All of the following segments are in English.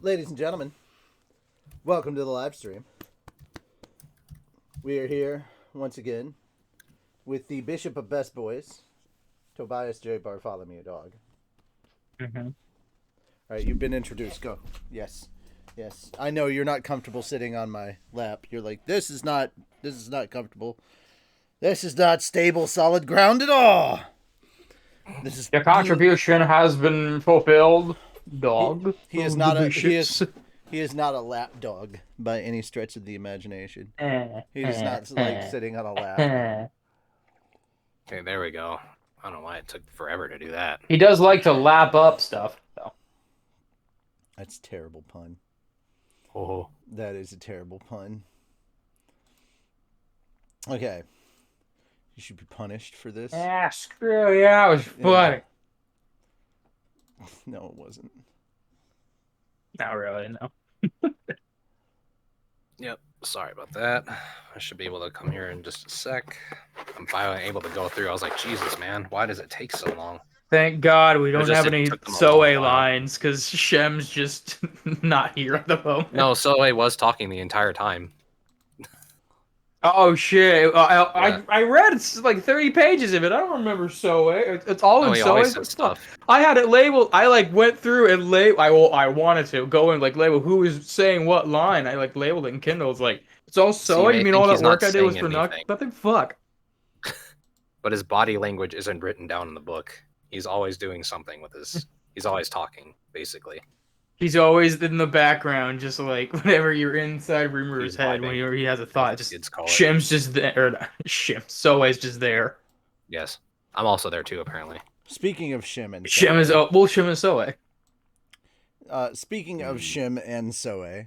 Ladies and gentlemen, welcome to the live stream. We are here once again with the Bishop of Best Boys, Tobias J. Bartholomew Dog. Mm-hmm. All right, you've been introduced. Go. Yes. Yes. I know you're not comfortable sitting on my lap. You're like, this is not comfortable. This is not stable, solid ground at all. This is Your contribution has been fulfilled, dog. He is of not the a bishops. he is not a lap dog by any stretch of the imagination. Eh, He does eh, not like eh, sitting on a lap. eh. Okay, there we go. I don't know why it took forever to do that. He does like to lap up stuff, though. That's a terrible pun. Oh, That is a terrible pun. Okay. You should be punished for this. Ah, screw yeah, it was funny. No, it wasn't. Not really, no. yep. Sorry about that. I should be able to come here in just a sec. I'm finally able to go through. I was like, Jesus, man, why does it take so long? Thank God we don't just- have it any took them a Soe long while. lines, because Shem's just not here at the moment. No, Soe was talking the entire time. Oh shit! Yeah. I read like 30 pages of it. I don't remember Soe. It's all in he Soe. always said stuff. I had it labeled. I like went through and I wanted to go and like label who was saying what line. I like labeled it in Kindle. It's like it's all Soe. I You mean think all that he's not work I did was saying for anything. nothing? Fuck. But his body language isn't written down in the book. He's always doing something with his... He's always talking, basically. He's always in the background, just like whenever you're inside Rimmer's He's head, vibing. when he has a thought. As the Just kids call it. Shem's just there. Or Shem. Soe's just there. Yes. I'm also there too, apparently. Speaking of Shim and Shem is Shem is Soe. speaking of Shim and Soe,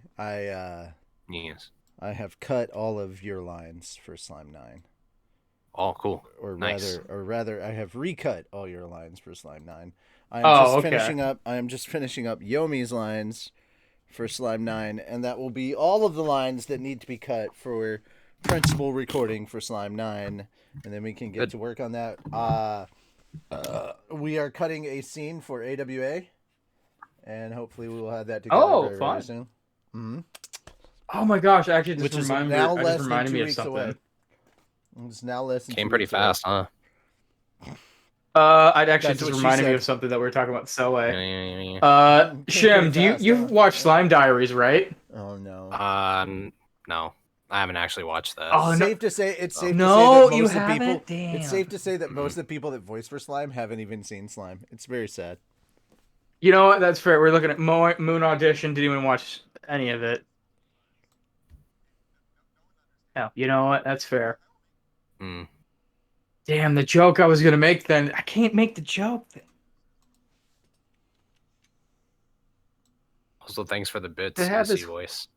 Yes. I have cut all of your lines for Slime 9. Oh, cool. Or Nice. rather, I have recut all your lines for Slime 9. I am just finishing up Yomi's lines for Slime 9, and that will be all of the lines that need to be cut for principal recording for Slime 9, and then we can get to work on that. We are cutting a scene for AWA, and hopefully we will have that together very soon. Mm-hmm. Oh my gosh! Actually, Which is reminded me of something. away. It's now less than Came 2 pretty weeks away. fast, huh? I'd actually That's just what she reminded me said. of something that we were talking about Soe. Yeah. Shem, Pretty fast, you've watched Slime Diaries, right? Oh no. No. I haven't actually watched that. Oh, It's no. safe to say No, that most you of the people. haven't? Damn. It's safe to say that most of the people that voice for Slime haven't even seen Slime. It's very sad. You know what? That's fair. We're looking at Moon Audition. Didn't even watch any of it. No, you know what? That's fair. Hmm. Damn, the joke I was gonna make then. I can't make the joke. Also, thanks for the bits, They have AC this- voice.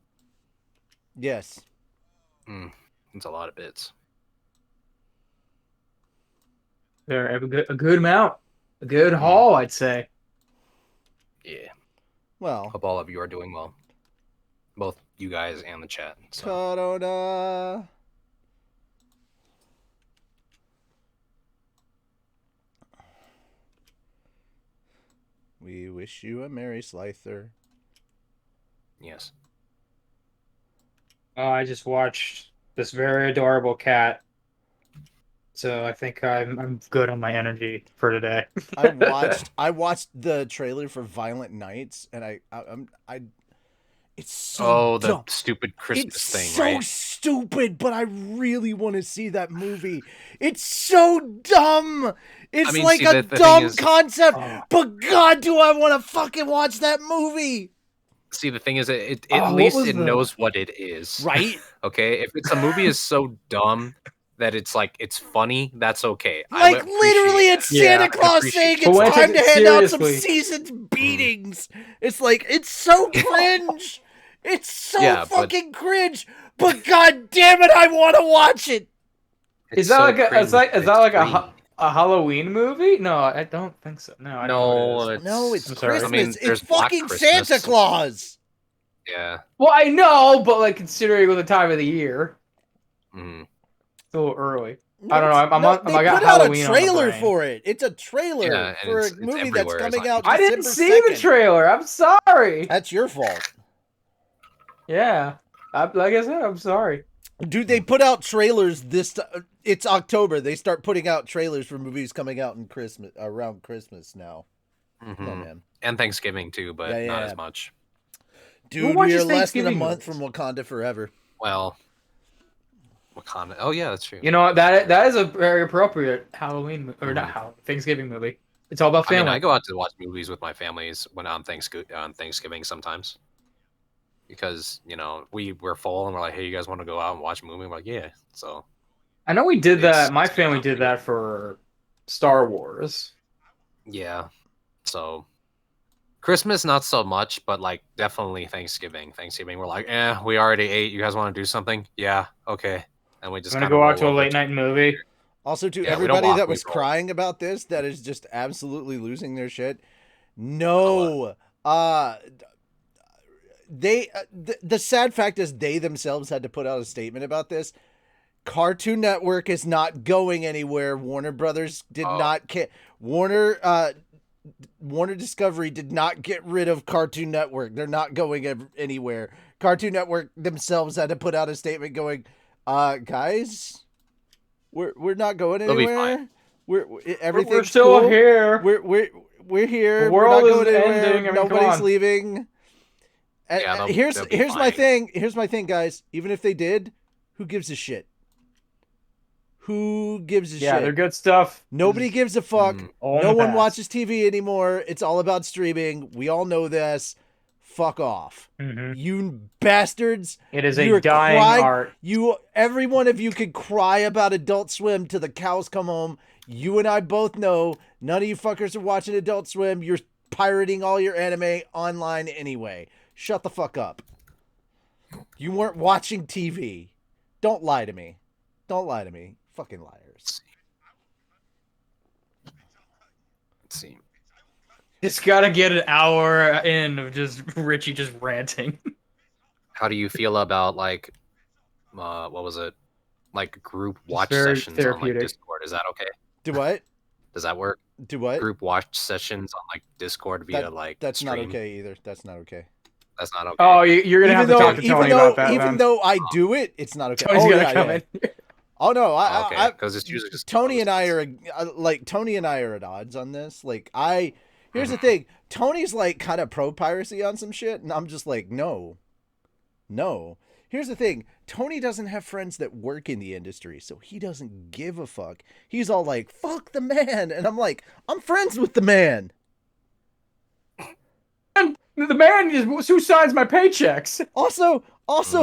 Yes. It's a lot of bits. There, a good amount, a good haul, I'd say. Yeah. Well. Hope all of you are doing well. Both you guys and the chat. So. Ta-da! We wish you a Merry Slicer. Yes. I just watched this very adorable cat, so I think I'm good on my energy for today. I watched the trailer for Violent Nights, and it's so Oh, the dumb. stupid Christmas It's thing, so right? stupid, but I really want to see that movie. It's so dumb. It's like see, a the dumb thing is- concept, but God, do I want to fucking watch that movie? See, the thing is, at what least was it the- knows what it is. Right? Okay? If it's a movie is so dumb that it's like, it's funny, that's okay. Like, literally, it's Yeah, Santa I Claus appreciate saying it. But it's when I time take to it hand out some seriously- seasoned beatings. It's like, it's so cringe. It's so Yeah, but- fucking cringe. But God damn it, I want to watch it. Is that like a Halloween movie? No, I don't think so. No, I don't know what it is. No, it's I'm sorry. Christmas. I mean, it's there's Black fucking Christmas. Santa Claus. Yeah. Well, I know, but like considering the time of the year, Mhm. it's a little early. I don't know. They I got put out Halloween a on the trailer brain. for it. It's a trailer Yeah, and for a it's movie that's everywhere. It's coming on out YouTube. I didn't December see the 2nd. trailer. I'm sorry. That's your fault. Yeah. Like I said, I'm sorry. Dude, they put out trailers it's October. They start putting out trailers for movies coming out in around Christmas now. Come on, man. And Thanksgiving too, but Yeah, not yeah. as much. Dude, we are less than a month from Wakanda Forever. Well, Wakanda. Oh yeah, that's true. You know what? That is a very appropriate Halloween or not Halloween, Thanksgiving movie. It's all about I mean, family. I go out to watch movies with my families when on Thanksgiving sometimes. Because, you know, we're full and we're like, hey, you guys want to go out and watch a movie? We're like, yeah. So I know we did that. My it's good family enough did for you. that for Star Wars. Yeah. So Christmas, not so much, but like definitely Thanksgiving. Thanksgiving, we're like, we already ate. You guys want to do something? Yeah, okay. And we just I'm gonna kind of go out to a late night movie. Also, to Yeah, everybody that was crying about this, that is just absolutely losing their shit. No. The sad fact is they themselves had to put out a statement about this. Cartoon Network is not going anywhere. Warner Brothers did not Warner Discovery did not get rid of Cartoon Network. They're not going anywhere. Cartoon Network themselves had to put out a statement going, guys, we're not going anywhere. We're still cool. here. We're here. The world we're not going is anywhere. ending. Nobody's leaving. Yeah, here's my thing. Here's my thing, guys. Even if they did, who gives a shit? Who gives a shit? Yeah, they're good stuff. Nobody gives a fuck. All No in the one past. watches TV anymore. It's all about streaming. We all know this. Fuck off. You bastards. It is a dying art. Every one of you could cry about Adult Swim till the cows come home. You and I both know none of you fuckers are watching Adult Swim. You're pirating all your anime online anyway. Shut the fuck up. You weren't watching TV. Don't lie to me. Don't lie to me. Fucking liars. Let's see. Just gotta get an hour in of just Richie just ranting. How do you feel about like, what was it? Like group watch very sessions on like Discord? Is that okay? Do what? Does that work? Do what? Group watch sessions on like Discord via that's stream? not okay either. That's not okay. That's not okay. Oh, you're gonna have to talk to Tony about that. Even though I do it, it's not okay. Tony's gonna come in. Oh no, because it's usually just Tony and I are at odds on this. Like here's the thing, Tony's like kind of pro piracy on some shit, and I'm just like, no. Here's the thing, Tony doesn't have friends that work in the industry, so he doesn't give a fuck. He's all like, fuck the man, and I'm like, I'm friends with the man. The man is who signs my paychecks. Also,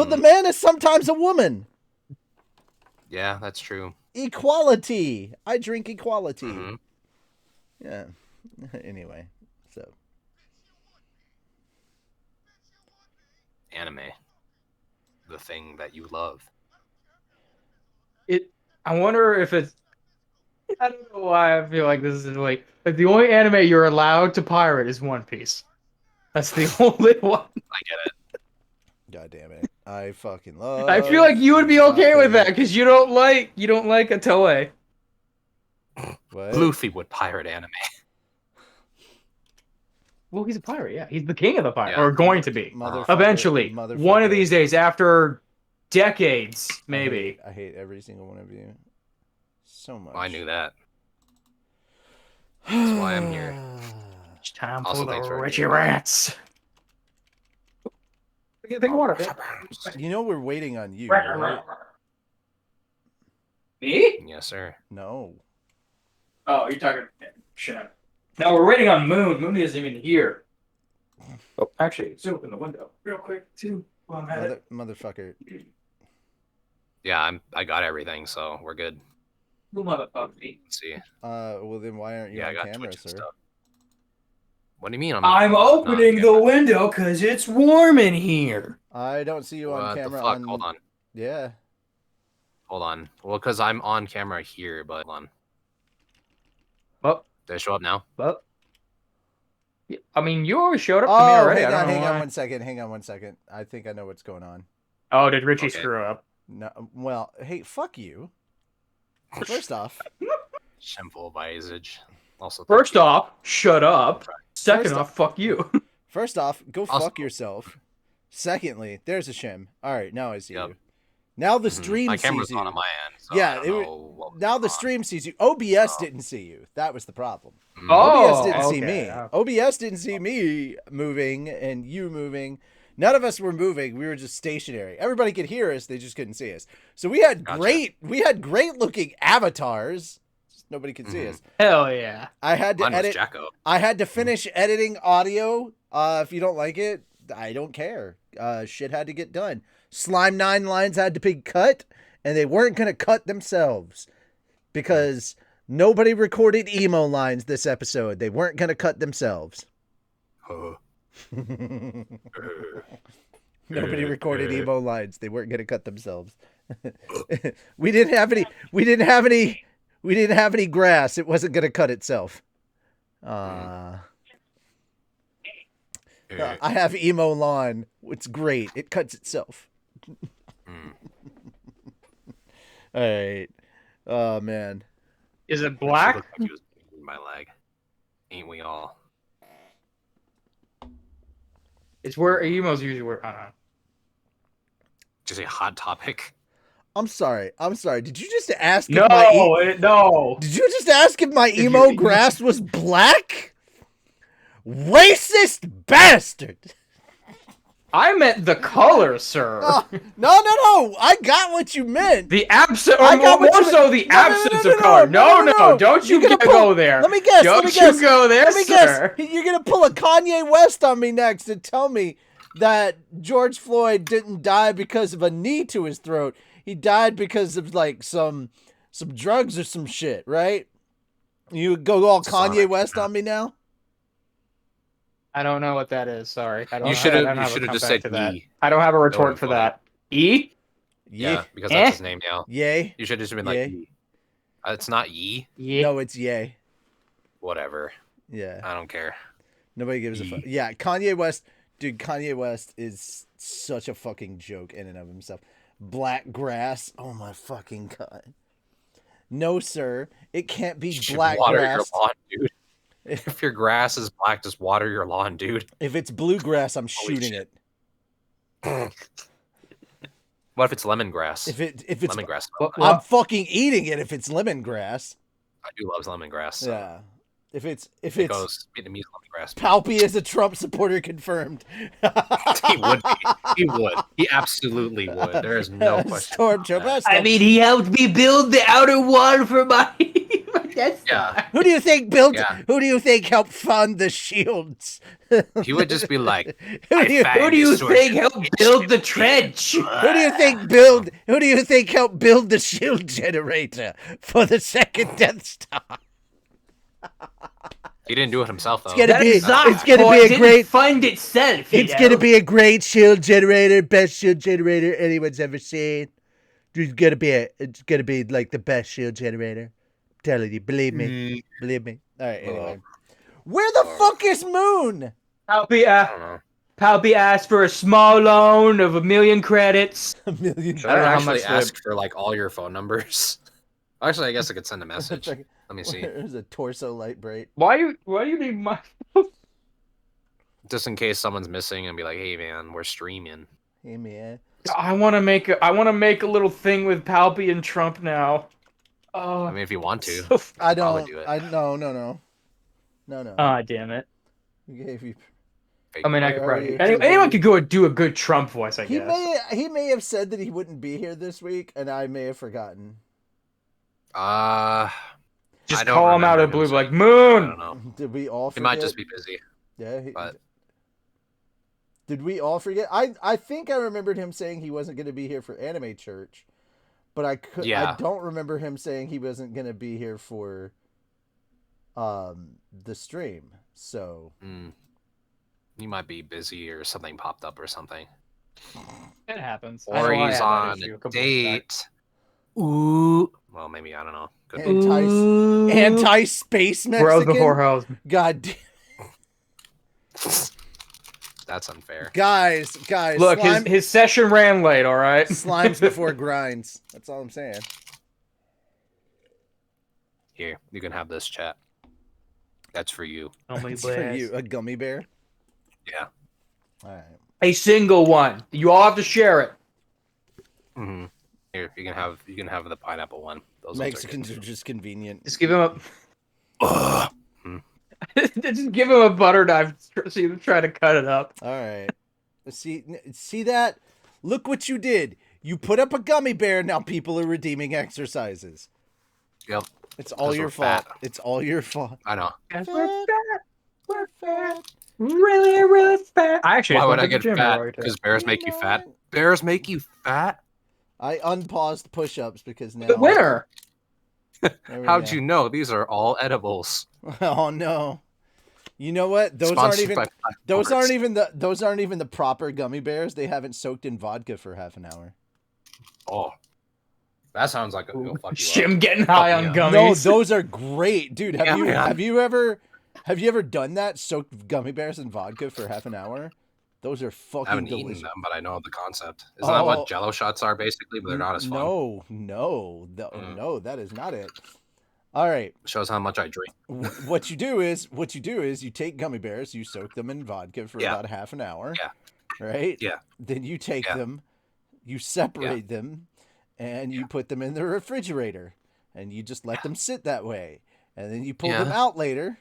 the man is sometimes a woman. Yeah, that's true. Equality. I drink equality. Yeah. Anyway, so anime, the thing that you love. I wonder if it's. I don't know why I feel like this is like the only anime you're allowed to pirate is One Piece. That's the only one. I get it. God damn it! I fucking love. I feel like you would be okay with that because you don't like a Toei. What? Luffy would pirate anime. Well, he's a pirate. Yeah, he's the king of the pirate, or going to be eventually. Motherfucker. One of these days, after decades, maybe. I hate every single one of you so much. I knew that. That's why I'm here. It's time Also, for thanks the for Richie rants. Take water. You know we're waiting on you. Right? Me? Yes, sir. No. Oh, you're talking shit. No, we're waiting on Moon. Moon isn't even here. Oh, actually, zoom open the window real quick too. Motherfucker. Yeah, I got everything, so we're good. You motherfucker. Let's see. Well then why aren't you on camera, Twitch and sir? stuff. What do you mean? I'm opening the window because it's warm in here. I don't see you on camera. The fuck? Hold on. Yeah. Hold on. Well, because I'm on camera here, but hold on. Well, did I show up now? Well, I mean, you always showed up to me already. Hang on 1 second. Hang on 1 second. I think I know what's going on. Oh, did Richie screw up? No. Well, hey, fuck you. First off, Shameful by Age. Also, First off, shut up. Second First off, fuck you. First off, go Also- fuck yourself. Secondly, there's a shim. All right, now I see Yep. you. Now the stream my sees camera's you. not on my end. So Yeah, I don't know what was now the going on. stream sees you. OBS didn't see you. That was the problem. Oh, OBS didn't see okay. me. OBS didn't see me moving and you moving. None of us were moving. We were just stationary. Everybody could hear us. They just couldn't see us. So we had great looking avatars. Just nobody could see us. Hell yeah. I had to Mine was edit. Jacko. I had to finish editing audio. If you don't like it, I don't care. Shit had to get done. Slime 9 lines had to be cut, and they weren't going to cut themselves because nobody recorded emo lines this episode. They weren't going to cut themselves. Nobody recorded emo lines. They weren't going to cut themselves. We didn't have any grass. It wasn't going to cut itself. I have emo lawn. It's great. It cuts itself. All right. Oh man. Is it She black? looked like he was eating my leg. Ain't we all? It's where emos usually work. Just a hot topic. I'm sorry. Did you just ask if No, no. Did you just ask if my emo grass was black? Racist bastard. I meant the color, sir. No. I got what you meant. The absence, I or got more what you so meant. the No, no, absence no, of color. No, don't you You're gonna go there. Let me guess. Don't let me guess. you go there, Let me sir. guess. You're gonna pull a Kanye West on me next and tell me that George Floyd didn't die because of a knee to his throat. He died because of like some drugs or some shit, right? You go all Kanye West on me now? I don't know what that is. Sorry. I don't You know. should I don't have a just comeback said to that. E. I don't have a That retort would've for funny. that. E? Yeah, because that's his name now. Yay. You should have just been like Yay. E. It's not Yi. Yeah. No, it's yay. Whatever. Yeah. I don't care. Nobody gives a fuck. Yeah, Kanye West. Dude, Kanye West is such a fucking joke in and of himself. Black grass. Oh my fucking god. No, sir. It can't be You should black water grass. your lawn, dude. If your grass is black, just water your lawn, dude. If it's bluegrass, I'm Holy shooting shit. it. What if it's lemongrass? If it's Lemongrass. I'm fucking eating it if it's lemongrass. I do love lemongrass. So Yeah. If it's it goes Vietnamese lemongrass. Palpy is a Trump supporter confirmed. He would be. He would. He absolutely would. There is no question. Stormtrooper. I mean, he helped me build the outer wall for my Death Star. Yeah. Who do you think built? Yeah. Who do you think helped fund the shields? He would just be like, Who do you, Who do you think helped build the trench? who do you think build? Who do you think helped build the shield generator for the second Death Star? He didn't do it himself though. It's gonna be. It's gonna be a didn't great. fund itself. It's gonna be a great shield generator, best shield generator anyone's ever seen. It's gonna be like the best shield generator. I'm telling you, believe me, believe me. All right, anyway. Where the fuck is Moon? Palpy, I don't know. Palpy asked for a small loan of 1 million credits. $1 million. Should I don't know I how actually much ask for like all your phone numbers? Actually, I guess I could send a message. Like, Let me see. There's a torso light bright. Why you need my? Just in case someone's missing and be like, hey man, we're streaming. Hey man. I want to make a little thing with Palpy and Trump now. Oh, I mean, if you want to. so I Probably don't. do it. No. ah, damn it. We gave you. Fake I mean, I news. could Are probably. you- Anyone could go and do a good Trump voice, I guess. He may have said that he wouldn't be here this week, and I may have forgotten. Just I don't call him out of remember the blue, him like I Moon. don't know. Did we all He forget? might just be busy. Yeah. but- Did we all forget? I think I remembered him saying he wasn't going to be here for Anime Church, but I Yeah. don't remember him saying he wasn't going to be here for the stream. So He might be busy or something popped up or something. It happens. Or he's on a date. Ooh. Well, maybe, I don't know. Could be. anti-space Mexican. Bros before hoes. God damn. That's unfair. Guys, Look, slime, his session ran late. All right. slimes before grinds. That's all I'm saying. Here, you can have this, chat. That's for you. Only It's for you, a gummy bear. Yeah. All right. A single one. You all have to share it. Mm-hmm. Here, you can have the pineapple one. Those Mexicans ones are just convenient. Just give him a. just give him a butter knife. See him try to cut it up. All right. See that? Look what you did. You put up a gummy bear. Now people are redeeming exercises. Yep. It's all your fault. It's all your fault. I know. We're fat. We're fat. Really, really fat. I actually Why would I went to get the gym fat? earlier today. Because bears make you fat. Bears make you fat. I unpaused push-ups because now The winner. How'd you know? These are all edibles. Oh no. You know what? Those Sponsored aren't by those aren't even the proper gummy bears. They haven't soaked in vodka for half an hour. Oh, that sounds like it'll fuck you Jim up. getting high Fuck on me up. gummies. No, those are great, dude. Yeah, man. Have you ever done that? Soaked gummy bears in vodka for half an hour? Those are I fucking haven't delicious. eaten them, but I know the concept. Isn't that what Jello shots are basically? But they're not as fun. No, that is not it. All right. Shows how much I drink. What you do is you take gummy bears, you soak them in vodka for Yeah. about half an hour. Yeah. Right? Yeah. Then you take Yeah. them, you separate them, and you put them in the refrigerator. And you just let them sit that way. And then you pull them out later.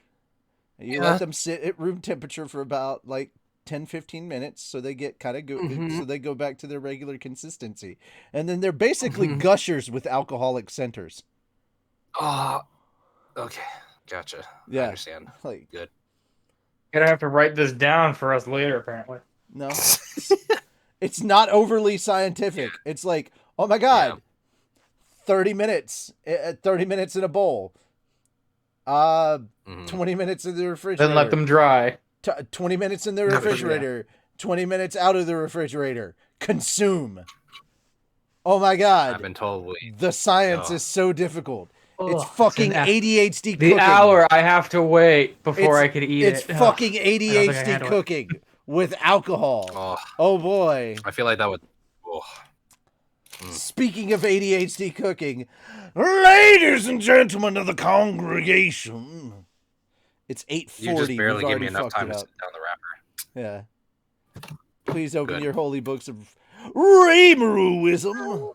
And you let them sit at room temperature for about like 10-15 minutes so they get kind of so they go back to their regular consistency. And then they're basically gushers with alcoholic centers. Okay. Gotcha. Yeah. I understand. Like, good. Gonna have to write this down for us later, apparently. No. It's not overly scientific. It's like, oh my God, 30 minutes. 30 minutes in a bowl. 20 minutes in the refrigerator. Then let them dry. 20 minutes in the refrigerator. 20 minutes out of the refrigerator. Consume. Oh my God. I've been told the science is so difficult. It's fucking ADHD the cooking. hour I have to wait before I can eat It's fucking ADHD cooking with alcohol. Oh boy. I feel like that would. Speaking of ADHD cooking, ladies and gentlemen of the congregation, it's 8:40. You just barely gave me enough fucked time it to up. sit down the wrapper. Yeah. Please open your holy books of Raymaruism.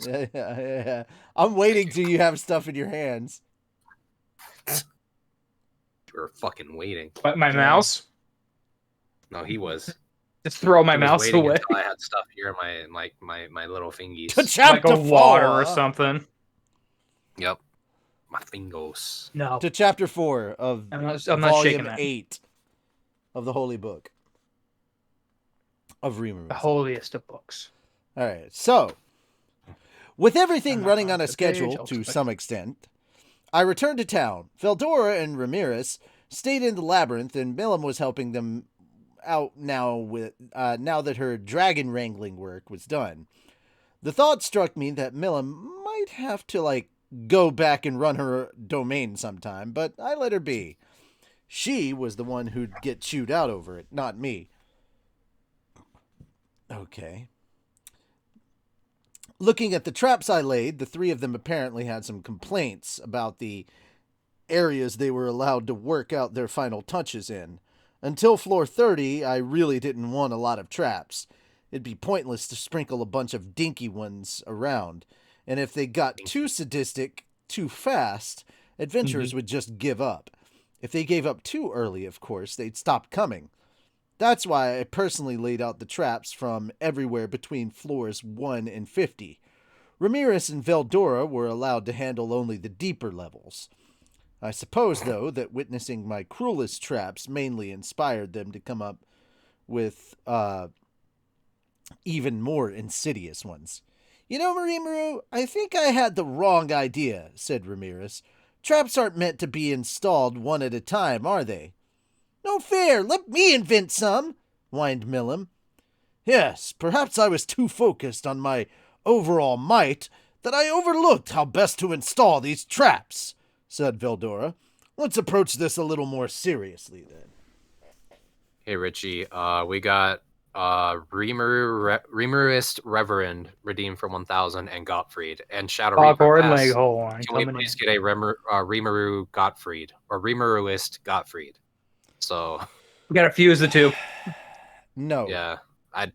Yeah. I'm waiting till you have stuff in your hands. You're fucking waiting. But my mouse? No, he was. Just throw my He was mouse waiting away. until I had stuff here in my little fingies. Like a water or something. Yep. My fingers. No. To chapter 4 of I'm not volume shaking that. 8 of the Holy Book of Rimuru. The holiest of books. All right. So, with everything running on a schedule to some extent, I returned to town. Veldora and Ramirez stayed in the labyrinth, and Milam was helping them out now that her dragon wrangling work was done. The thought struck me that Milam might have to go back and run her domain sometime, but I let her be. She was the one who'd get chewed out over it, not me. Okay. Looking at the traps I laid, the three of them apparently had some complaints about the areas they were allowed to work out their final touches in. Until floor 30, I really didn't want a lot of traps. It'd be pointless to sprinkle a bunch of dinky ones around. And if they got too sadistic too fast, adventurers would just give up. If they gave up too early, of course, they'd stop coming. That's why I personally laid out the traps from everywhere between floors 1 and 50. Ramirez and Veldora were allowed to handle only the deeper levels. I suppose, though, that witnessing my cruelest traps mainly inspired them to come up with even more insidious ones. You know, Marimaru, I think I had the wrong idea, said Ramirez. Traps aren't meant to be installed one at a time, are they? No fair, let me invent some, whined Milam. Yes, perhaps I was too focused on my overall might that I overlooked how best to install these traps, said Veldora. Let's approach this a little more seriously, then. Hey, Richie, we got Reamerist Reverend redeemed for 1,000 and Gottfried and Shadow Reaper Foghorn S. Leghorn Can we coming please in. get a Remeru Gottfried or Remeruist Gottfried? So We gotta fuse the two. No. yeah, I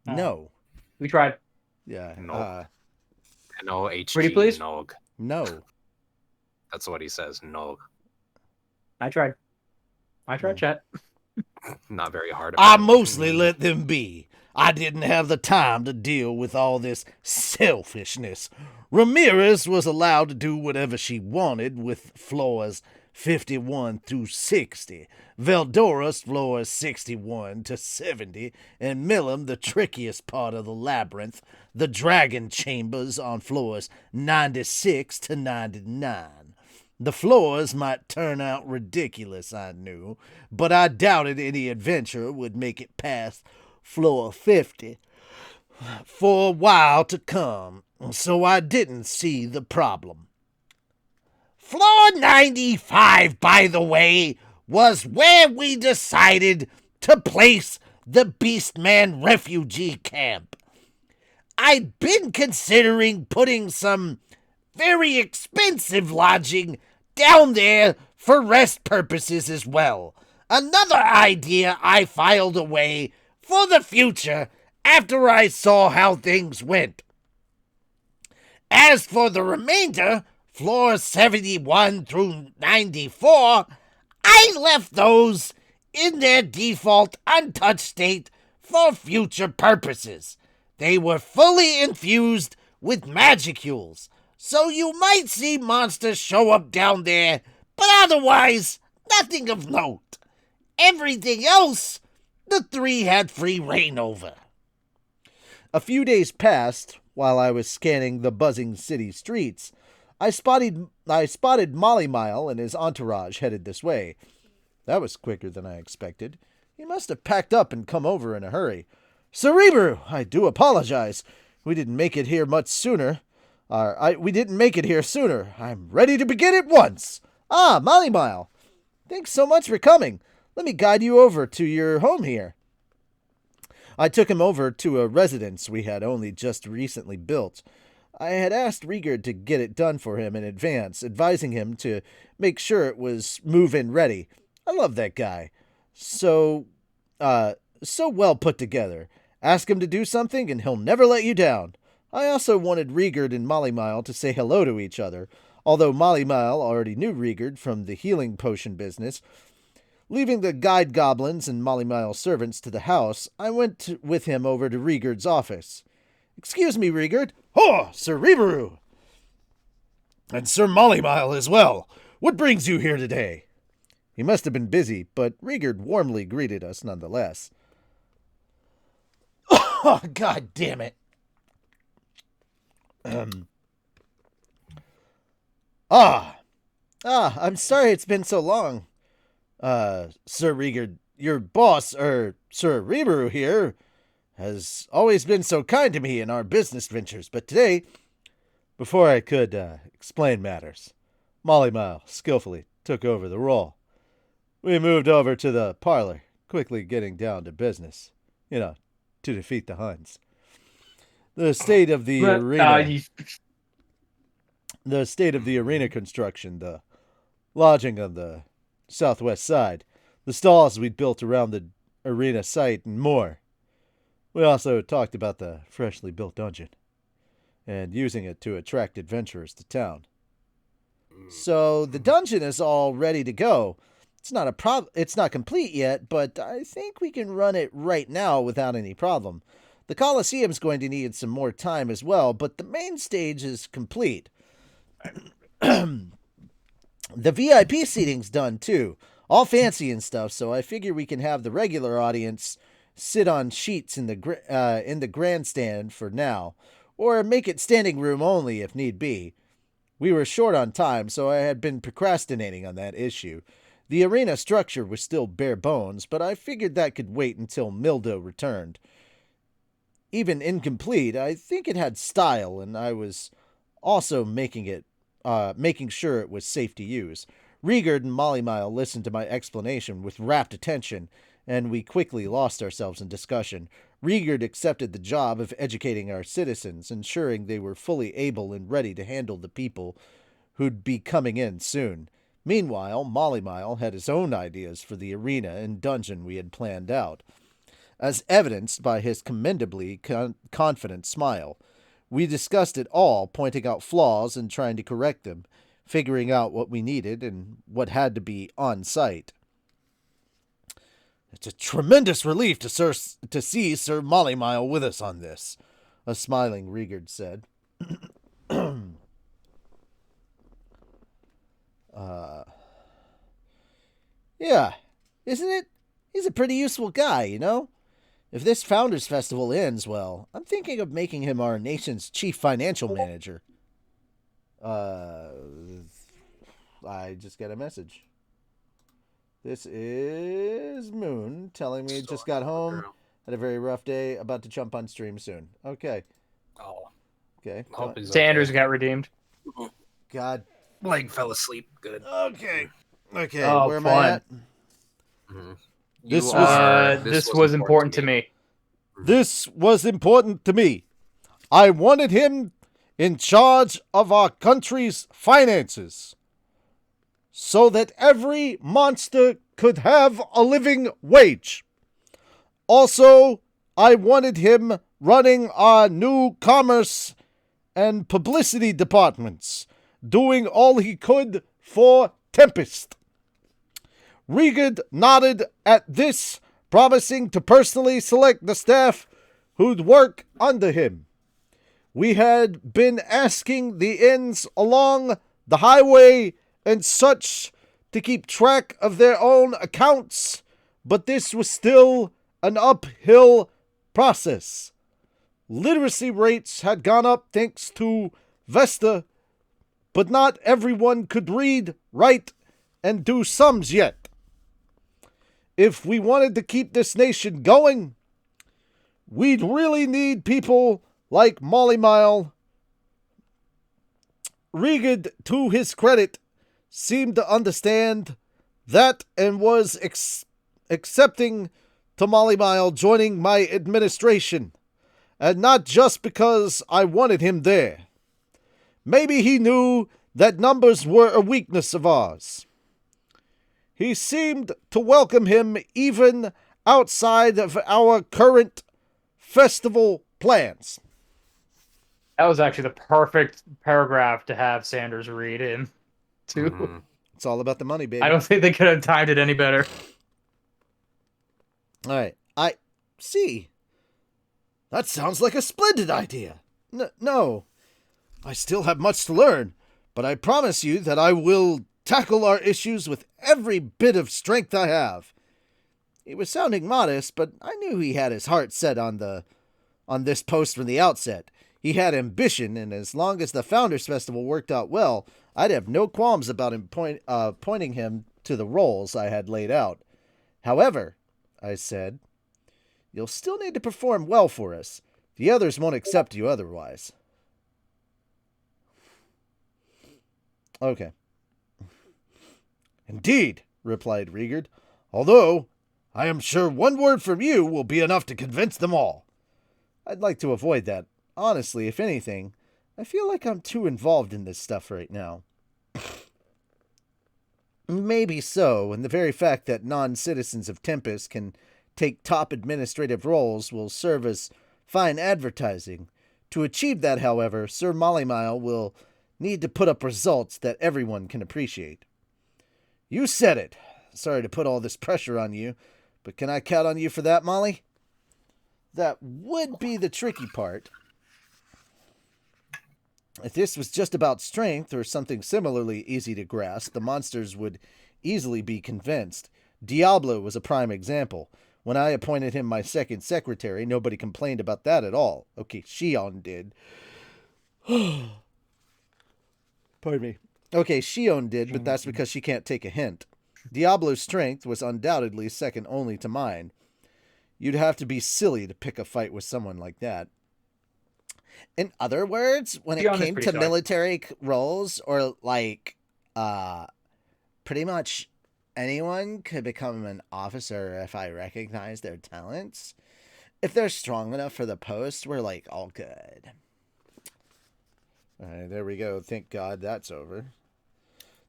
No. We tried. Yeah. no NOHG Pretty please? Nog. No. That's what he says. Nog. I tried. Chat. Not very hard. I Apparently. mostly let them be. I didn't have the time to deal with all this selfishness. Ramirez was allowed to do whatever she wanted with floors 51 through 60, Veldora's floors 61 to 70, and Milam, the trickiest part of the labyrinth, the dragon chambers on floors 96 to 99. The floors might turn out ridiculous, I knew, but I doubted any adventurer would make it past floor 50 for a while to come, so I didn't see the problem. Floor 95, by the way, was where we decided to place the Beastman refugee camp. I'd been considering putting some very expensive lodging down there for rest purposes as well. Another idea I filed away for the future after I saw how things went. As for the remainder, floors 71 through 94, I left those in their default untouched state for future purposes. They were fully infused with magicules, so you might see monsters show up down there, but otherwise, nothing of note. Everything else, the three had free reign over. A few days passed while I was scanning the buzzing city streets. I spotted Molly Mile and his entourage headed this way. That was quicker than I expected. He must have packed up and come over in a hurry. Cerebro, I do apologize. We didn't make it here much sooner. We didn't make it here sooner. I'm ready to begin at once. Ah, Molly Mile. Thanks so much for coming. Let me guide you over to your home here. I took him over to a residence we had only just recently built. I had asked Riegard to get it done for him in advance, advising him to make sure it was move-in ready. I love that guy. So well put together. Ask him to do something and he'll never let you down. I also wanted Riegard and Molly Mile to say hello to each other, although Molly Mile already knew Riegard from the healing potion business. Leaving the guide goblins and Molly Mile's servants to the house, I went with him over to Riegard's office. Excuse me, Riegard. Oh, Sir Rebaru! And Sir Molly Mile as well. What brings you here today? He must have been busy, but Riegard warmly greeted us nonetheless. Oh, God damn it. I'm sorry it's been so long. Sir Riegard, your boss, Sir Rebaru here, has always been so kind to me in our business ventures, but today, before I could explain matters, Molly Mile skillfully took over the role. We moved over to the parlor, quickly getting down to business, to defeat the Huns. The state of the arena construction, the lodging on the southwest side, the stalls we'd built around the arena site, and more. We also talked about the freshly built dungeon and using it to attract adventurers to town. So the dungeon is all ready to go. It's not complete yet, but I think we can run it right now without any problem. The Colosseum's going to need some more time as well, but the main stage is complete. The VIP seating's done too, all fancy and stuff, so I figure we can have the regular audience sit on sheets in the grandstand for now, or make it standing room only if need be. We were short on time, so I had been procrastinating on that issue. The arena structure was still bare bones, but I figured that could wait until Mildo returned. Even incomplete, I think it had style, and I was also making sure it was safe to use. Riegard and Molly Mile listened to my explanation with rapt attention, and we quickly lost ourselves in discussion. Riegert accepted the job of educating our citizens, ensuring they were fully able and ready to handle the people who'd be coming in soon. Meanwhile, Mollymile had his own ideas for the arena and dungeon we had planned out, as evidenced by his commendably confident smile. We discussed it all, pointing out flaws and trying to correct them, figuring out what we needed and what had to be on site. It's a tremendous relief to see Sir Mollymile with us on this, a smiling Riegard said. Yeah, isn't it? He's a pretty useful guy, you know? If this Founders Festival ends well, I'm thinking of making him our nation's chief financial manager. I just got a message. This is Moon telling me just got home, had a very rough day, about to jump on stream soon. Okay. Oh. Okay. Sanders got redeemed. God. Blake fell asleep. Good. Okay. Okay. Oh, where am fun. I at? Mm-hmm. This was important to me. This was important to me. I wanted him in charge of our country's finances, so that every monster could have a living wage. Also, I wanted him running our new commerce and publicity departments, doing all he could for Tempest. Riegard nodded at this, promising to personally select the staff who'd work under him. We had been asking the inns along the highway and such to keep track of their own accounts, but this was still an uphill process. Literacy rates had gone up thanks to Vesta, but not everyone could read, write, and do sums yet. If we wanted to keep this nation going, we'd really need people like Mollymile. Riegard, to his credit, seemed to understand that and was accepting to Mollymile joining my administration, and not just because I wanted him there. Maybe he knew that numbers were a weakness of ours. He seemed to welcome him even outside of our current festival plans. That was actually the perfect paragraph to have Sanders read in, too. Mm-hmm. It's all about the money, baby. I don't think they could have timed it any better. All right. I see. That sounds like a splendid idea. No. I still have much to learn, but I promise you that I will tackle our issues with every bit of strength I have. He was sounding modest, but I knew he had his heart set on this post from the outset. He had ambition, and as long as the Founders Festival worked out well, I'd have no qualms about him pointing him to the roles I had laid out. However, I said, you'll still need to perform well for us. The others won't accept you otherwise. Okay. Indeed, replied Riegard, although I am sure one word from you will be enough to convince them all. I'd like to avoid that. Honestly, if anything, I feel like I'm too involved in this stuff right now. Maybe so, and the very fact that non-citizens of Tempest can take top administrative roles will serve as fine advertising. To achieve that, however, Sir Mollymile will need to put up results that everyone can appreciate. You said it. Sorry to put all this pressure on you, but can I count on you for that, Molly? That would be the tricky part. If this was just about strength or something similarly easy to grasp, the monsters would easily be convinced. Diablo was a prime example. When I appointed him my second secretary, nobody complained about that at all. Okay, Shion did. Pardon me. Okay, Shion did, but that's because she can't take a hint. Diablo's strength was undoubtedly second only to mine. You'd have to be silly to pick a fight with someone like that. In other words, when it came to military roles, or like, pretty much Anyone could become an officer if I recognize their talents. If they're strong enough for the post, we're like all good. All right, there we go. Thank God that's over.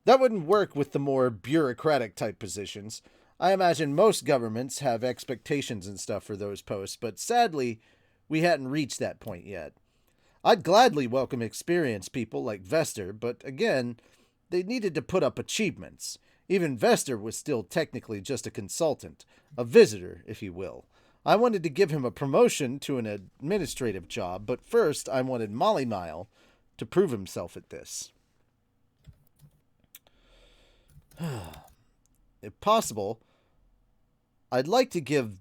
That wouldn't work with the more bureaucratic type positions. I imagine most governments have expectations and stuff for those posts, but sadly, we hadn't reached that point yet. I'd gladly welcome experienced people like Vester, but again, they needed to put up achievements. Even Vester was still technically just a consultant, a visitor, if you will. I wanted to give him a promotion to an administrative job, but first I wanted Molly Mile to prove himself at this. If possible, I'd like to give...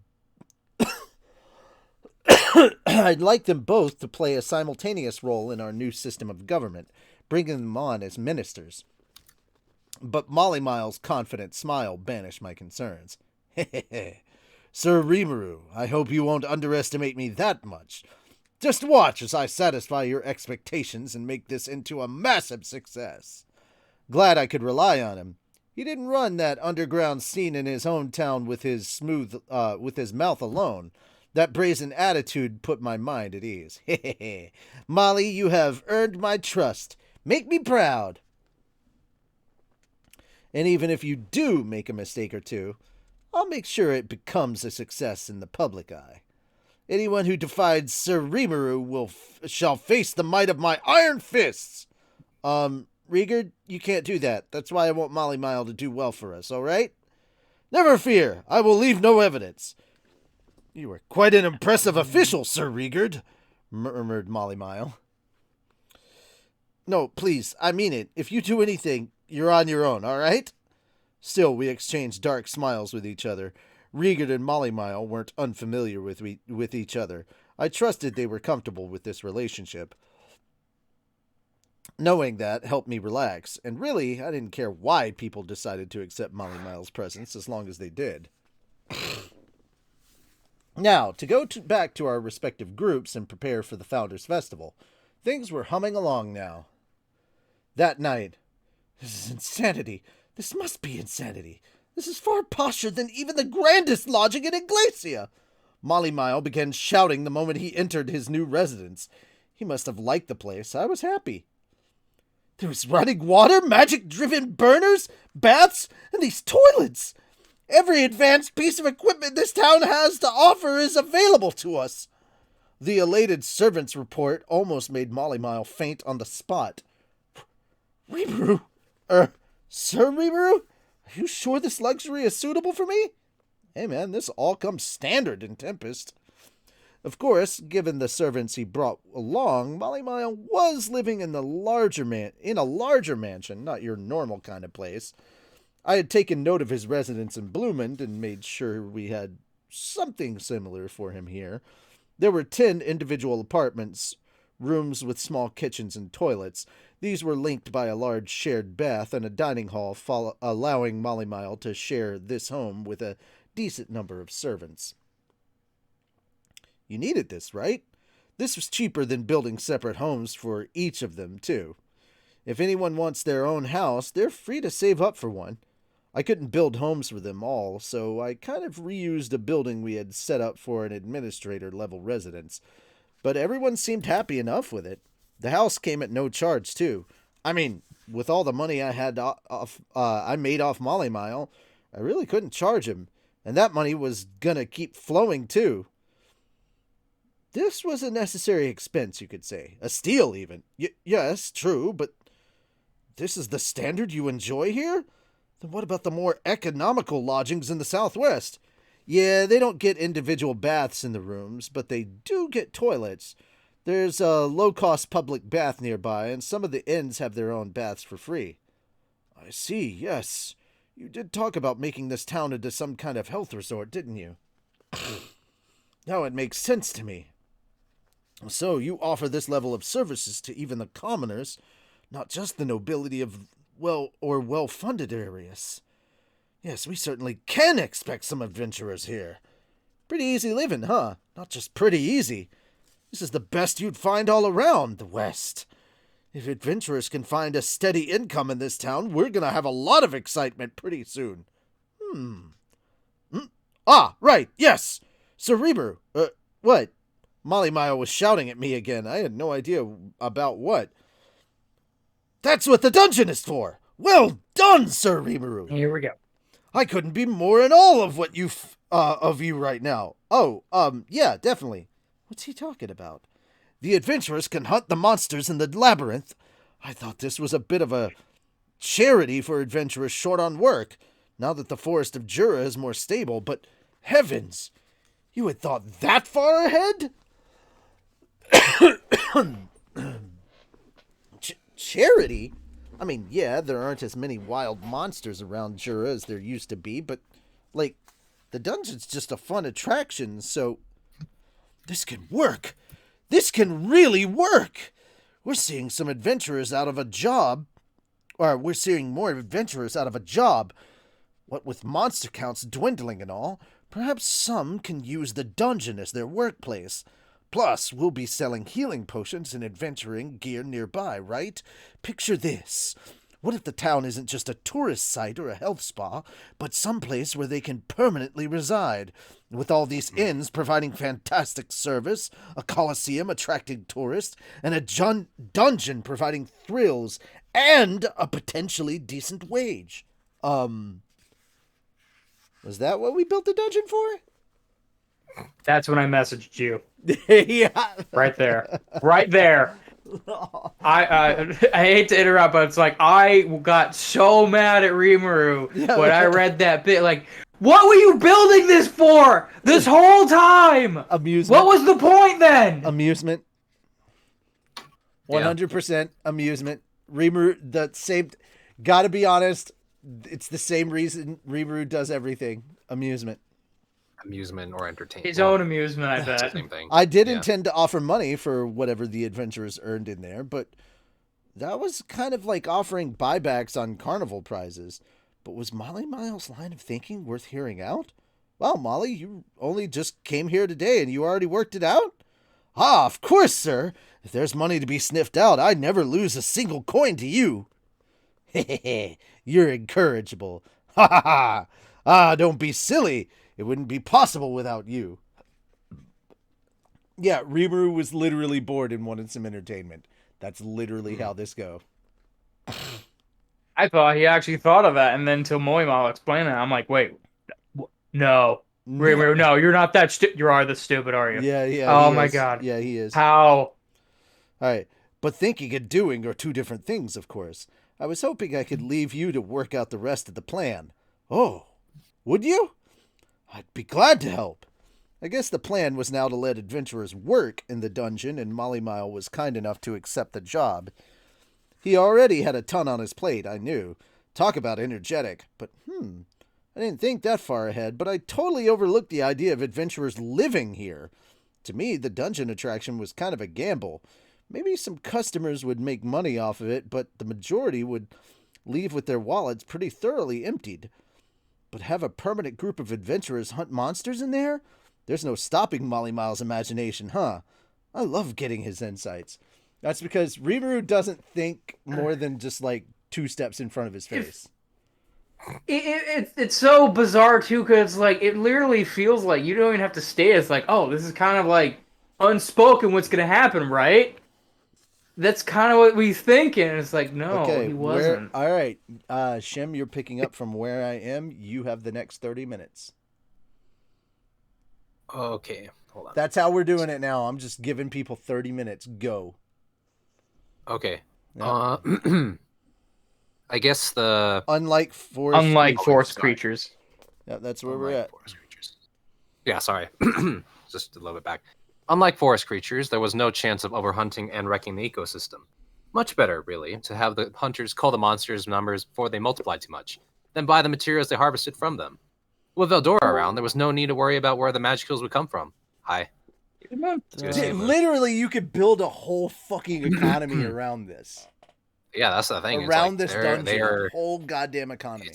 I'd like them both to play a simultaneous role in our new system of government, bringing them on as ministers. But Molly Mile's confident smile banished my concerns. Sir Rimuru, I hope you won't underestimate me that much. Just watch as I satisfy your expectations and make this into a massive success. Glad I could rely on him. He didn't run that underground scene in his hometown with his mouth alone. That brazen attitude put my mind at ease. Molly, you have earned my trust. Make me proud. And even if you do make a mistake or two, I'll make sure it becomes a success in the public eye. Anyone who defies Sir Rimuru shall face the might of my iron fists. Rigard, you can't do that. That's why I want Molly Mile to do well for us, all right? Never fear. I will leave no evidence. You are quite an impressive official, Sir Rigard, murmured Molly Mile. No, please, I mean it. If you do anything, you're on your own, all right? Still, we exchanged dark smiles with each other. Rigard and Molly Mile weren't unfamiliar with each other. I trusted they were comfortable with this relationship. Knowing that helped me relax, and really, I didn't care why people decided to accept Molly Mile's presence as long as they did. Now, to go back to our respective groups and prepare for the Founders Festival. Things were humming along now. That night, this is insanity. This must be insanity. This is far posher than even the grandest lodging in Iglesia. Molly Mile began shouting the moment he entered his new residence. He must have liked the place. I was happy. There was running water, magic-driven burners, baths, and these toilets. Every advanced piece of equipment this town has to offer is available to us. The elated servant's report almost made Molly Mile faint on the spot. Rimuru? Sir Rimuru? Are you sure this luxury is suitable for me? Hey man, this all comes standard in Tempest. Of course, given the servants he brought along, Molly Mile was living in a larger mansion, not your normal kind of place. I had taken note of his residence in Bloomond and made sure we had something similar for him here. There were 10 individual apartments, rooms with small kitchens and toilets. These were linked by a large shared bath and a dining hall, allowing Molly Mile to share this home with a decent number of servants. You needed this, right? This was cheaper than building separate homes for each of them, too. If anyone wants their own house, they're free to save up for one. I couldn't build homes for them all, so I kind of reused a building we had set up for an administrator-level residence. But everyone seemed happy enough with it. The house came at no charge, too. I mean, with all the money I made off Molly Mile, I really couldn't charge him. And that money was gonna keep flowing, too. This was a necessary expense, you could say. A steal, even. Yes, true, but this is the standard you enjoy here? Then what about the more economical lodgings in the Southwest? Yeah, they don't get individual baths in the rooms, but they do get toilets. There's a low-cost public bath nearby, and some of the inns have their own baths for free. I see, yes. You did talk about making this town into some kind of health resort, didn't you? Now it makes sense to me. So you offer this level of services to even the commoners, not just the nobility of well-funded areas. Yes, we certainly can expect some adventurers here. Pretty easy living, huh? Not just pretty easy. This is the best you'd find all around the West. If adventurers can find a steady income in this town, we're gonna have a lot of excitement pretty soon. Ah, right, yes! Sir Reber, what? Molly Mile was shouting at me again. I had no idea about what. That's what the dungeon is for! Well done, Sir Rimuru! Here we go. I couldn't be more in awe of what of you right now. Oh, yeah, definitely. What's he talking about? The adventurers can hunt the monsters in the labyrinth. I thought this was a bit of a charity for adventurers short on work, now that the Forest of Jura is more stable, but heavens! You had thought that far ahead? Charity? I mean, yeah, there aren't as many wild monsters around Jura as there used to be, but, like, the dungeon's just a fun attraction, so... This can work! This can really work! We're seeing some adventurers out of a job, or we're seeing more adventurers out of a job. What with monster counts dwindling and all, perhaps some can use the dungeon as their workplace. Plus, we'll be selling healing potions and adventuring gear nearby, right? Picture this. What if the town isn't just a tourist site or a health spa, but someplace where they can permanently reside? With all these inns providing fantastic service, a coliseum attracting tourists, and a dungeon providing thrills, and a potentially decent wage. Was that what we built the dungeon for? That's when I messaged you. Yeah. Right there. Right there. I hate to interrupt, but it's like I got so mad at Rimuru when I read that bit. Like, what were you building this for this whole time? Amusement. What was the point then? Amusement. 100% amusement. Rimuru, the same. Gotta be honest, it's the same reason Rimuru does everything. Amusement. Amusement or entertainment. His own amusement, I bet. Same thing. I did intend to offer money for whatever the adventurers earned in there, but that was kind of like offering buybacks on carnival prizes. But was Molly Miles' line of thinking worth hearing out? Well, Molly, you only just came here today and you already worked it out? Ah, of course, sir. If there's money to be sniffed out, I'd never lose a single coin to you. Hehehe, you're incorrigible. Ha ha ha. Ah, don't be silly. It wouldn't be possible without you. Yeah, Rimuru was literally bored and wanted some entertainment. That's literally how this go. I thought he actually thought of that, and then until Moimal explained it, I'm like, wait, no. Rimuru, no, you're not that stupid. You are the stupid, are you? Yeah. Oh my god. Yeah, he is. How? All right. But thinking and doing are two different things, of course. I was hoping I could leave you to work out the rest of the plan. Oh, would you? I'd be glad to help. I guess the plan was now to let adventurers work in the dungeon, and Molly Mile was kind enough to accept the job. He already had a ton on his plate, I knew. Talk about energetic. But, I didn't think that far ahead, but I totally overlooked the idea of adventurers living here. To me, the dungeon attraction was kind of a gamble. Maybe some customers would make money off of it, but the majority would leave with their wallets pretty thoroughly emptied. But have a permanent group of adventurers hunt monsters in there? There's no stopping Molly Miles' imagination, huh? I love getting his insights. That's because Rimuru doesn't think more than just like 2 steps in front of his face. It's so bizarre too, because like it literally feels like you don't even have to stay. It's like, oh, this is kind of like unspoken what's gonna happen, right? That's kind of what we think, and it's like, no, Okay, he wasn't. All right, Shem, you're picking up from where I am. You have the next 30 minutes. Okay, hold on. That's how we're doing it now. I'm just giving people 30 minutes. Go. Okay. Yeah. I guess the Unlike forest creatures. Yeah, that's where we're at. Forest creatures. Yeah, sorry. Just a little bit back. Unlike forest creatures, there was no chance of overhunting and wrecking the ecosystem. Much better, really, to have the hunters cull the monsters' numbers before they multiplied too much, than buy the materials they harvested from them. With Veldora around, there was no need to worry about where the magicals would come from. Hi. Literally, you could build a whole fucking economy around this. Yeah, that's the thing. Around this dungeon, a whole goddamn economy.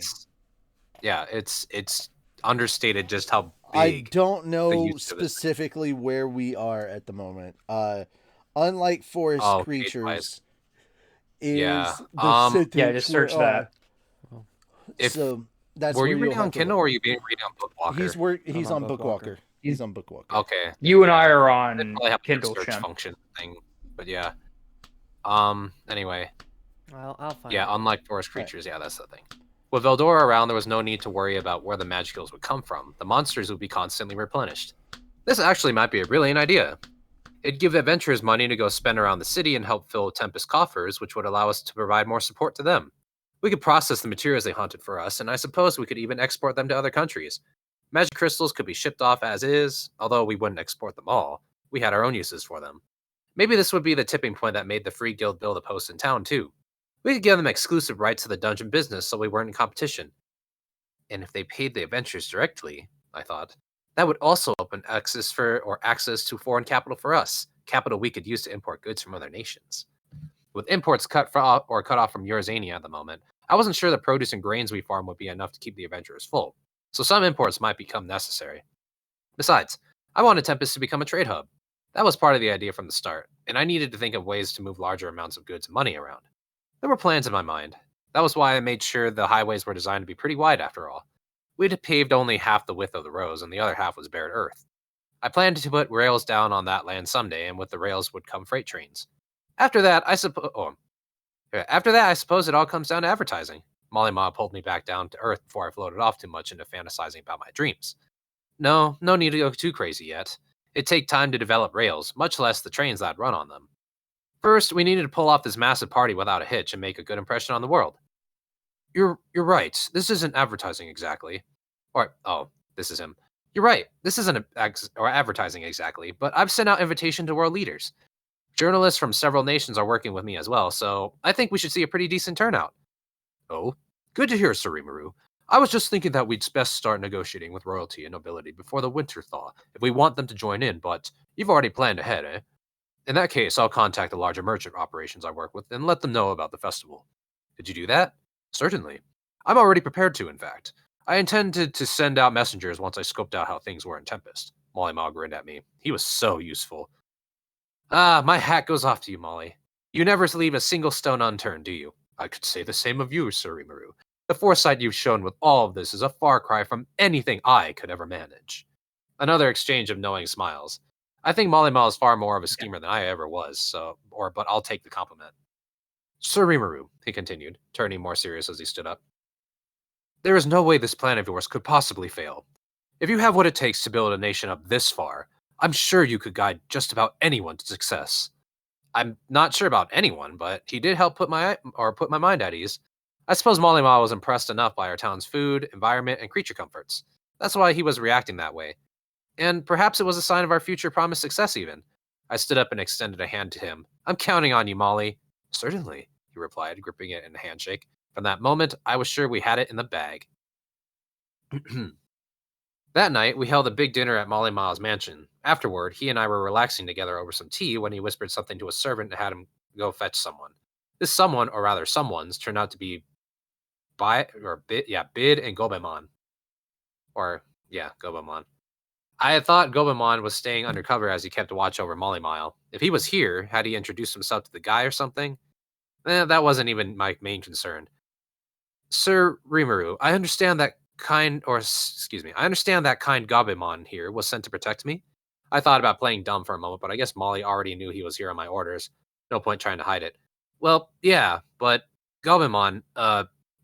It's understated just how big. I don't know specifically where we are at the moment. Unlike forest creatures, is yeah. the Yeah, just search that. So That's Were where you you'll reading on have to Kindle look. or are you being reading on Bookwalker? He's on Bookwalker. He's on Bookwalker. Okay. You and I Yeah. are They on probably have like a Kindle, search Shem. function thing, but yeah. Anyway. I'll find Yeah, it. unlike forest creatures, yeah, that's the thing. With Veldora around, there was no need to worry about where the magicals would come from. The monsters would be constantly replenished. This actually might be a brilliant idea. It'd give adventurers money to go spend around the city and help fill Tempest coffers, which would allow us to provide more support to them. We could process the materials they hunted for us, and I suppose we could even export them to other countries. Magic crystals could be shipped off as is, although we wouldn't export them all. We had our own uses for them. Maybe this would be the tipping point that made the Free Guild build a post in town, too. We could give them exclusive rights to the dungeon business so we weren't in competition. And if they paid the adventurers directly, I thought, that would also open access to foreign capital for us, capital we could use to import goods from other nations. With imports cut off from Eurazania at the moment, I wasn't sure the produce and grains we farm would be enough to keep the adventurers full, so some imports might become necessary. Besides, I wanted Tempest to become a trade hub. That was part of the idea from the start, and I needed to think of ways to move larger amounts of goods and money around. There were plans in my mind. That was why I made sure the highways were designed to be pretty wide after all. We'd paved only half the width of the roads, and the other half was bared earth. I planned to put rails down on that land someday, and with the rails would come freight trains. After that, I suppose it all comes down to advertising. Molly Ma pulled me back down to earth before I floated off too much into fantasizing about my dreams. No need to go too crazy yet. It'd take time to develop rails, much less the trains that run on them. First, we needed to pull off this massive party without a hitch and make a good impression on the world. You're right. This isn't advertising exactly. This is him. You're right. This isn't advertising exactly, but I've sent out invitation to world leaders. Journalists from several nations are working with me as well, so I think we should see a pretty decent turnout. Oh, good to hear, Sir Rimuru. I was just thinking that we'd best start negotiating with royalty and nobility before the winter thaw, if we want them to join in, but you've already planned ahead, eh? In that case, I'll contact the larger merchant operations I work with and let them know about the festival. Did you do that? Certainly. I'm already prepared to, in fact. I intended to send out messengers once I scoped out how things were in Tempest. Molly Ma grinned at me. He was so useful. Ah, my hat goes off to you, Molly. You never leave a single stone unturned, do you? I could say the same of you, Sir Rimuru. The foresight you've shown with all of this is a far cry from anything I could ever manage. Another exchange of knowing smiles. I think Molly Ma is far more of a schemer than I ever was, but I'll take the compliment. Sir Rimuru, he continued, turning more serious as he stood up. There is no way this plan of yours could possibly fail. If you have what it takes to build a nation up this far, I'm sure you could guide just about anyone to success. I'm not sure about anyone, but he did help put my mind at ease. I suppose Molly Ma was impressed enough by our town's food, environment, and creature comforts. That's why he was reacting that way. And perhaps it was a sign of our future promised success, even. I stood up and extended a hand to him. I'm counting on you, Molly. Certainly, he replied, gripping it in a handshake. From that moment, I was sure we had it in the bag. That night, we held a big dinner at Molly Ma's mansion. Afterward, he and I were relaxing together over some tea when he whispered something to a servant and had him go fetch someone. This someone, or rather someone's, turned out to be Bid and Gobemon. Gobemon. I had thought Gobemon was staying undercover as he kept watch over Molly Mile. If he was here, had he introduced himself to the guy or something? That wasn't even my main concern. Sir Rimuru, I understand that kind Gobemon here was sent to protect me. I thought about playing dumb for a moment, but I guess Molly already knew he was here on my orders. No point trying to hide it. Well, yeah, but Gobemon,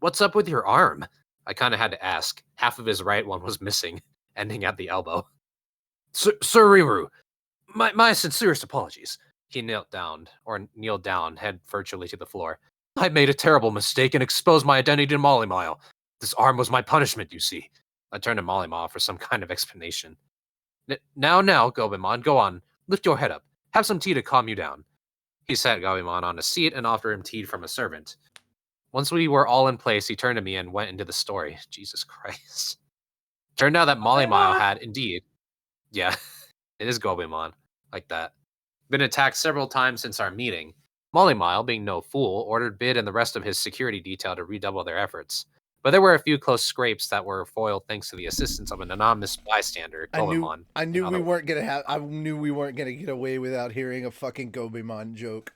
what's up with your arm? I kind of had to ask. Half of his right one was missing, ending at the elbow. Sir Rimuru, my sincerest apologies. He knelt down, head virtually to the floor. I made a terrible mistake and exposed my identity to Molly Mile. This arm was my punishment, you see. I turned to Molly Mile for some kind of explanation. Now, Gobemon, go on. Lift your head up. Have some tea to calm you down. He sat Gobemon on a seat and offered him tea from a servant. Once we were all in place, he turned to me and went into the story. Jesus Christ. Turned out that Molly Mile had indeed... Yeah, it is Gobemon. Like that. Been attacked several times since our meeting. Molly Mile, being no fool, ordered Bid and the rest of his security detail to redouble their efforts. But there were a few close scrapes that were foiled thanks to the assistance of an anonymous bystander, Gobemon. I knew we weren't gonna get away without hearing a fucking Gobemon joke.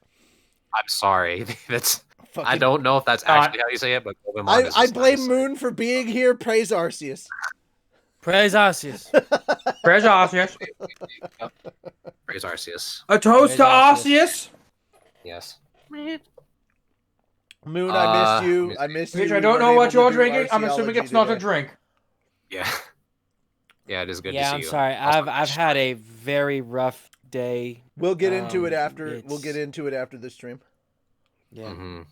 I'm sorry. That's Fucking... I don't know if that's actually how you say it, but Gobemon is I just blame nice. Moon for being here. Praise Arceus. Praise Arceus. Praise Arceus. Praise Arceus. A toast to Praise Arceus. Yes. Moon, I missed you. let me I see. missed you. Which We I don't weren't know what able to you're do drinking. I'm assuming Arceology it's not a today. drink. Yeah. Yeah, it is good to Yeah, see I'm you. sorry. Also, I've had a very rough day. We'll get into it after. it's- We'll get into it after the stream. Yeah. Mhm.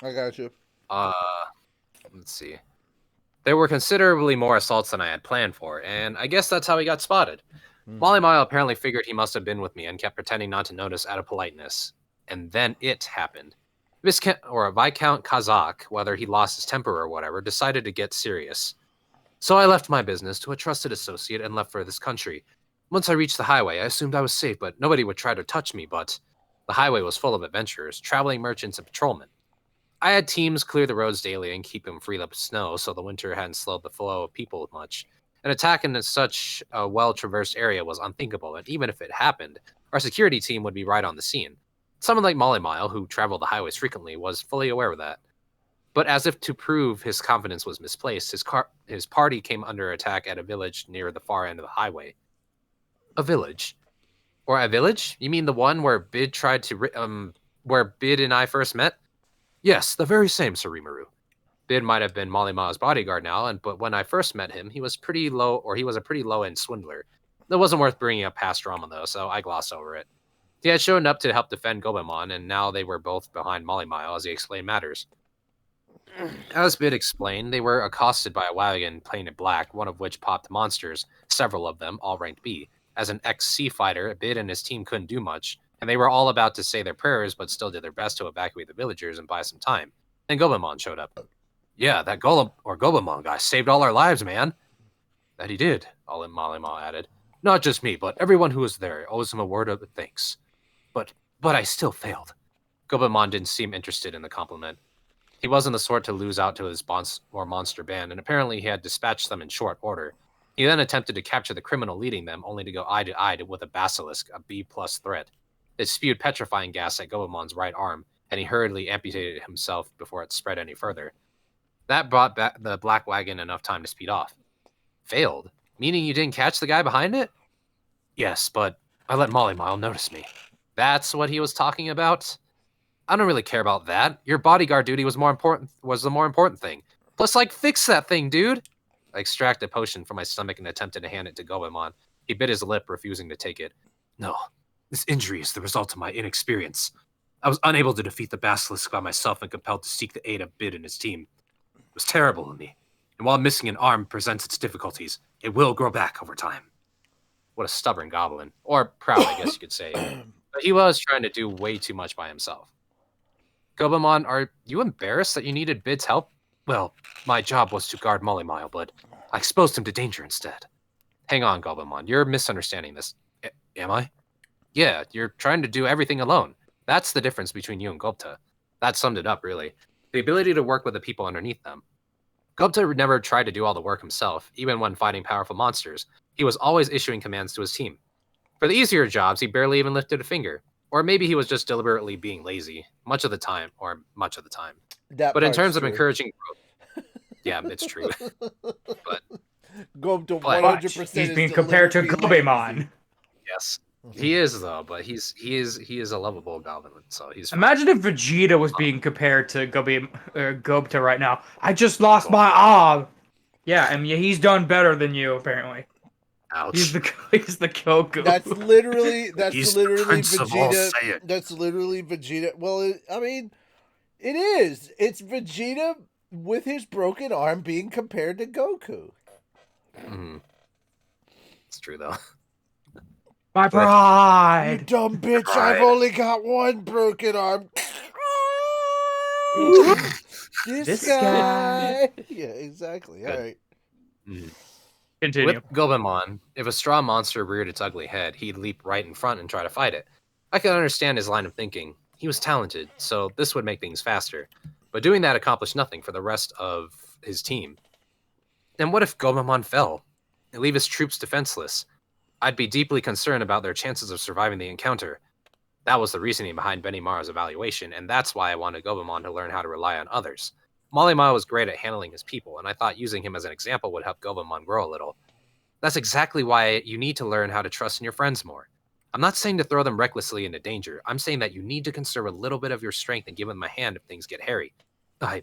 I got you. Let's see. There were considerably more assaults than I had planned for, and I guess that's how he got spotted. Molly Mile apparently figured he must have been with me and kept pretending not to notice out of politeness. And then it happened. Viscount Kazakh, whether he lost his temper or whatever, decided to get serious. So I left my business to a trusted associate and left for this country. Once I reached the highway, I assumed I was safe, but nobody would try to touch me, but the highway was full of adventurers, traveling merchants, and patrolmen. I had teams clear the roads daily and keep them free of snow, so the winter hadn't slowed the flow of people much. An attack in such a well-traversed area was unthinkable, and even if it happened, our security team would be right on the scene. Someone like Molly Mile, who traveled the highways frequently, was fully aware of that. But as if to prove his confidence was misplaced, his party came under attack at a village near the far end of the highway. A village? Or a village? You mean the one where Bid where Bid and I first met? Yes, the very same, Sir Rimuru. Bid might have been Molly Ma's bodyguard now, but when I first met him, he was a pretty low-end swindler. That wasn't worth bringing up past drama, though, so I glossed over it. He had shown up to help defend Gobemon, and now they were both behind Molly Mile as he explained matters. As Bid explained, they were accosted by a wagon painted black, one of which popped monsters, several of them, all ranked B. As an ex-sea fighter, Bid and his team couldn't do much, and they were all about to say their prayers, but still did their best to evacuate the villagers and buy some time. Then Gobemon showed up. Yeah, that Gobemon guy saved all our lives, man. That he did, Molly Ma added. Not just me, but everyone who was there owes him a word of thanks. But I still failed. Gobemon didn't seem interested in the compliment. He wasn't the sort to lose out to his monster band, and apparently he had dispatched them in short order. He then attempted to capture the criminal leading them, only to go eye to eye with a basilisk, a B-plus threat. It spewed petrifying gas at Gobemon's right arm, and he hurriedly amputated himself before it spread any further. That brought back the black wagon enough time to speed off. Failed? Meaning you didn't catch the guy behind it? Yes, but I let Molly Mile notice me. That's what he was talking about? I don't really care about that. Your bodyguard duty was the more important thing. Plus, fix that thing, dude. I extracted a potion from my stomach and attempted to hand it to Gobemon. He bit his lip, refusing to take it. No, this injury is the result of my inexperience. I was unable to defeat the basilisk by myself and compelled to seek the aid of Bid and his team. It was terrible of me. And while missing an arm presents its difficulties, it will grow back over time. What a stubborn goblin. Or proud, I guess you could say. But he was trying to do way too much by himself. Gobemon, are you embarrassed that you needed Bid's help? Well, my job was to guard Molly Mile, but I exposed him to danger instead. Hang on, Gobemon, you're misunderstanding this. Am I? Yeah, you're trying to do everything alone. That's the difference between you and Gobta. That summed it up, really. The ability to work with the people underneath them. Gobta never tried to do all the work himself, even when fighting powerful monsters. He was always issuing commands to his team. For the easier jobs, he barely even lifted a finger. Or maybe he was just deliberately being lazy, much of the time. But in terms of encouraging growth, yeah, it's true. but Gobta But 100%. he's being compared to Gobemon. Yes, he is though. But he is a lovable goblin, so he's fine. Imagine if Vegeta was being compared to Gobta right now. I just lost my arm. Yeah, I mean he's done better than you apparently. Ouch. He's the Goku. That's literally He's the Prince of all Vegeta. Saiyan. That's literally Vegeta. Well, it is. It's Vegeta with his broken arm being compared to Goku. It's true though. My You pride. dumb bitch! Pride. I've only got one broken arm. this guy. Yeah, exactly. Good. All right. Continue. With Gobemon, if a straw monster reared its ugly head, he'd leap right in front and try to fight it. I could understand his line of thinking. He was talented, so this would make things faster. But doing that accomplished nothing for the rest of his team. And what if Gobemon fell? And leave his troops defenseless? I'd be deeply concerned about their chances of surviving the encounter. That was the reasoning behind Benimaru's evaluation, and that's why I wanted Gobemon to learn how to rely on others. Molima was great at handling his people, and I thought using him as an example would help Gobemon grow a little. That's exactly why you need to learn how to trust in your friends more. I'm not saying to throw them recklessly into danger. I'm saying that you need to conserve a little bit of your strength and give them a hand if things get hairy. I,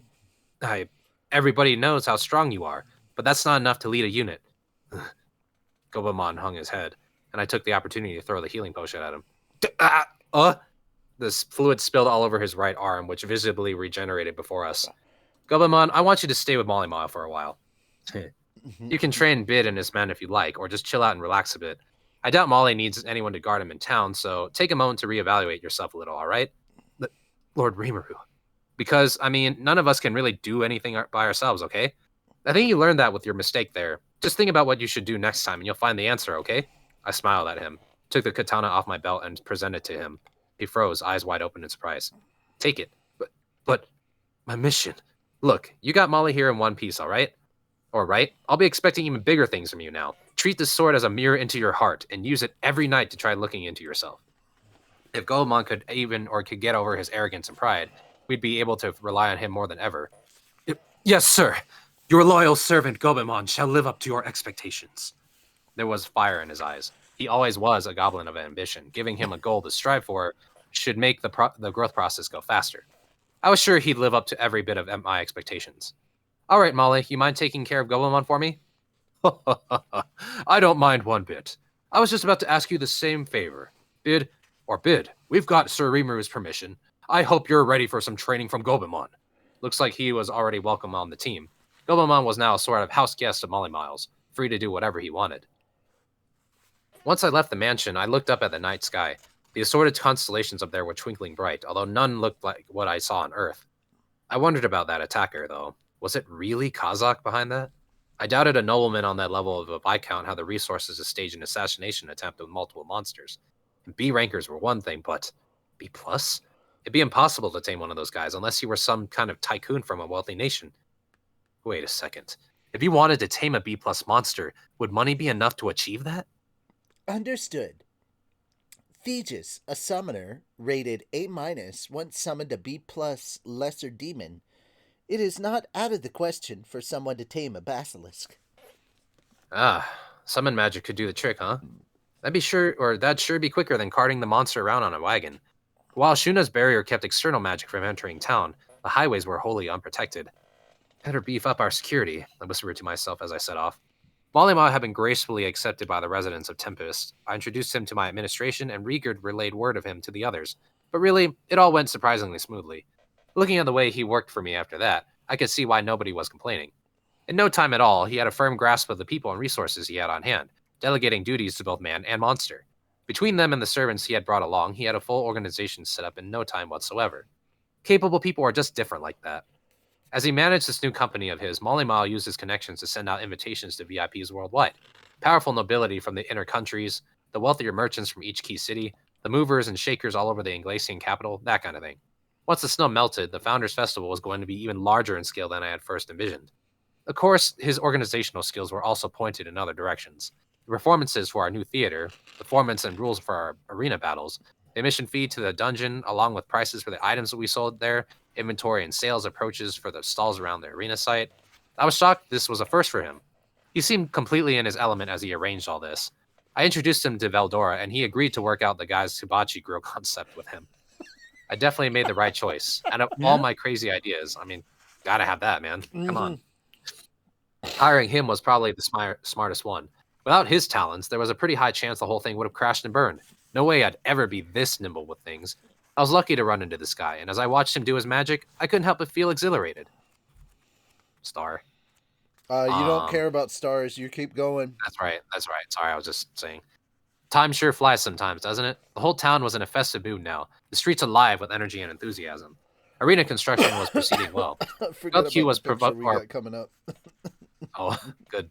everybody knows how strong you are, but that's not enough to lead a unit. Gobemon hung his head, and I took the opportunity to throw the healing potion at him. This fluid spilled all over his right arm, which visibly regenerated before us. Gobemon, I want you to stay with Molly for a while. You can train Bid and his men if you like, or just chill out and relax a bit. I doubt Molly needs anyone to guard him in town, so take a moment to reevaluate yourself a little, all right? Lord Rimuru. Because, I mean, none of us can really do anything by ourselves, okay? I think you learned that with your mistake there. Just think about what you should do next time, and you'll find the answer, okay? I smiled at him, took the katana off my belt, and presented it to him. He froze, eyes wide open in surprise. Take it. But, my mission. Look, you got Molly here in one piece, all right? All right? I'll be expecting even bigger things from you now. Treat this sword as a mirror into your heart, and use it every night to try looking into yourself. If Goemon could get over his arrogance and pride, we'd be able to rely on him more than ever. Yes, sir. Your loyal servant Gobemon shall live up to your expectations. There was fire in his eyes. He always was a goblin of ambition. Giving him a goal to strive for should make the growth process go faster. I was sure he'd live up to every bit of my expectations. All right, Molly, you mind taking care of Gobemon for me? I don't mind one bit. I was just about to ask you the same favor. Bid, we've got Sir Rimuru's permission. I hope you're ready for some training from Gobemon. Looks like he was already welcome on the team. Gobemon was now a sort of house guest of Molly Miles, free to do whatever he wanted. Once I left the mansion, I looked up at the night sky. The assorted constellations up there were twinkling bright, although none looked like what I saw on Earth. I wondered about that attacker, though. Was it really Kazakh behind that? I doubted a nobleman on that level of a Viscount had the resources to stage an assassination attempt with multiple monsters. And B rankers were one thing, but B+? It'd be impossible to tame one of those guys unless you were some kind of tycoon from a wealthy nation. Wait a second. If you wanted to tame a B+ monster, would money be enough to achieve that? Understood. Thegus, a summoner, rated A-, once summoned a B+ lesser demon. It is not out of the question for someone to tame a basilisk. Ah, summon magic could do the trick, huh? That'd sure be quicker than carting the monster around on a wagon. While Shuna's barrier kept external magic from entering town, the highways were wholly unprotected. Better beef up our security, I whispered to myself as I set off. Molima had been gracefully accepted by the residents of Tempest. I introduced him to my administration, and Rigard relayed word of him to the others. But really, it all went surprisingly smoothly. Looking at the way he worked for me after that, I could see why nobody was complaining. In no time at all, he had a firm grasp of the people and resources he had on hand, delegating duties to both man and monster. Between them and the servants he had brought along, he had a full organization set up in no time whatsoever. Capable people are just different like that. As he managed this new company of his, Molly Mile used his connections to send out invitations to VIPs worldwide. Powerful nobility from the inner countries, the wealthier merchants from each key city, the movers and shakers all over the Anglasian capital, that kind of thing. Once the snow melted, the Founders Festival was going to be even larger in scale than I had first envisioned. Of course, his organizational skills were also pointed in other directions. The performances for our new theater, the formats and rules for our arena battles, the admission fee to the dungeon, along with prices for the items that we sold there, inventory and sales approaches for the stalls around the arena site. I was shocked this was a first for him. He seemed completely in his element as he arranged all this. I introduced him to Veldora, and he agreed to work out the guy's hibachi grill concept with him. I definitely made the right choice. Out of all my crazy ideas, I mean, gotta have that, man. Come on. Hiring him was probably the smartest one. Without his talents, there was a pretty high chance the whole thing would have crashed and burned. No way I'd ever be this nimble with things. I was lucky to run into this guy, and as I watched him do his magic, I couldn't help but feel exhilarated. Star. You don't care about stars. You keep going. That's right. Sorry, I was just saying. Time sure flies sometimes, doesn't it? The whole town was in a festive mood now, the streets alive with energy and enthusiasm. Arena construction was proceeding well. Gubq was coming up. Oh, good.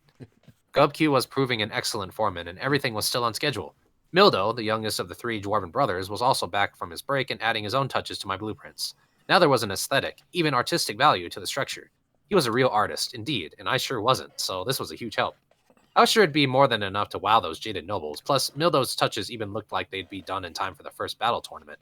Gubq was proving an excellent foreman, and everything was still on schedule. Mildo, the youngest of the three dwarven brothers, was also back from his break and adding his own touches to my blueprints. Now there was an aesthetic, even artistic value to the structure. He was a real artist, indeed, and I sure wasn't, so this was a huge help. I was sure it'd be more than enough to wow those jaded nobles. Plus, Mildo's touches even looked like they'd be done in time for the first battle tournament.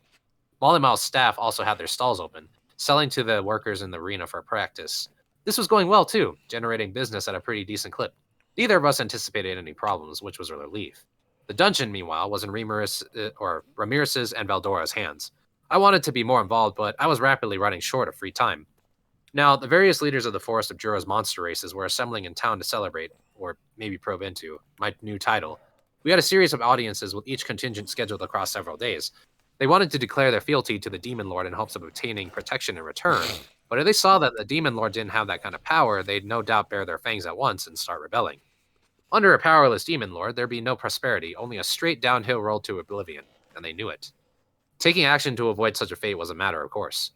Molly Mal's staff also had their stalls open, selling to the workers in the arena for practice. This was going well too, generating business at a pretty decent clip. Neither of us anticipated any problems, which was a relief. The dungeon, meanwhile, was in Ramirez's and Valdora's hands. I wanted to be more involved, but I was rapidly running short of free time. Now, the various leaders of the Forest of Juro's monster races were assembling in town to celebrate, or maybe probe into, my new title. We had a series of audiences with each contingent scheduled across several days. They wanted to declare their fealty to the Demon Lord in hopes of obtaining protection in return, but if they saw that the Demon Lord didn't have that kind of power, they'd no doubt bare their fangs at once and start rebelling. Under a powerless Demon Lord, there'd be no prosperity, only a straight downhill road to oblivion, and they knew it. Taking action to avoid such a fate was a matter of course.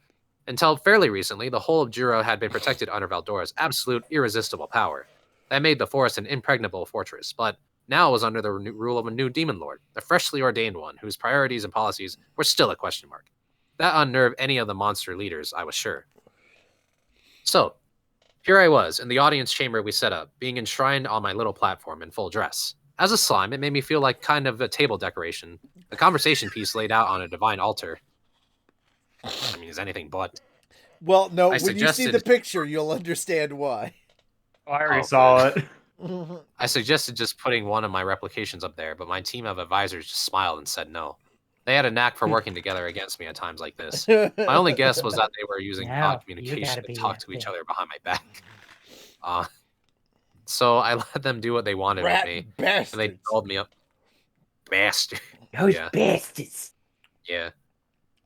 Until fairly recently, the whole of Juro had been protected under Valdora's absolute, irresistible power. That made the forest an impregnable fortress, but now it was under the rule of a new Demon Lord, a freshly ordained one, whose priorities and policies were still a question mark. That unnerved any of the monster leaders, I was sure. So, here I was, in the audience chamber we set up, being enshrined on my little platform in full dress. As a slime, it made me feel like kind of a table decoration, a conversation piece laid out on a divine altar. I mean, is anything but. Well, no, when you see the picture, you'll understand why. Oh, I already saw it. I suggested just putting one of my replications up there, but my team of advisors just smiled and said no. They had a knack for working together against me at times like this. My only guess was that they were using odd communication to talk to each other behind my back. So I let them do what they wanted with me, bastards. and they called me up. Bastard. Those bastards. Yeah.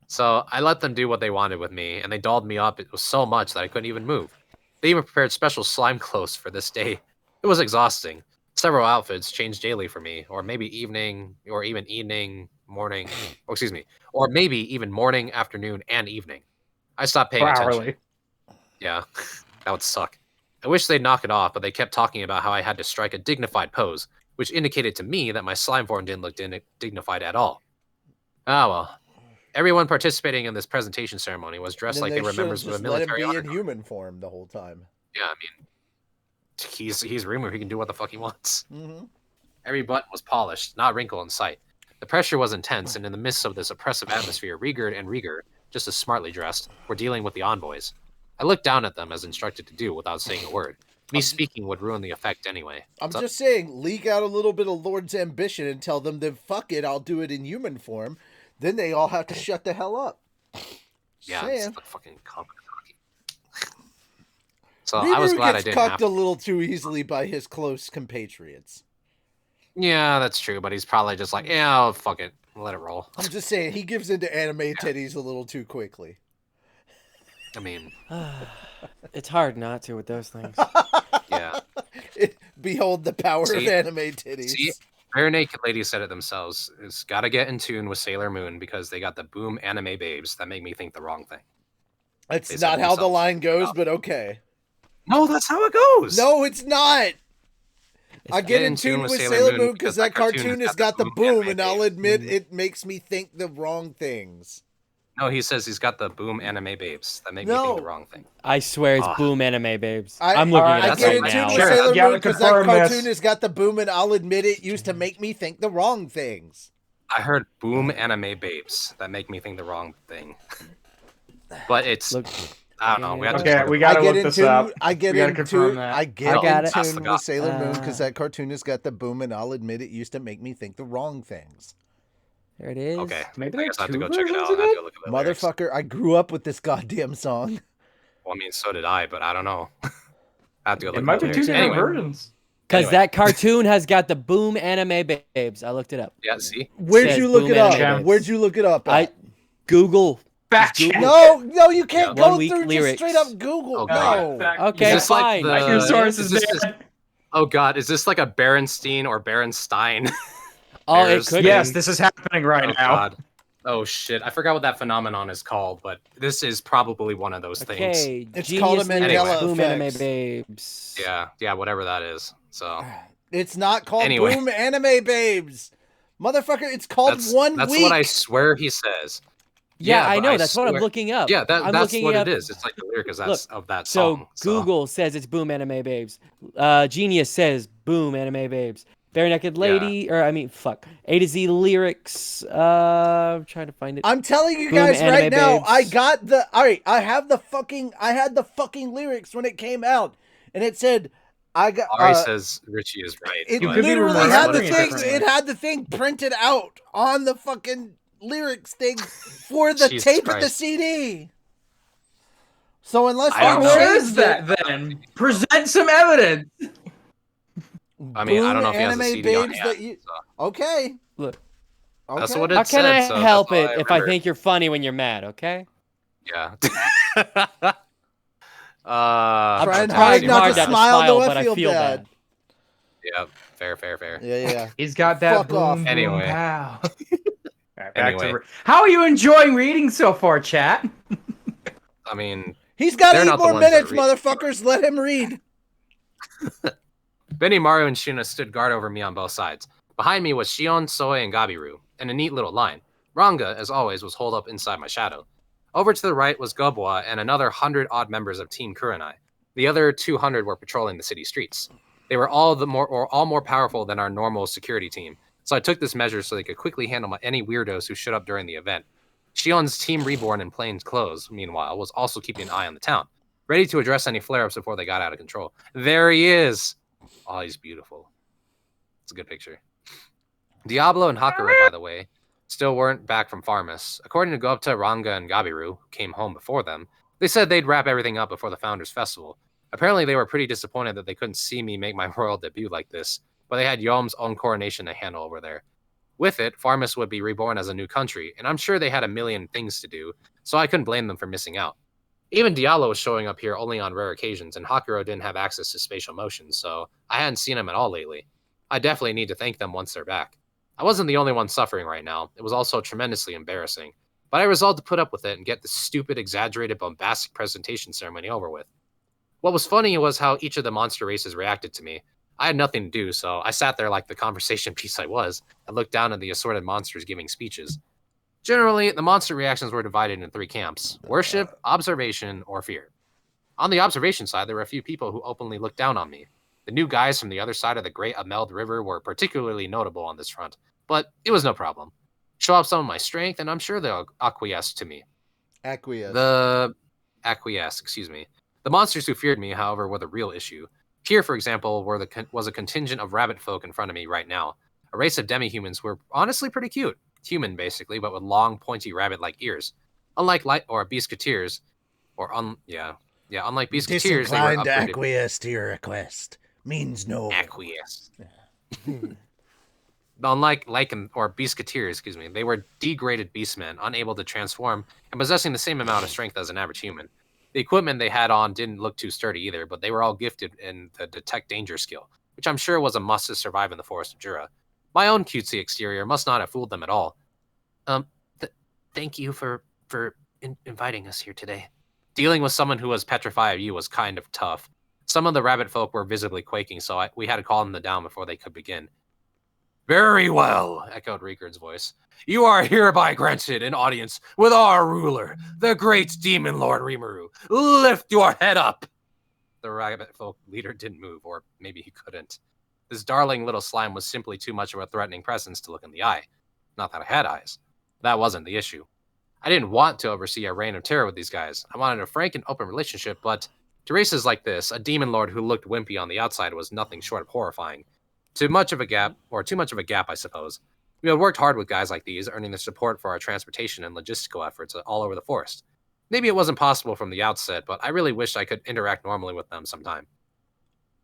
So I let them do what they wanted with me, and they dolled me up. It was so much that I couldn't even move. They even prepared special slime clothes for this day. It was exhausting. Several outfits changed daily for me, or maybe evening, or even evening, morning, or maybe even morning, afternoon, and evening. I stopped paying attention. Yeah, that would suck. I wish they'd knock it off, but they kept talking about how I had to strike a dignified pose, which indicated to me that my slime form didn't look dignified at all. Ah, well. Everyone participating in this presentation ceremony was dressed like they were members of a military honor guard. Let him be in human form the whole time. Yeah, I mean, he's Rimuru. He can do what the fuck he wants. Mm-hmm. Every button was polished, not a wrinkle in sight. The pressure was intense, and in the midst of this oppressive atmosphere, Rigurd and Rieger, just as smartly dressed, were dealing with the envoys. I looked down at them as instructed to do without saying a word. Me speaking would ruin the effect anyway. I'm just saying, leak out a little bit of Lord's ambition and tell them that fuck it, I'll do it in human form. Then they all have to shut the hell up. Yeah, it's the fucking cocky. So Rieger I was glad I didn't have to. a little too easily by his close compatriots. Yeah, that's true, but he's probably just like, yeah, fuck it, let it roll. I'm just saying, he gives into anime titties a little too quickly. I mean, it's hard not to with those things. Yeah. Behold the power of anime titties. See, Bare Naked Lady said it themselves. It's got to get in tune with Sailor Moon because they got the boom anime babes that make me think the wrong thing. That's not how the line goes, but okay. No, that's how it goes. No, it's not. I get in tune with Sailor Moon because that cartoon has got the boom, and I'll admit it makes me think the wrong things. No, he says he's got the boom anime babes that make me think the wrong thing. I swear it's boom anime babes. I'm looking at it right now. I get in tune with Sailor Moon because that cartoon has got the boom, and I'll admit it used to make me think the wrong things. I heard boom anime babes that make me think the wrong thing. But it's... I don't know. We gotta look this up. I get in tune with Sailor Moon because that cartoon has got the boom, and I'll admit it used to make me think the wrong things. There it is. Okay. Maybe I guess I have to go check it out. I have to look at the Motherfucker, lyrics. I grew up with this goddamn song. Well, I mean, so did I, but I don't know. I have to go look It might at the be two lyrics. different Anyway. versions. Because that cartoon has got the boom anime babes. I looked it up. Yeah, see? Where'd you look it up? Babes. Where'd you look it up at? Google. Fact check. No, you can't go 1 week through lyrics. just straight up Google. Oh, no. God. Okay, Is this like fine. the- Like your sources, is this- man. Oh, God. Is this like a Berenstein or Berenstein? Oh, it Bears could thing? be. Yes, this is happening right Oh, now. God. Oh, shit. I forgot what that phenomenon is called, but this is probably one of those things. Okay, It's Genius called a lyrics, Mandela boom effects. anime babes. Yeah, whatever that is. So It's not called Anyway. Boom Anime Babes. Motherfucker, it's called that's 1 that's week. what I swear he says. Yeah, I but know. That's what I'm swear- looking up. Yeah, I'm that's looking what up- it is. It's like the lyric is Look, of that So song. Google says it's boom anime babes. Genius says Boom, anime babes. Bare Naked Lady, A to Z lyrics. I'm trying to find it. I'm telling you Boom, guys right anime now, babes. I got the I had the fucking lyrics when it came out, and it said Ari says Richie is right. It You could be literally had the remembering it thing. differently. It had the thing printed out on the fucking lyrics thing for the Jesus tape of the Christ. CD. So unless I don't they know. Where changed is that it, then? Present some evidence. I mean, I don't know if he has anime a CD on babes hand. that you. So. Okay. Look, That's Okay. what it how can said, I so help that's all it if I remember. think you're funny when you're mad? Okay. Yeah. I'm Trying trying hard not to not smile, though I but feel I feel bad. Yeah, fair. Yeah. He's got that Fuck boom, off. boom Anyway. pow. All right, back Anyway. to how are you enjoying reading so far, chat? I mean, He's got They're 8 not the more ones that minutes, read. motherfuckers. Let him read. Benny, Maru, and Shuna stood guard over me on both sides. Behind me was Shion, Soe, and Gabiru, in a neat little line. Ranga, as always, was holed up inside my shadow. Over to the right was Gobwa and another 100-odd members of Team Kurenai. The other 200 were patrolling the city streets. They were all more powerful than our normal security team, so I took this measure so they could quickly handle any weirdos who showed up during the event. Shion's Team Reborn in plain clothes, meanwhile, was also keeping an eye on the town, ready to address any flare-ups before they got out of control. There he is! Oh, he's beautiful. It's a good picture. Diablo and Hakura, by the way, still weren't back from Farmus. According to Gopta, Ranga, and Gabiru, who came home before them, they said they'd wrap everything up before the Founders Festival. Apparently, they were pretty disappointed that they couldn't see me make my royal debut like this, but they had Yom's own coronation to handle over there. With it, Farmus would be reborn as a new country, and I'm sure they had a million things to do, so I couldn't blame them for missing out. Even Diallo was showing up here only on rare occasions, and Hakuro didn't have access to spatial motion, so I hadn't seen him at all lately. I definitely need to thank them once they're back. I wasn't the only one suffering right now. It was also tremendously embarrassing, but I resolved to put up with it and get the stupid, exaggerated, bombastic presentation ceremony over with. What was funny was how each of the monster races reacted to me. I had nothing to do, so I sat there like the conversation piece I was, and looked down at the assorted monsters giving speeches. Generally, the monster reactions were divided into 3 camps: worship, observation, or fear. On the observation side, there were a few people who openly looked down on me. The new guys from the other side of the Great Ameld River were particularly notable on this front, but it was no problem. Show off some of my strength, and I'm sure they'll acquiesce to me. Acquiesce. The monsters who feared me, however, were the real issue. Here, for example, was a contingent of rabbit folk in front of me right now. A race of demi-humans who were honestly pretty cute. Human, basically, but with long, pointy rabbit-like ears. Unlike Beastketeers, unlike Beastketeers, they were Disinclined to upgraded. acquiesce to your request. Means no. Acquiesce. Unlike Beastketeers, they were degraded beastmen, unable to transform, and possessing the same amount of strength as an average human. The equipment they had on didn't look too sturdy either, but they were all gifted in the detect danger skill, which I'm sure was a must to survive in the forest of Jura. My own cutesy exterior must not have fooled them at all. Thank you for inviting us here today. Dealing with someone who was petrified of you was kind of tough. Some of the rabbit folk were visibly quaking, so we had to calm them down before they could begin. Very well, echoed Riekard's voice. You are hereby granted an audience with our ruler, the great demon lord Rimuru. Lift your head up! The rabbit folk leader didn't move, or maybe he couldn't. This darling little slime was simply too much of a threatening presence to look in the eye. Not that I had eyes. That wasn't the issue. I didn't want to oversee a reign of terror with these guys. I wanted a frank and open relationship, but to races like this, a demon lord who looked wimpy on the outside was nothing short of horrifying. Too much of a gap, I suppose. We had worked hard with guys like these, earning their support for our transportation and logistical efforts all over the forest. Maybe it wasn't possible from the outset, but I really wished I could interact normally with them sometime.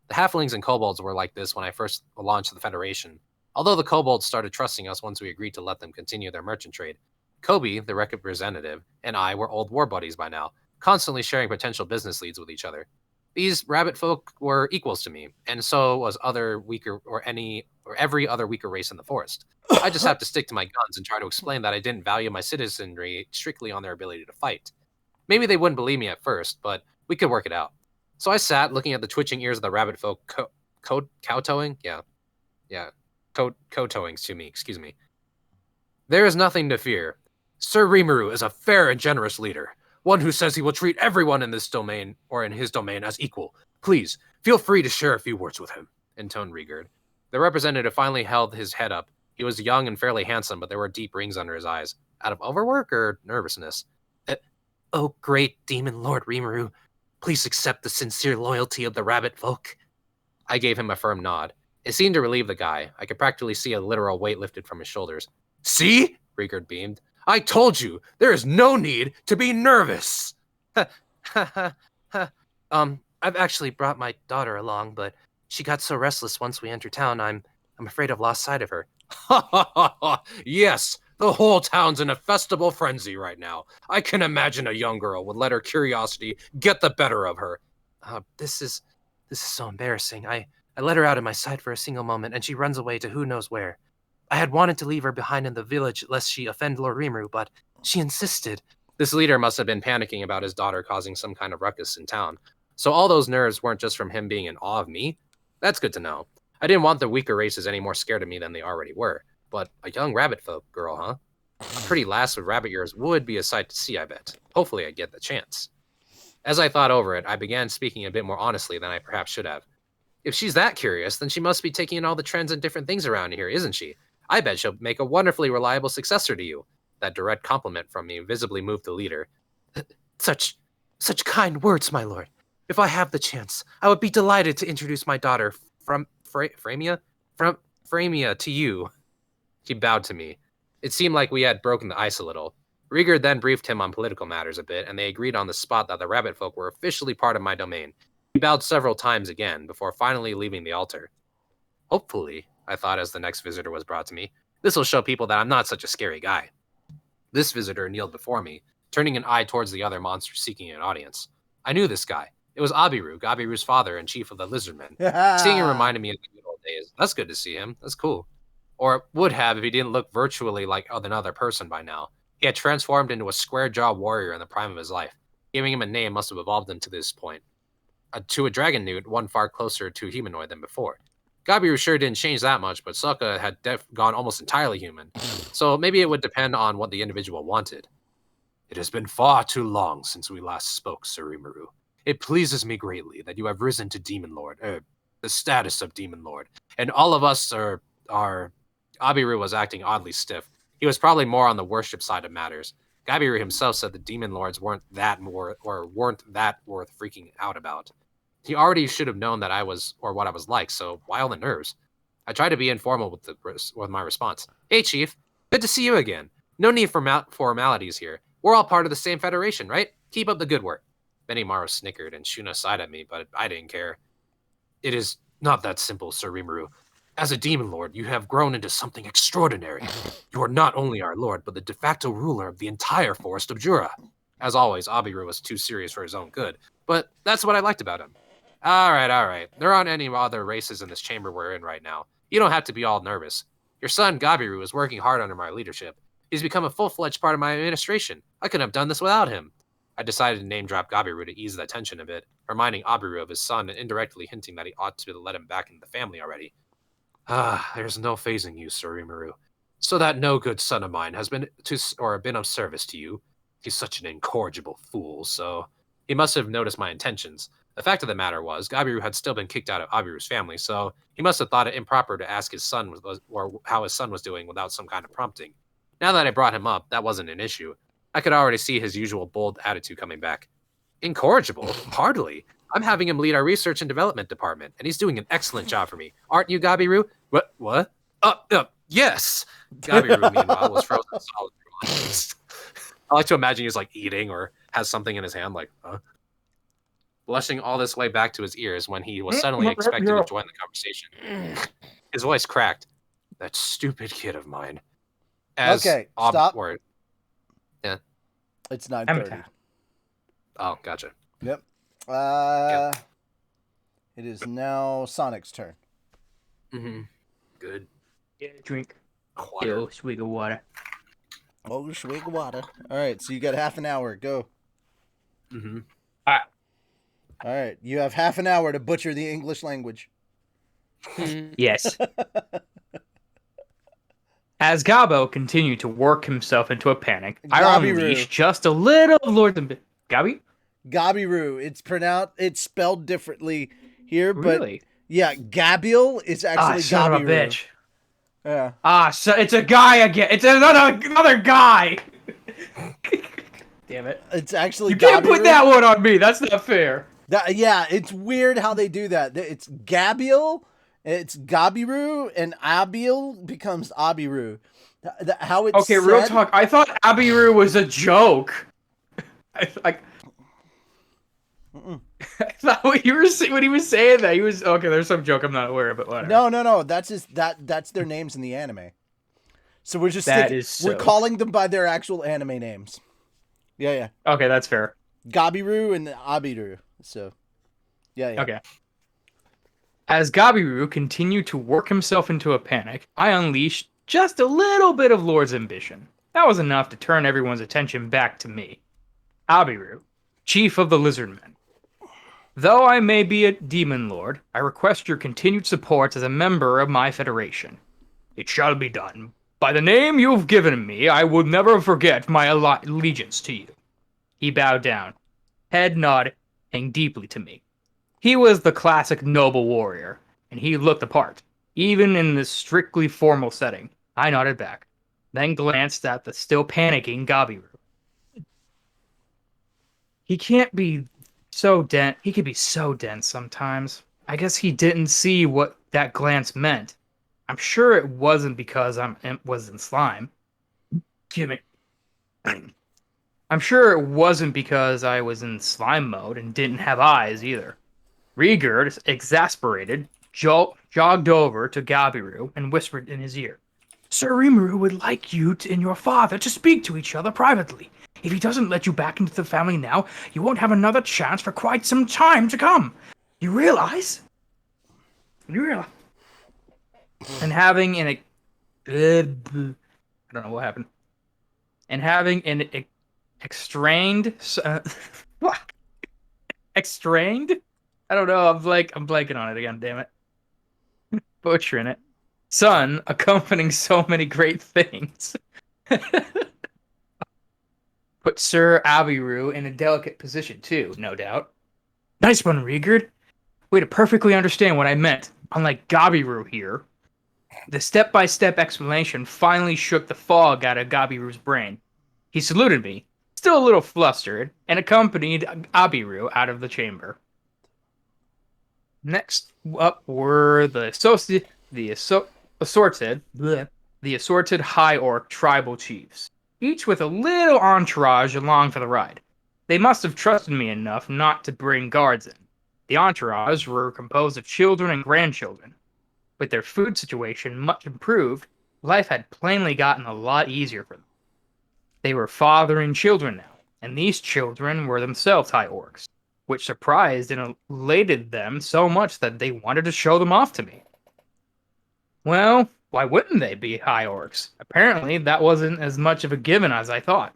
The halflings and kobolds were like this when I first launched the Federation. Although the kobolds started trusting us once we agreed to let them continue their merchant trade, Kobe, the representative, and I were old war buddies by now, constantly sharing potential business leads with each other. These rabbit folk were equals to me, and so was every other weaker race in the forest. I just have to stick to my guns and try to explain that I didn't value my citizenry strictly on their ability to fight. Maybe they wouldn't believe me at first, but we could work it out. So I sat looking at the twitching ears of the rabbit folk kowtowing to me, excuse me. There is nothing to fear. Sir Rimuru is a fair and generous leader, one who says he will treat everyone in this domain or in his domain as equal. Please, feel free to share a few words with him. intoned Rigurd. The representative finally held his head up. He was young and fairly handsome, but there were deep rings under his eyes. Out of overwork or nervousness? Oh, great demon lord Rimuru, please accept the sincere loyalty of the rabbit folk. I gave him a firm nod. It seemed to relieve the guy. I could practically see a literal weight lifted from his shoulders. See? Rigurd beamed. I told you, there is no need to be nervous. I've actually brought my daughter along, but she got so restless once we entered town, I'm afraid I've lost sight of her. Yes, the whole town's in a festival frenzy right now. I can imagine a young girl would let her curiosity get the better of her. This is so embarrassing. I let her out of my sight for a single moment, and she runs away to who knows where. I had wanted to leave her behind in the village lest she offend Lord Rimuru, but she insisted. This leader must have been panicking about his daughter causing some kind of ruckus in town. So all those nerves weren't just from him being in awe of me? That's good to know. I didn't want the weaker races any more scared of me than they already were. But a young rabbit folk girl, huh? A pretty lass with rabbit ears would be a sight to see, I bet. Hopefully I get the chance. As I thought over it, I began speaking a bit more honestly than I perhaps should have. If she's that curious, then she must be taking in all the trends and different things around here, isn't she? I bet she'll make a wonderfully reliable successor to you. That direct compliment from me visibly moved the leader. Such kind words, my lord. If I have the chance, I would be delighted to introduce my daughter from Framia to you. He bowed to me. It seemed like we had broken the ice a little. Rigurd then briefed him on political matters a bit, and they agreed on the spot that the rabbit folk were officially part of my domain. He bowed several times again, before finally leaving the altar. Hopefully, I thought as the next visitor was brought to me, this will show people that I'm not such a scary guy. This visitor kneeled before me, turning an eye towards the other monster seeking an audience. I knew this guy. It was Abiru, Gabiru's father and chief of the lizardmen. Seeing him reminded me of the good old days. That's good to see him. That's cool. Or it would have if he didn't look virtually like another person by now. He had transformed into a square-jawed warrior in the prime of his life. Giving him a name must have evolved him to this point. To a dragon newt, one far closer to humanoid than before. Gabiru sure didn't change that much, but Sokka had gone almost entirely human. So maybe it would depend on what the individual wanted. It has been far too long since we last spoke, Sir Rimuru. It pleases me greatly that you have risen to Demon Lord, the status of Demon Lord. And all of us are... Abiru was acting oddly stiff. He was probably more on the worship side of matters. Gabiru himself said the Demon Lords weren't that worth freaking out about. He already should have known that I was, or what I was like, so why all the nerves? I tried to be informal with my response. Hey, Chief. Good to see you again. No need for formalities here. We're all part of the same federation, right? Keep up the good work. Benimaru snickered, and Shuna sighed at me, but I didn't care. It is not that simple, Sir Rimuru. As a demon lord, you have grown into something extraordinary. You are not only our lord, but the de facto ruler of the entire forest of Jura. As always, Abiru was too serious for his own good, but that's what I liked about him. All right. There aren't any other races in this chamber we're in right now. You don't have to be all nervous. Your son, Gabiru, is working hard under my leadership. He's become a full-fledged part of my administration. I couldn't have done this without him. I decided to name-drop Gabiru to ease the tension a bit, reminding Abiru of his son and indirectly hinting that he ought to let him back into the family already. There's no phasing you, Sir Rimuru. So that no good son of mine has been of service to you. He's such an incorrigible fool, so he must have noticed my intentions. The fact of the matter was, Gabiru had still been kicked out of Abiru's family, so he must have thought it improper to ask his son or how his son was doing without some kind of prompting. Now that I brought him up, that wasn't an issue. I could already see his usual bold attitude coming back. Incorrigible? Hardly. I'm having him lead our research and development department, and he's doing an excellent job for me. Aren't you, Gabiru? What? Yes! Gabiru, meanwhile, was frozen solid. I like to imagine he's like eating or has something in his hand, like, huh? Blushing all this way back to his ears when he was suddenly expected to join the conversation. His voice cracked. That stupid kid of mine. Okay, stop. Yeah. It's 9:30. Oh, gotcha. Yep. It is now Sonic's turn. Mm-hmm. Good. Yeah, drink. Water. Yo, swig of water. Oh, swig of water. All right, so you got half an hour. Go. Mm-hmm. All right, you have half an hour to butcher the English language. Yes. As Gabo continued to work himself into a panic, I unleashed just a little Lord Gabi? Gabiru. It's spelled differently here, but really? Yeah, Gabriel is actually son of a Gabiru. bitch. Yeah. So it's a guy again. It's another guy. Damn it. It's actually You can't put that one on me. That's not fair. Yeah, it's weird how they do that. It's Gabriel, it's Gabiru, and Abil becomes Abiru. How it's okay, real talk. I thought Abiru was a joke. I thought when he was saying that he was okay. There's some joke I'm not aware of, but whatever. No. That's their names in the anime. So we're just we're calling them by their actual anime names. Yeah. Okay, that's fair. Gabiru and Abiru. So, yeah. Okay. As Gabiru continued to work himself into a panic, I unleashed just a little bit of Lord's ambition. That was enough to turn everyone's attention back to me. Abiru, chief of the Lizardmen. Though I may be a demon lord, I request your continued support as a member of my federation. It shall be done. By the name you have given me, I will never forget my allegiance to you. He bowed down, head nodding deeply to me. He was the classic noble warrior, and he looked the part, even in this strictly formal setting. I nodded back, then glanced at the still panicking Gabiru. He can't be so dense. He could be so dense sometimes. I guess he didn't see what that glance meant. I'm sure it wasn't because I was in slime. Excuse me. I'm sure it wasn't because I was in slime mode and didn't have eyes either. Rigurd, exasperated, jogged over to Gabiru and whispered in his ear, Sir Rimuru would like you and your father to speak to each other privately. If he doesn't let you back into the family now, you won't have another chance for quite some time to come. You realize? And having an... I don't know what happened. And having an extrained... extrained? I don't know. I'm blanking on it again. Damn it, butchering it. Son, accompanying so many great things, put Sir Abiru in a delicate position too, no doubt. Nice one, Rigurd. Way to perfectly understand what I meant. Unlike Gabiru here, the step-by-step explanation finally shook the fog out of Gabiru's brain. He saluted me, still a little flustered, and accompanied Abiru out of the chamber. Next up were the assorted High Orc tribal chiefs, each with a little entourage along for the ride. They must have trusted me enough not to bring guards in. The entourage were composed of children and grandchildren. With their food situation much improved, life had plainly gotten a lot easier for them. They were fathering children now, and these children were themselves High Orcs, which surprised and elated them so much that they wanted to show them off to me. Well, why wouldn't they be High Orcs? Apparently, that wasn't as much of a given as I thought.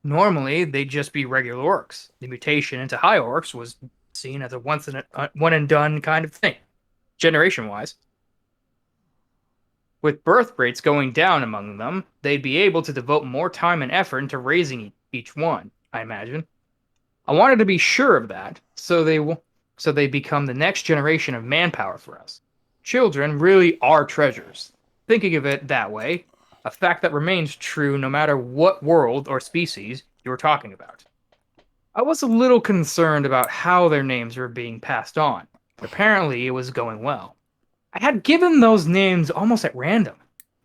Normally, they'd just be regular orcs. The mutation into High Orcs was seen as a one-and-done kind of thing, generation-wise. With birth rates going down among them, they'd be able to devote more time and effort into raising each one, I imagine. I wanted to be sure of that, so they become the next generation of manpower for us. Children really are treasures. Thinking of it that way, a fact that remains true no matter what world or species you're talking about. I was a little concerned about how their names were being passed on, but apparently it was going well. I had given those names almost at random,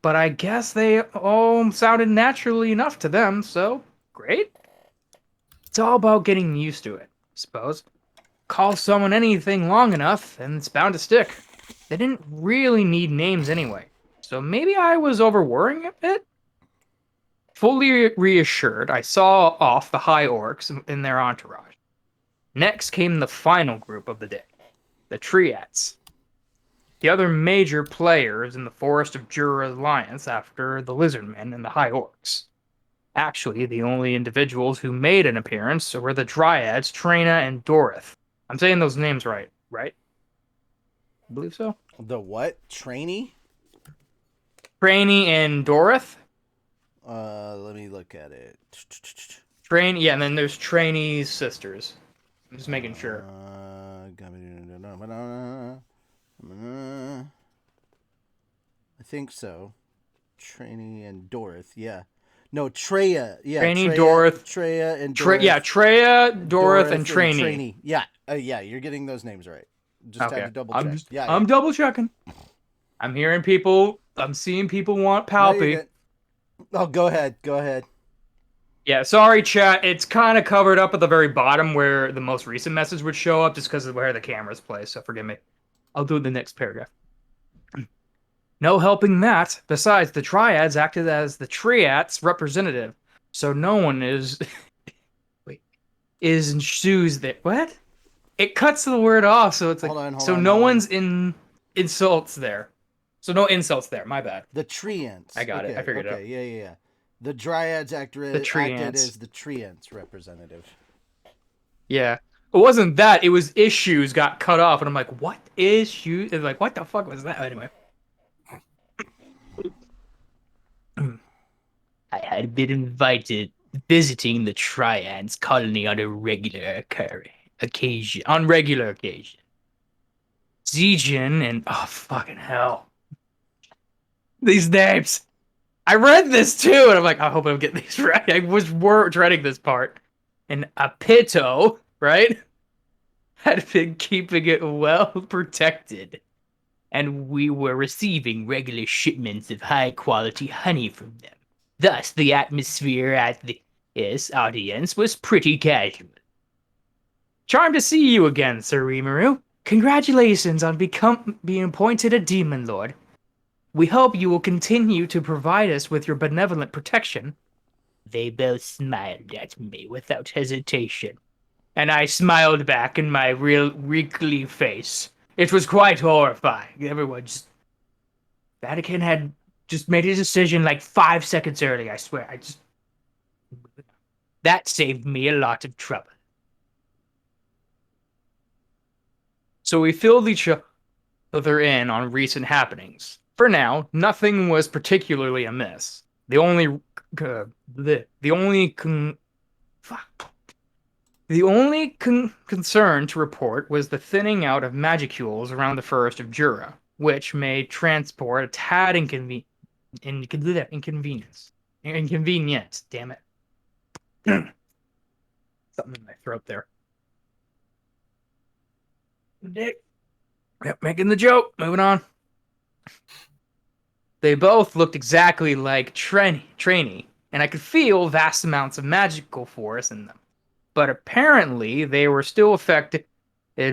but I guess they all sounded naturally enough to them, so great. It's all about getting used to it, I suppose. Call someone anything long enough, and it's bound to stick. They didn't really need names anyway, so maybe I was overworrying it? Fully reassured, I saw off the High Orcs in their entourage. Next came the final group of the day, the Triads. The other major players in the Forest of Jura alliance after the Lizardmen and the High Orcs. Actually, the only individuals who made an appearance were the Dryads, Trina, and Dorith. I'm saying those names right? I believe so. The what? Trainee? Trainee and Dorith? Let me look at it. Yeah, and then there's Trainee's sisters. I'm just making sure. I think so. Trainee and Dorith, yeah. No, Treya. Yeah, Trainee, Treya, Dorith. Treya and Dorith. Treya, Dorith, and Trainee. Yeah, yeah, you're getting those names right. Just had Okay. to double check. I'm double checking. I'm hearing people. I'm seeing people want Palpy. No, you're good. Oh, go ahead. Go ahead. Yeah, sorry, chat. It's kind of covered up at the very bottom where the most recent message would show up just because of where the cameras play, so forgive me. I'll do the next paragraph. No helping that. Besides, the Triads acted as the Triad's representative, so no one is... Wait. Is in shoes that... What? It cuts the word off, so it's like... Hold on, no one's in insults there. So no insults there, my bad. The Treants. I got it. I figured it out. Yeah. The Dryads acted as the Treants representative. Yeah. It wasn't that. It was issues got cut off, and I'm like, what issues? And like, what the fuck was that? Anyway. I had been invited visiting the Triads colony on regular occasion. Zijin and... Oh, fucking hell. These names. I read this too, and I'm like, I hope I'm getting these right. I was dreading this part. And Apito, right? Had been keeping it well protected. And we were receiving regular shipments of high-quality honey from them. Thus, the atmosphere at this audience was pretty casual. Charmed to see you again, Sir Rimuru. Congratulations on being appointed a Demon Lord. We hope you will continue to provide us with your benevolent protection. They both smiled at me without hesitation. And I smiled back in my real wrinkly face. It was quite horrifying. Everyone just... Vatican had just made a decision like 5 seconds early, I swear. That saved me a lot of trouble. So we filled each other in on recent happenings. For now, nothing was particularly amiss. The only concern to report was the thinning out of magicules around the forest of Jura, which may transport a tad inconvenient. Damn it. Something in my throat there. Dick. Yep, making the joke. Moving on. They both looked exactly like Trainee, and I could feel vast amounts of magical force in them. But apparently, they were still affected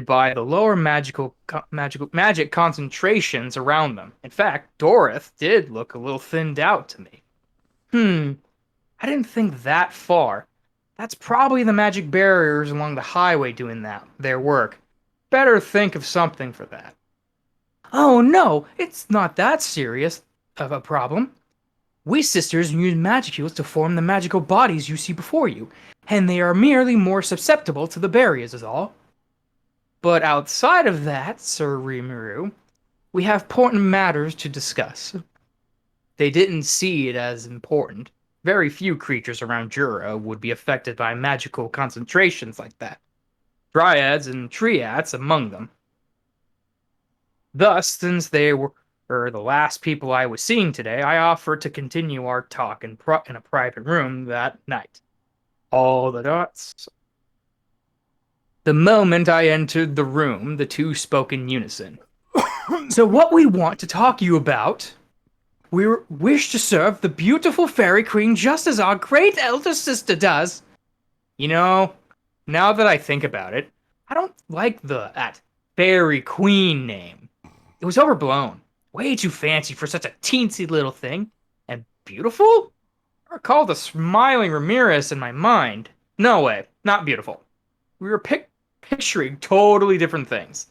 by the lower magic concentrations around them. In fact, Dorith did look a little thinned out to me. I didn't think that far. That's probably the magic barriers along the highway doing their work. Better think of something for that. Oh no, it's not that serious of a problem. We sisters use magicules to form the magical bodies you see before you, and they are merely more susceptible to the barriers is all. But outside of that, Sir Rimuru, we have important matters to discuss. They didn't see it as important. Very few creatures around Jura would be affected by magical concentrations like that. Dryads and Triads among them. Thus, since they were the last people I was seeing today, I offered to continue our talk in a private room that night. All the dots. The moment I entered the room, the two spoke in unison. So what we want to talk to you about, we wish to serve the beautiful fairy queen just as our great elder sister does. You know, now that I think about it, I don't like that fairy queen name. It was overblown. Way too fancy for such a teensy little thing. And beautiful? I recall the smiling Ramirez in my mind. No way, not beautiful. We were picturing totally different things.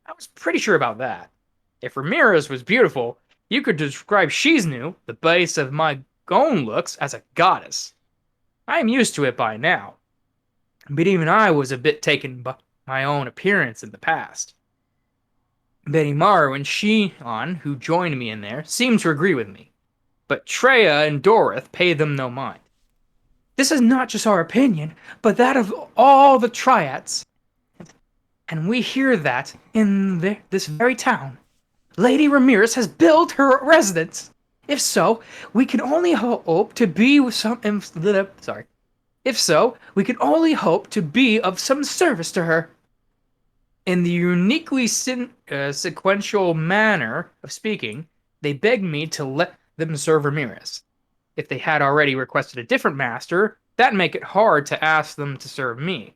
I was pretty sure about that. If Ramirez was beautiful, you could describe Shiznu, the base of my own looks, as a goddess. I am used to it by now. But even I was a bit taken by my own appearance in the past. Benimaru and Shion, who joined me in there, seemed to agree with me. But Treya and Dorith paid them no mind. This is not just our opinion, but that of all the Triads. And we hear that in this very town, Lady Ramirez has built her residence. If so, we can only hope to be with some. Sorry. If so, we can only hope to be of some service to her. In the uniquely sequential manner of speaking, they begged me to let them serve Ramirez. If they had already requested a different master, that'd make it hard to ask them to serve me.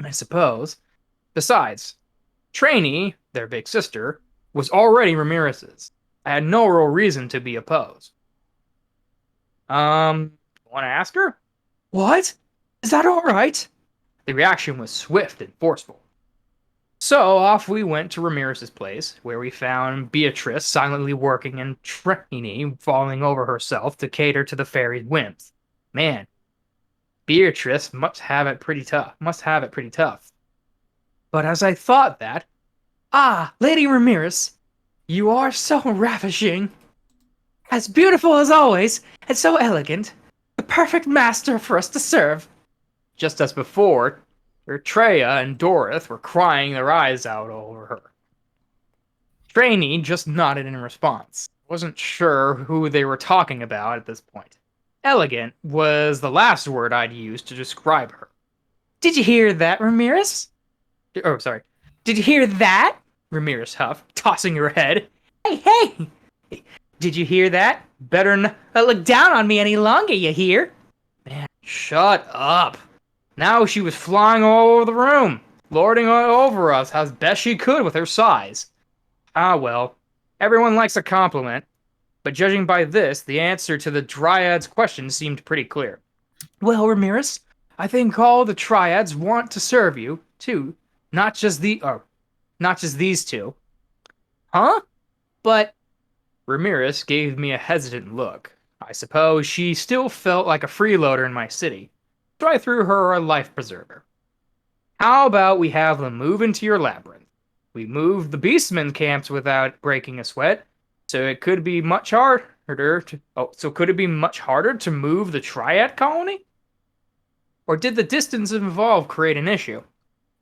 I suppose. Besides, Trainee, their big sister, was already Ramirez's. I had no real reason to be opposed. Want to ask her? What? Is that all right? The reaction was swift and forceful. So off we went to Ramirez's place, where we found Beatrice silently working and Trainee falling over herself to cater to the fairy's whims. Man, Beatrice must have it pretty tough. But as I thought that, Lady Ramirez, you are so ravishing. As beautiful as always, and so elegant. The perfect master for us to serve. Just as before, Treya and Dorith were crying their eyes out over her. Trainee just nodded in response. Wasn't sure who they were talking about at this point. Elegant was the last word I'd use to describe her. Did you hear that, Ramirez? Oh, sorry. Did you hear that? Ramirez huffed, tossing her head. Hey! Did you hear that? Better not look down on me any longer, you hear? Man, shut up. Now she was flying all over the room, lording over us as best she could with her size. Well, everyone likes a compliment, but judging by this, the answer to the Dryad's question seemed pretty clear. Well, Ramirez, I think all the Triads want to serve you, too. Not just these two. Huh? But Ramirez gave me a hesitant look. I suppose she still felt like a freeloader in my city, so I threw her a life preserver. How about we have them move into your labyrinth? We moved the beastmen camps without breaking a sweat, so it could be much harder to move the Triad colony? Or did the distance involved create an issue?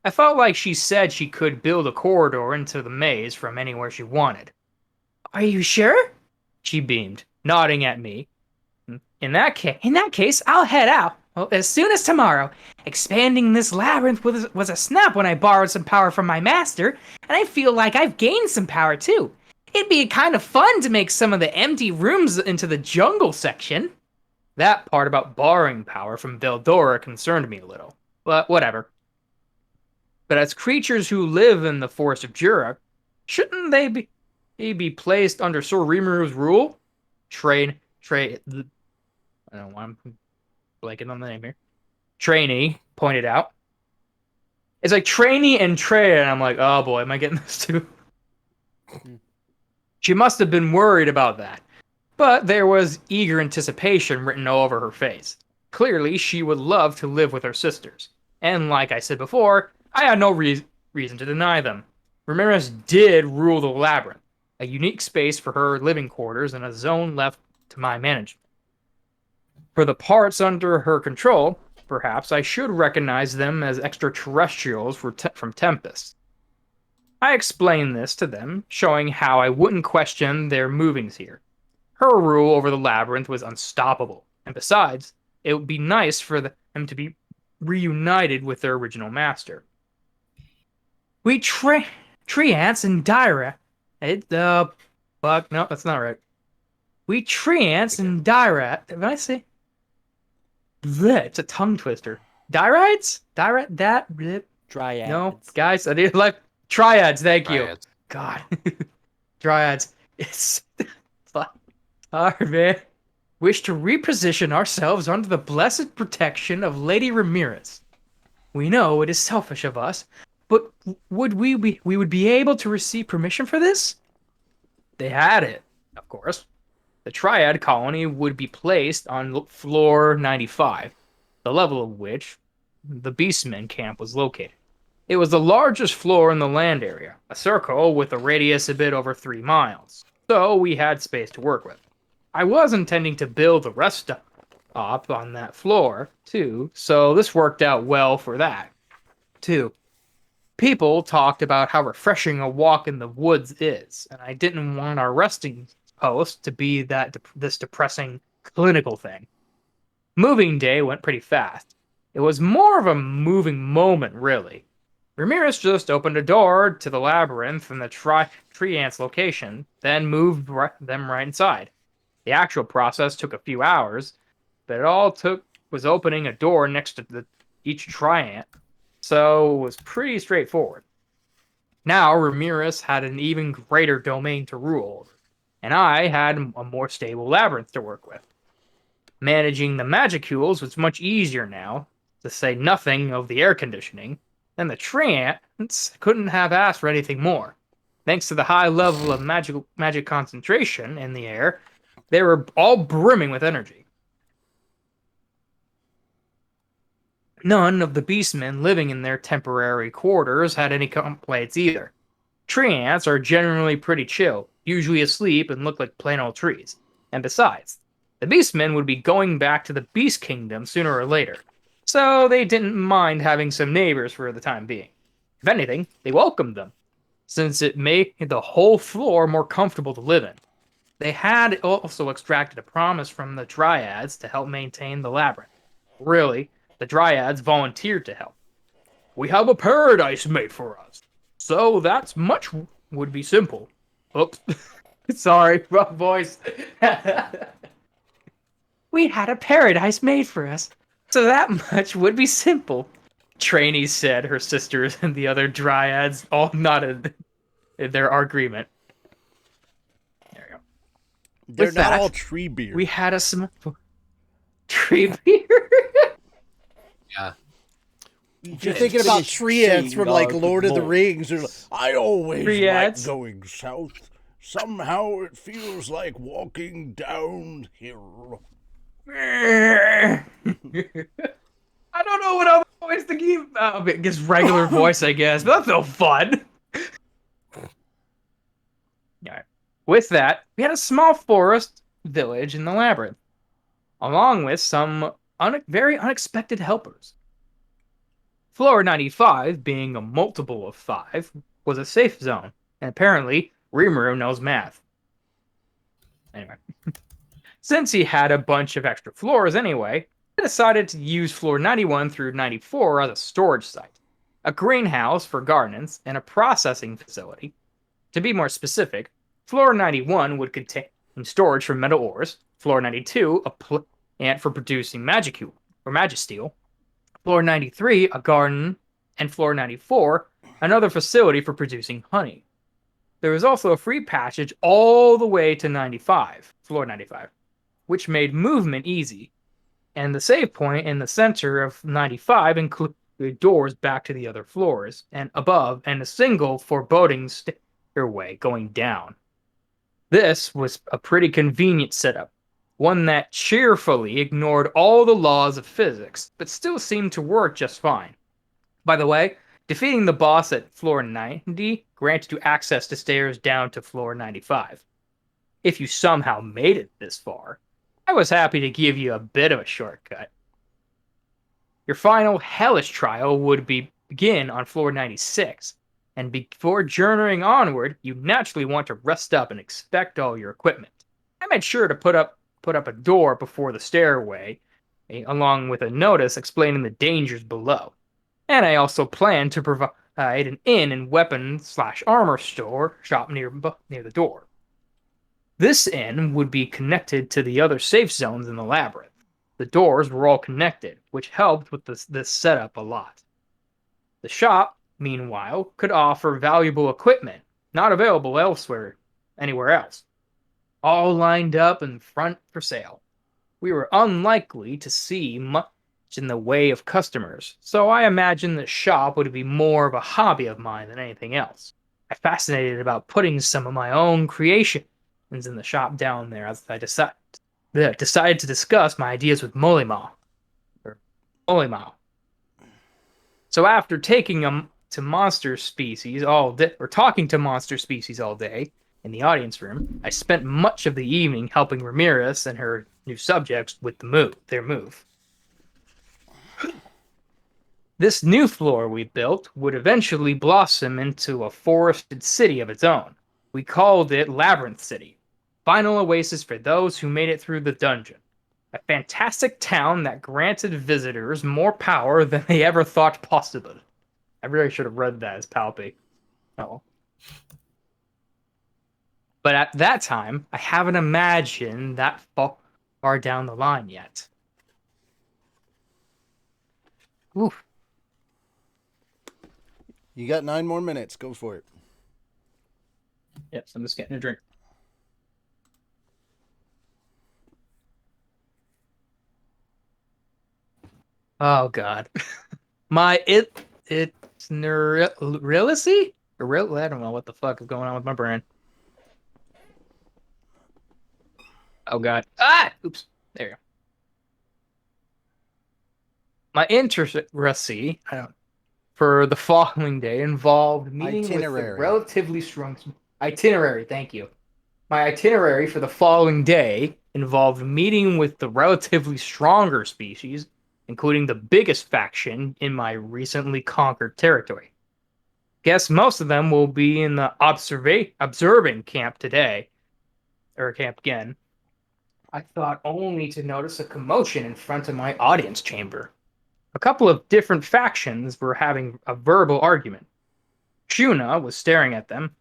I felt like she said she could build a corridor into the maze from anywhere she wanted. Are you sure? She beamed, nodding at me. In that case, I'll head out. Well, as soon as tomorrow. Expanding this labyrinth was a snap when I borrowed some power from my master, and I feel like I've gained some power too. It'd be kind of fun to make some of the empty rooms into the jungle section. That part about borrowing power from Veldora concerned me a little, but whatever. But as creatures who live in the Forest of Jura, shouldn't they be placed under Sir Rimuru's rule? I don't know why I'm blanking on the name here. Trainee pointed out. It's like Trainee and Treya, and I'm like, oh boy, am I getting this too? She must have been worried about that. But there was eager anticipation written all over her face. Clearly, she would love to live with her sisters. And like I said before, I had no reason to deny them. Ramirez did rule the labyrinth, a unique space for her living quarters and a zone left to my management. For the parts under her control, perhaps I should recognize them as extraterrestrials from Tempest. I explained this to them, showing how I wouldn't question their movings here. Her rule over the labyrinth was unstoppable, and besides, it would be nice for them to be reunited with their original master. We Treants and Dyra. Fuck, no, that's not right. We Treants and Dyra. Did I say? Bleh, it's a tongue twister. Dyrides? Dryads. No, guys, I did like Triads, thank you. Dryads. God. Dryads. It's hard, man. Wish to reposition ourselves under the blessed protection of Lady Ramirez. We know it is selfish of us, but would we would be able to receive permission for this? They had it, of course. The Triad colony would be placed on floor 95, the level of which the Beastmen camp was located. It was the largest floor in the land area, a circle with a radius a bit over 3 miles, so we had space to work with. I was intending to build the rest stop on that floor, too, so this worked out well for that, too. People talked about how refreshing a walk in the woods is, and I didn't want our resting post to be this depressing clinical thing. Moving day went pretty fast. It was more of a moving moment, really. Ramirez just opened a door to the labyrinth in the tree ants location, then moved them right inside. The actual process took a few hours, but it all took was opening a door next to each triant, so it was pretty straightforward. Now Ramirez had an even greater domain to rule, and I had a more stable labyrinth to work with. Managing the magicules was much easier now, to say nothing of the air conditioning, and the treants couldn't have asked for anything more. Thanks to the high level of magic concentration in the air, they were all brimming with energy. None of the beastmen living in their temporary quarters had any complaints either. Tree ants are generally pretty chill, usually asleep and look like plain old trees. And besides, the beastmen would be going back to the beast kingdom sooner or later, so they didn't mind having some neighbors for the time being. If anything, they welcomed them, since it made the whole floor more comfortable to live in. They had also extracted a promise from the dryads to help maintain the labyrinth. Really, the dryads volunteered to help. We have a paradise made for us, so that's much would be simple. Oops, sorry, wrong voice. We had a paradise made for us, so that much would be simple. Trainee said. Her sisters and the other dryads all nodded in their agreement. There you go. They're With not that, all tree beer. We had a tree beer. Yeah. You're thinking about tree ants from like Lord of the Rings. Like, I always like going south. Somehow it feels like walking downhill. I don't know what other voice to keep. Just regular voice, I guess. But that's no fun. Alright. With that, we had a small forest village in the labyrinth, along with some very unexpected helpers. Floor 95, being a multiple of 5, was a safe zone, and apparently Rimuru knows math. Anyway. Since he had a bunch of extra floors anyway, I decided to use floor 91 through 94 as a storage site, a greenhouse for gardens, and a processing facility. To be more specific, floor 91 would contain storage for metal ores, floor 92 a plant for producing magicule or magisteel, floor 93 a garden, and floor 94 another facility for producing honey. There was also a free passage all the way to 95, floor 95, which made movement easy, and the save point in the center of 95 included doors back to the other floors and above, and a single foreboding stairway going down. This was a pretty convenient setup, one that cheerfully ignored all the laws of physics, but still seemed to work just fine. By the way, defeating the boss at floor 90 granted you access to stairs down to floor 95. If you somehow made it this far, I was happy to give you a bit of a shortcut. Your final hellish trial would begin on floor 96, and before journeying onward, you naturally want to rest up and inspect all your equipment. I made sure to put up a door before the stairway, along with a notice explaining the dangers below. And I also planned to provide an inn and weapon/armor shop near the door. This inn would be connected to the other safe zones in the labyrinth. The doors were all connected, which helped with this setup a lot. The shop, meanwhile, could offer valuable equipment, not available anywhere else, all lined up in front for sale. We were unlikely to see much in the way of customers, so I imagined the shop would be more of a hobby of mine than anything else. I'm fascinated about putting some of my own creations in the shop down there as I decided to discuss my ideas with Molimau. So after taking them to monster species all day, or talking to monster species all day in the audience room, I spent much of the evening helping Ramirez and her new subjects with their move. This new floor we built would eventually blossom into a forested city of its own. We called it Labyrinth City, final oasis for those who made it through the dungeon. A fantastic town that granted visitors more power than they ever thought possible. I really should have read that as Palpy. Oh. But at that time, I haven't imagined that far down the line yet. Oof. You got 9 more minutes. Go for it. Yes, I'm just getting a drink. Oh God, my it's neurilicy? I don't know what the fuck is going on with my brain. Oh God. Oops. There you go. My interacy, for the following day involved meeting with the relatively strong itinerary. Thank you. My itinerary for the following day involved meeting with the relatively stronger species, including the biggest faction in my recently conquered territory. Guess most of them will be in the observing camp today, or camp again. I thought only to notice a commotion in front of my audience chamber. A couple of different factions were having a verbal argument. Shuna was staring at them,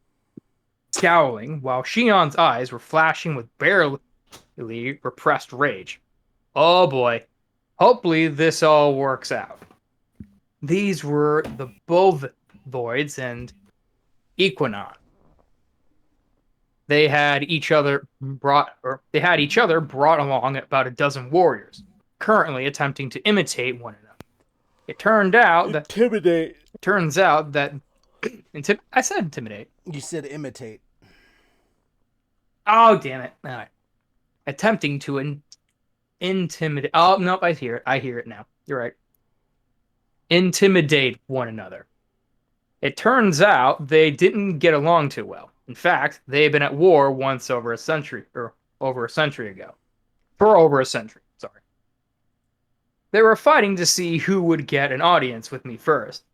scowling, while Shion's eyes were flashing with barely repressed rage. Oh boy. Hopefully this all works out. These were the Bovoids and Equinox. They had each other brought along about a dozen warriors, currently attempting to imitate one another. It turns out that I said intimidate. You said imitate. Oh damn it! All right. Attempting to intimidate. Oh nope, I hear it now. You're right. Intimidate one another. It turns out they didn't get along too well. In fact, they've been at war over a century ago. For over a century, sorry. They were fighting to see who would get an audience with me first.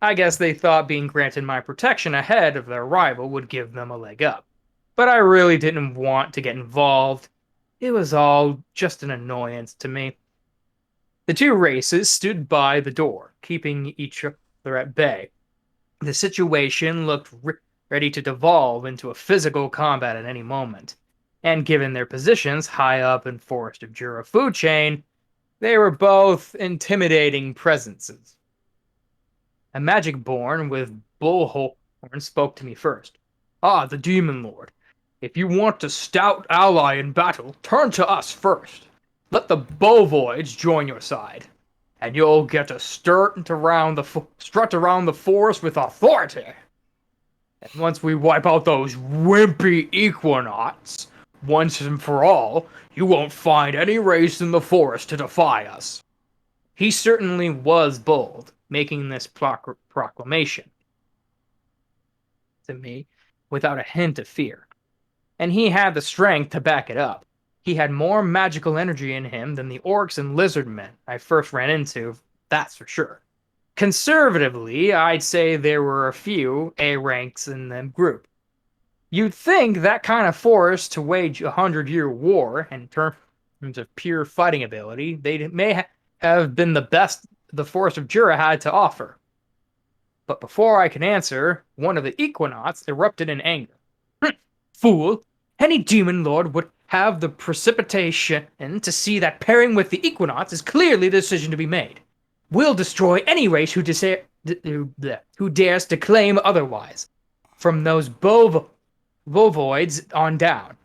I guess they thought being granted my protection ahead of their rival would give them a leg up. But I really didn't want to get involved. It was all just an annoyance to me. The two races stood by the door, keeping each other at bay. The situation looked ready to devolve into a physical combat at any moment. And given their positions high up in Forest of Jura food chain, they were both intimidating presences. A magic born with bullhorn spoke to me first. Ah, the Demon Lord. If you want a stout ally in battle, turn to us first. Let the Bovoids join your side, and you'll get to strut around the forest with authority. And once we wipe out those wimpy Equinox, once and for all, you won't find any race in the forest to defy us. He certainly was bold, making this proclamation to me without a hint of fear. And he had the strength to back it up. He had more magical energy in him than the orcs and lizardmen I first ran into, that's for sure. Conservatively, I'd say there were a few A ranks in the group. You'd think that kind of force to wage a 100-year war in terms of pure fighting ability, they may have been the best the Forest of Jura had to offer. But before I could answer, one of the Equinox erupted in anger. Fool! Any demon lord would have the precipitation to see that pairing with the Equinox is clearly the decision to be made. We'll destroy any race who dares to claim otherwise, from those Bovoids on down.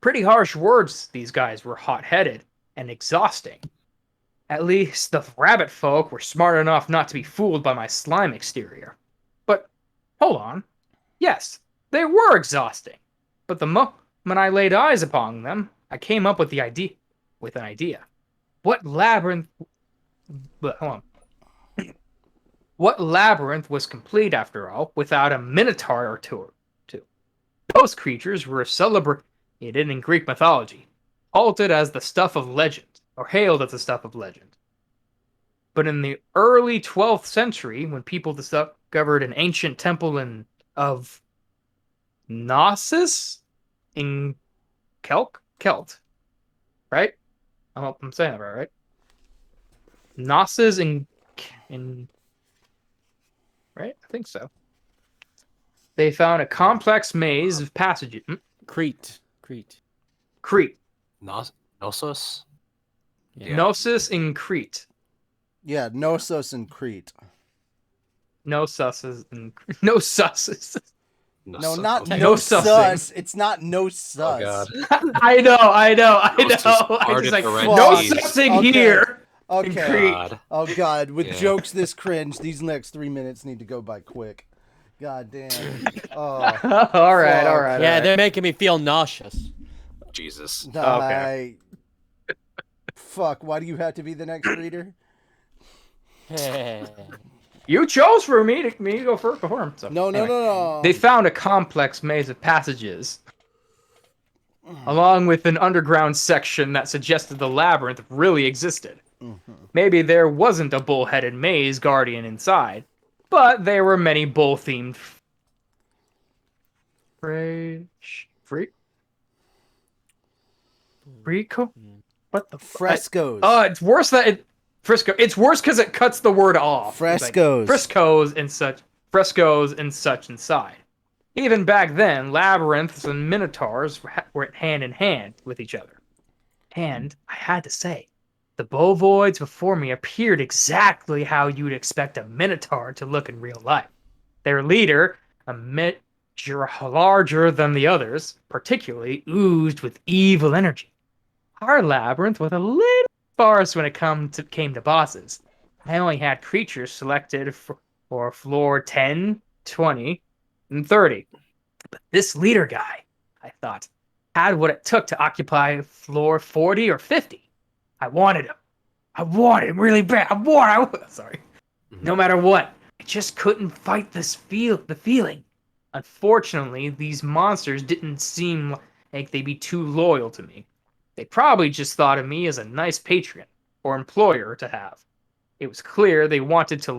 Pretty harsh words. These guys were hot-headed and exhausting. At least the rabbit folk were smart enough not to be fooled by my slime exterior. But hold on. Yes, they were exhausting. But the moment I laid eyes upon them, I came up with an idea. What labyrinth was complete, after all, without a minotaur or two? Those creatures were celebrated in Greek mythology, hailed as the stuff of legend. But in the early 12th century, when people discovered an ancient temple of Knossos in Kelt, right? I'm saying that right? Knossos in right? I think so. They found a complex maze of passages. Crete. Crete. Knossos? Yeah. Knossos in Crete. Yeah, Knossos in Crete. No susses and no susses. No, not okay. no sussing. sus. It's not no Oh sus. god. I know. I Just just parted like the Red no Seas. sussing Okay. here in Okay. Crete. God. Oh God, with Yeah. jokes this cringe, these next 3 minutes need to go by quick. God damn. Oh, all right. Yeah, they're making me feel nauseous. Jesus. Okay. Fuck, why do you have to be the next reader? You chose for me to go first before him. So, No. They found a complex maze of passages, along with an underground section that suggested the labyrinth really existed. Maybe there wasn't a bull-headed maze guardian inside, but there were many bull-themed What the Frescoes. It's worse that it Frisco. It's worse because it cuts the word off. Frescoes. Like, frescoes and such inside. Even back then, labyrinths and minotaurs were hand in hand with each other. And I had to say, the bovoids before me appeared exactly how you'd expect a minotaur to look in real life. Their leader, a miniature larger than the others, particularly oozed with evil energy. Our labyrinth was a little sparse when it came to bosses. I only had creatures selected for floor 10, 20, and 30. But this leader guy, I thought, had what it took to occupy floor 40 or 50. I wanted him. I wanted him really bad. Sorry. No matter what, I just couldn't fight the feeling. Unfortunately, these monsters didn't seem like they'd be too loyal to me. They probably just thought of me as a nice patron or employer to have. It was clear they wanted to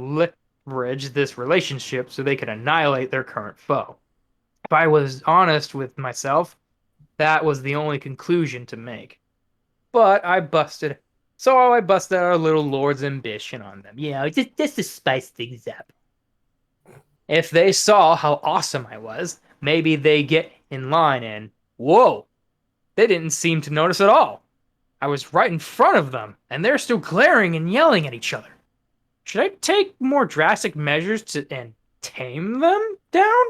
leverage this relationship so they could annihilate their current foe. If I was honest with myself, that was the only conclusion to make. But I busted our little lord's ambition on them. Just to spice things up. If they saw how awesome I was, maybe they get in line and, whoa, they didn't seem to notice at all. I was right in front of them, and they're still glaring and yelling at each other. Should I take more drastic measures and tame them down?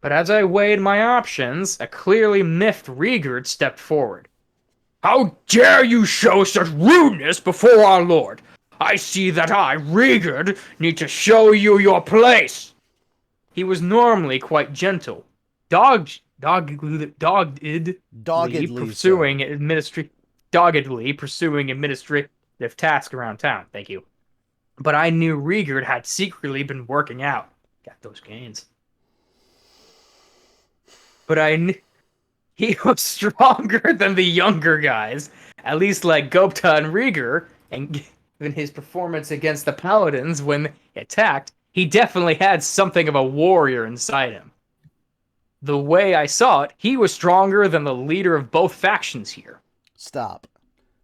But as I weighed my options, a clearly miffed Regard stepped forward. How dare you show such rudeness before our lord? I see that I, Regard, need to show you your place. He was normally quite gentle, doggedly pursuing administrative tasks around town. Thank you. But I knew Regard had secretly been working out. Got those gains. But I knew he was stronger than the younger guys, at least like Gopta and Rieger, and given his performance against the Paladins when he attacked, he definitely had something of a warrior inside him. The way I saw it, he was stronger than the leader of both factions here. Stop.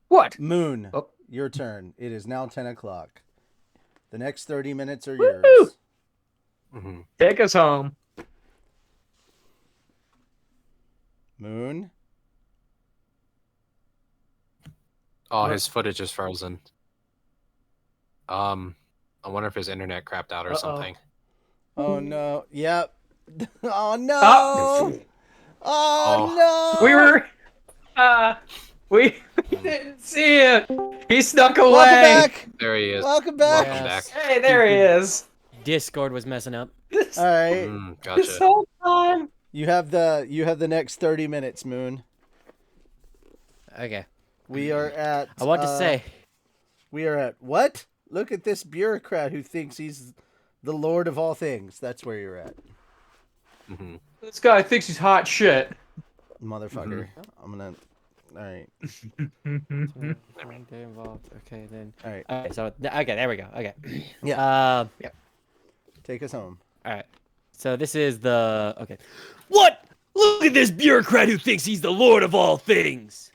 What? Moon, Oh. Your turn. It is now 10 o'clock. The next 30 minutes are Woo-hoo! yours. Mm-hmm. Take us home. Moon? Oh, What? his footage is frozen. I wonder if his internet crapped out or something. Oh no. Yep. Oh no. Oh. Oh no. We didn't see it. He snuck away. Welcome back. There he is. Welcome back. Welcome back. Hey, there he is. Discord was messing up. All right. This Gotcha. whole time. You have the next 30 minutes, Moon. Okay. We are at I want to say. we are at what? Look at this bureaucrat who thinks he's the lord of all things. That's where you're at. Mm-hmm. This guy thinks he's hot shit. Motherfucker. I'm gonna All right. Day involved. Okay, then. All right. Okay, so okay, there we go. Okay. Yeah. Yeah. Take us home. All right. So this is the okay. What? Look at this bureaucrat who thinks he's the lord of all things.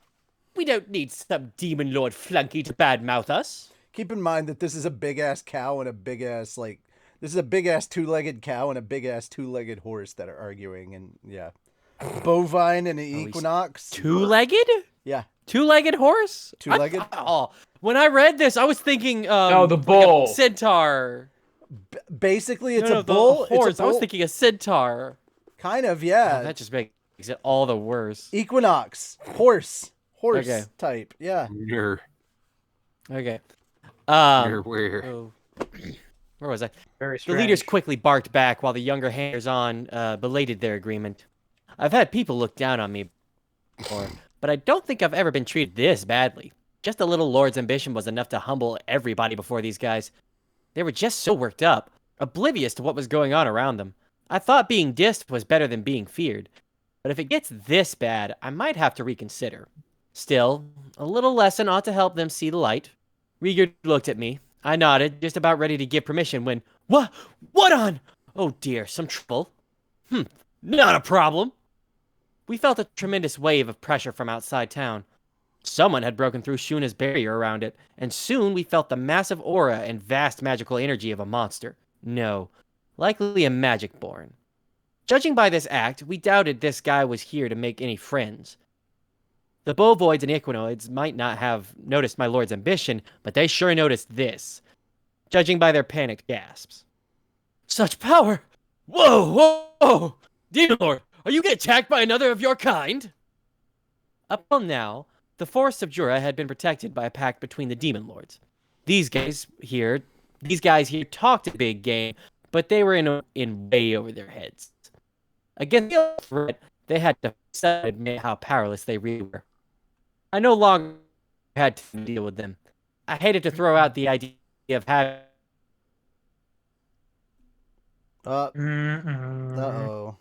We don't need some demon lord flunky to badmouth us. Keep in mind that this is a big ass cow and a big ass this is a big ass 2-legged cow and a big ass 2-legged horse that are arguing, and yeah, bovine and an equinox. Two-legged? Yeah. Two-legged horse? Two-legged? When I read this, I was thinking no, the like bull. a centaur. Basically, it's a the bull. horse. It's a bull. I was thinking a centaur. Kind of, yeah. Oh, that just makes it all the worse. Equinox. Horse Okay. type. Yeah. Okay. Where? Oh, where was I? Very The strange. leaders quickly barked back while the younger hangers-on belated their agreement. I've had people look down on me before, but I don't think I've ever been treated this badly. Just a little lord's ambition was enough to humble everybody before these guys. They were just so worked up, oblivious to what was going on around them. I thought being dissed was better than being feared, but if it gets this bad, I might have to reconsider. Still, a little lesson ought to help them see the light. Rieger looked at me. I nodded, just about ready to give permission when, What? What on? Oh dear, some trouble? Not a problem. We felt a tremendous wave of pressure from outside town. Someone had broken through Shuna's barrier around it, and soon we felt the massive aura and vast magical energy of a monster. No, likely a magic-born. Judging by this act, we doubted this guy was here to make any friends. The bovoids and equinoids might not have noticed my lord's ambition, but they sure noticed this, judging by their panicked gasps. Such power! Whoa, whoa, whoa! Demon Lord, are you getting attacked by another of your kind? Up till now, the forests of Jura had been protected by a pact between the Demon Lords. These guys here talked a big game, but they were in way over their heads. Against the threat, they had to admit how powerless they really were. I no longer had to deal with them. I hated to throw out the idea of having. Uh-oh.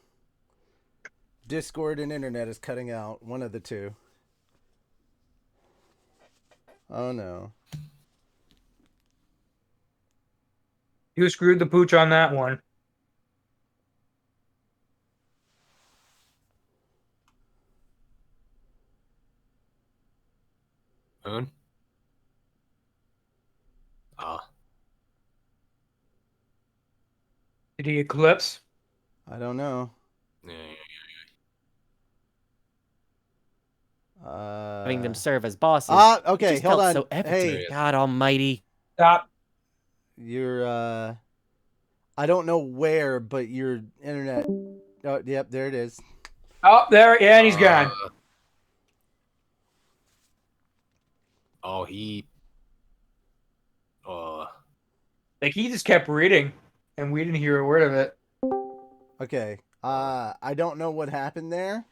Discord and internet is cutting out. One of the two. Oh no. You screwed the pooch on that one. Moon? Oh. Did he eclipse? I don't know. Yeah. Having them serve as bosses. Okay, just hold felt on. So epic. Hey, God Almighty! Stop. you're I don't know where, but your internet. Oh, yep, there it is. Oh, there. Yeah, and he's gone. Oh, he. Like he just kept reading, and we didn't hear a word of it. Okay. I don't know what happened there.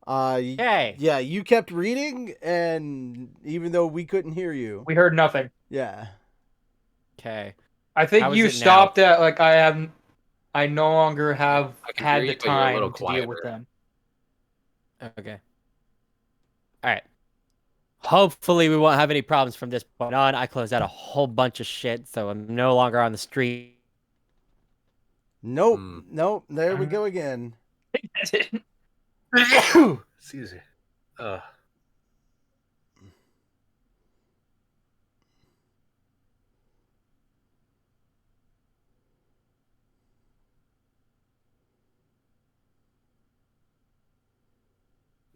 Okay. Yeah, you kept reading, and even though we couldn't hear you. We heard nothing. Yeah. Okay. I think How is you it now? stopped at like I no longer have I can had hear the you, but you're a little time to deal with quieter. them. Okay. All right. Hopefully we won't have any problems from this point on. I closed out a whole bunch of shit, so I'm no longer on the street. Nope. Nope. There we go again. Excuse me.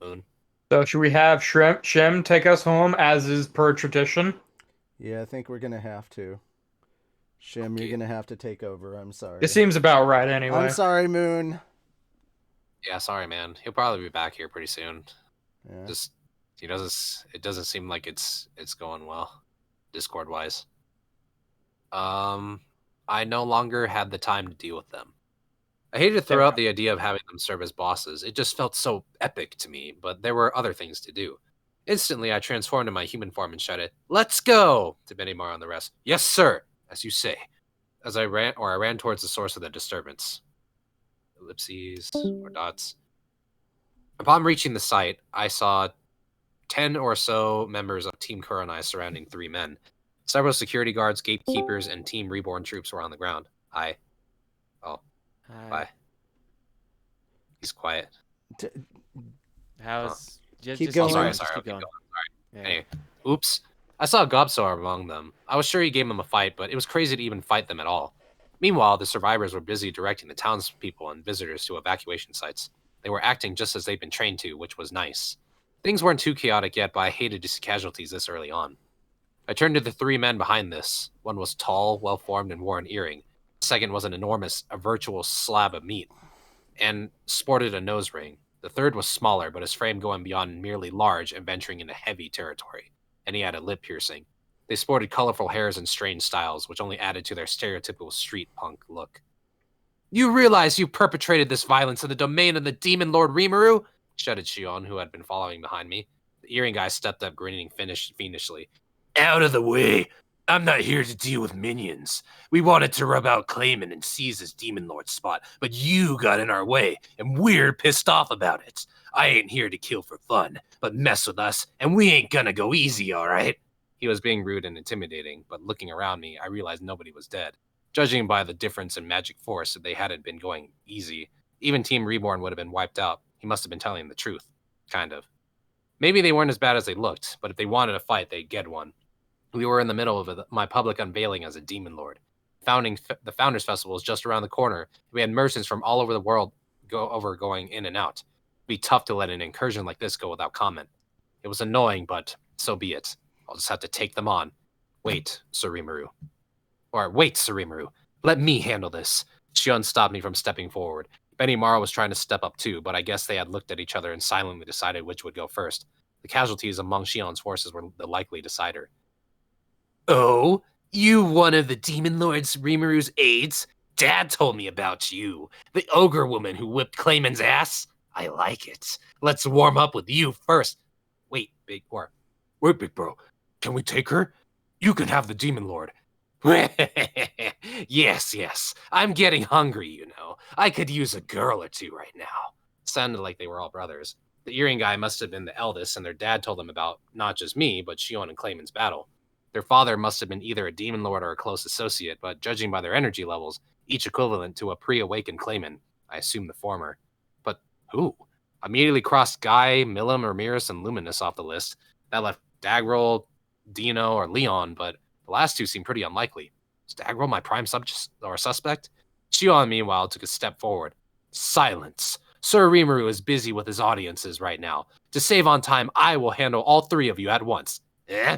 Moon. So should we have Shem take us home as is per tradition? Yeah, I think we're gonna have to. Shim, Okay. you're gonna have to take over. I'm sorry. It seems about right anyway. I'm sorry, Moon. Yeah, sorry, man. He'll probably be back here pretty soon. Yeah. Just it doesn't seem like it's going well, Discord wise. I no longer had the time to deal with them. I hated to throw out the idea of having them serve as bosses. It just felt so epic to me, but there were other things to do. Instantly, I transformed in my human form and shouted, "Let's go!" to Benimar and the rest. "Yes, sir," as you say. As I ran towards the source of the disturbance. Ellipses or dots. Upon reaching the site, I saw 10 or so members of Team Kurenai surrounding 3 men. Several security guards, gatekeepers, and Team Reborn troops were on the ground. Hi. Oh. Bye. He's quiet. How's... Keep going. Sorry. Just keep going. Yeah. Anyway, oops. I saw Gobsar among them. I was sure he gave them a fight, but it was crazy to even fight them at all. Meanwhile, the survivors were busy directing the townspeople and visitors to evacuation sites. They were acting just as they'd been trained to, which was nice. Things weren't too chaotic yet, but I hated to see casualties this early on. I turned to the 3 men behind this. One was tall, well-formed, and wore an earring. The second was a virtual slab of meat, and sported a nose ring. The third was smaller, but his frame going beyond merely large and venturing into heavy territory, and he had a lip piercing. They sported colorful hairs and strange styles, which only added to their stereotypical street punk look. You realize you perpetrated this violence in the domain of the demon lord Rimuru? Shouted Shion, who had been following behind me. The earring guy stepped up, grinning fiendishly. Out of the way! I'm not here to deal with minions. We wanted to rub out Clayman and seize his demon lord spot, but you got in our way, and we're pissed off about it. I ain't here to kill for fun, but mess with us, and we ain't gonna go easy, alright? He was being rude and intimidating, but looking around me, I realized nobody was dead. Judging by the difference in magic force, if they hadn't been going easy, even Team Reborn would have been wiped out. He must have been telling the truth. Kind of. Maybe they weren't as bad as they looked, but if they wanted a fight, they'd get one. We were in the middle of my public unveiling as a demon lord. The Founders Festival was just around the corner. We had merchants from all over the world going in and out. It'd be tough to let an incursion like this go without comment. It was annoying, but so be it. I'll just have to take them on. Wait, Surimaru. Let me handle this. Shion stopped me from stepping forward. Benimaru was trying to step up too, but I guess they had looked at each other and silently decided which would go first. The casualties among Shion's forces were the likely decider. Oh, you one of the Demon Lord's Rimaru's aides? Dad told me about you. The ogre woman who whipped Clayman's ass? I like it. Let's warm up with you first. Wait, big bro. Can we take her? You can have the Demon Lord. Yes. I'm getting hungry, you know. I could use a girl or two right now. Sounded like they were all brothers. The earring guy must have been the eldest, and their dad told them about not just me, but Shion and Clayman's battle. Their father must have been either a demon lord or a close associate, but judging by their energy levels, each equivalent to a pre-awakened Clayman, I assume the former. But who? Immediately crossed Guy, Milim, Ramirez, and Luminous off the list. That left Dagrel, Dino, or Leon, but the last two seem pretty unlikely. Is Dagrel my prime suspect? Shion, meanwhile, took a step forward. Silence. Sir Rimuru is busy with his audiences right now. To save on time, I will handle all 3 of you at once. Eh?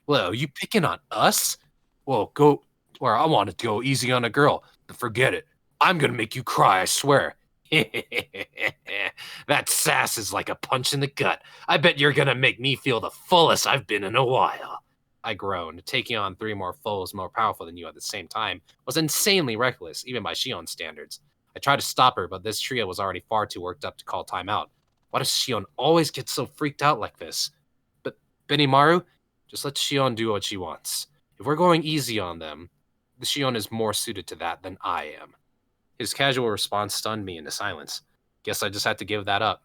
Well, you picking on us? Well, go where I want to go easy on a girl, but forget it. I'm gonna make you cry, I swear. That sass is like a punch in the gut. I bet you're gonna make me feel the fullest I've been in a while. I groaned. Taking on 3 more foes more powerful than you at the same time was insanely reckless, even by Shion's standards. I tried to stop her, but this trio was already far too worked up to call time out. Why does Shion always get so freaked out like this? But Benimaru, just let Shion do what she wants. If we're going easy on them, the Shion is more suited to that than I am. His casual response stunned me into silence. Guess I just had to give that up.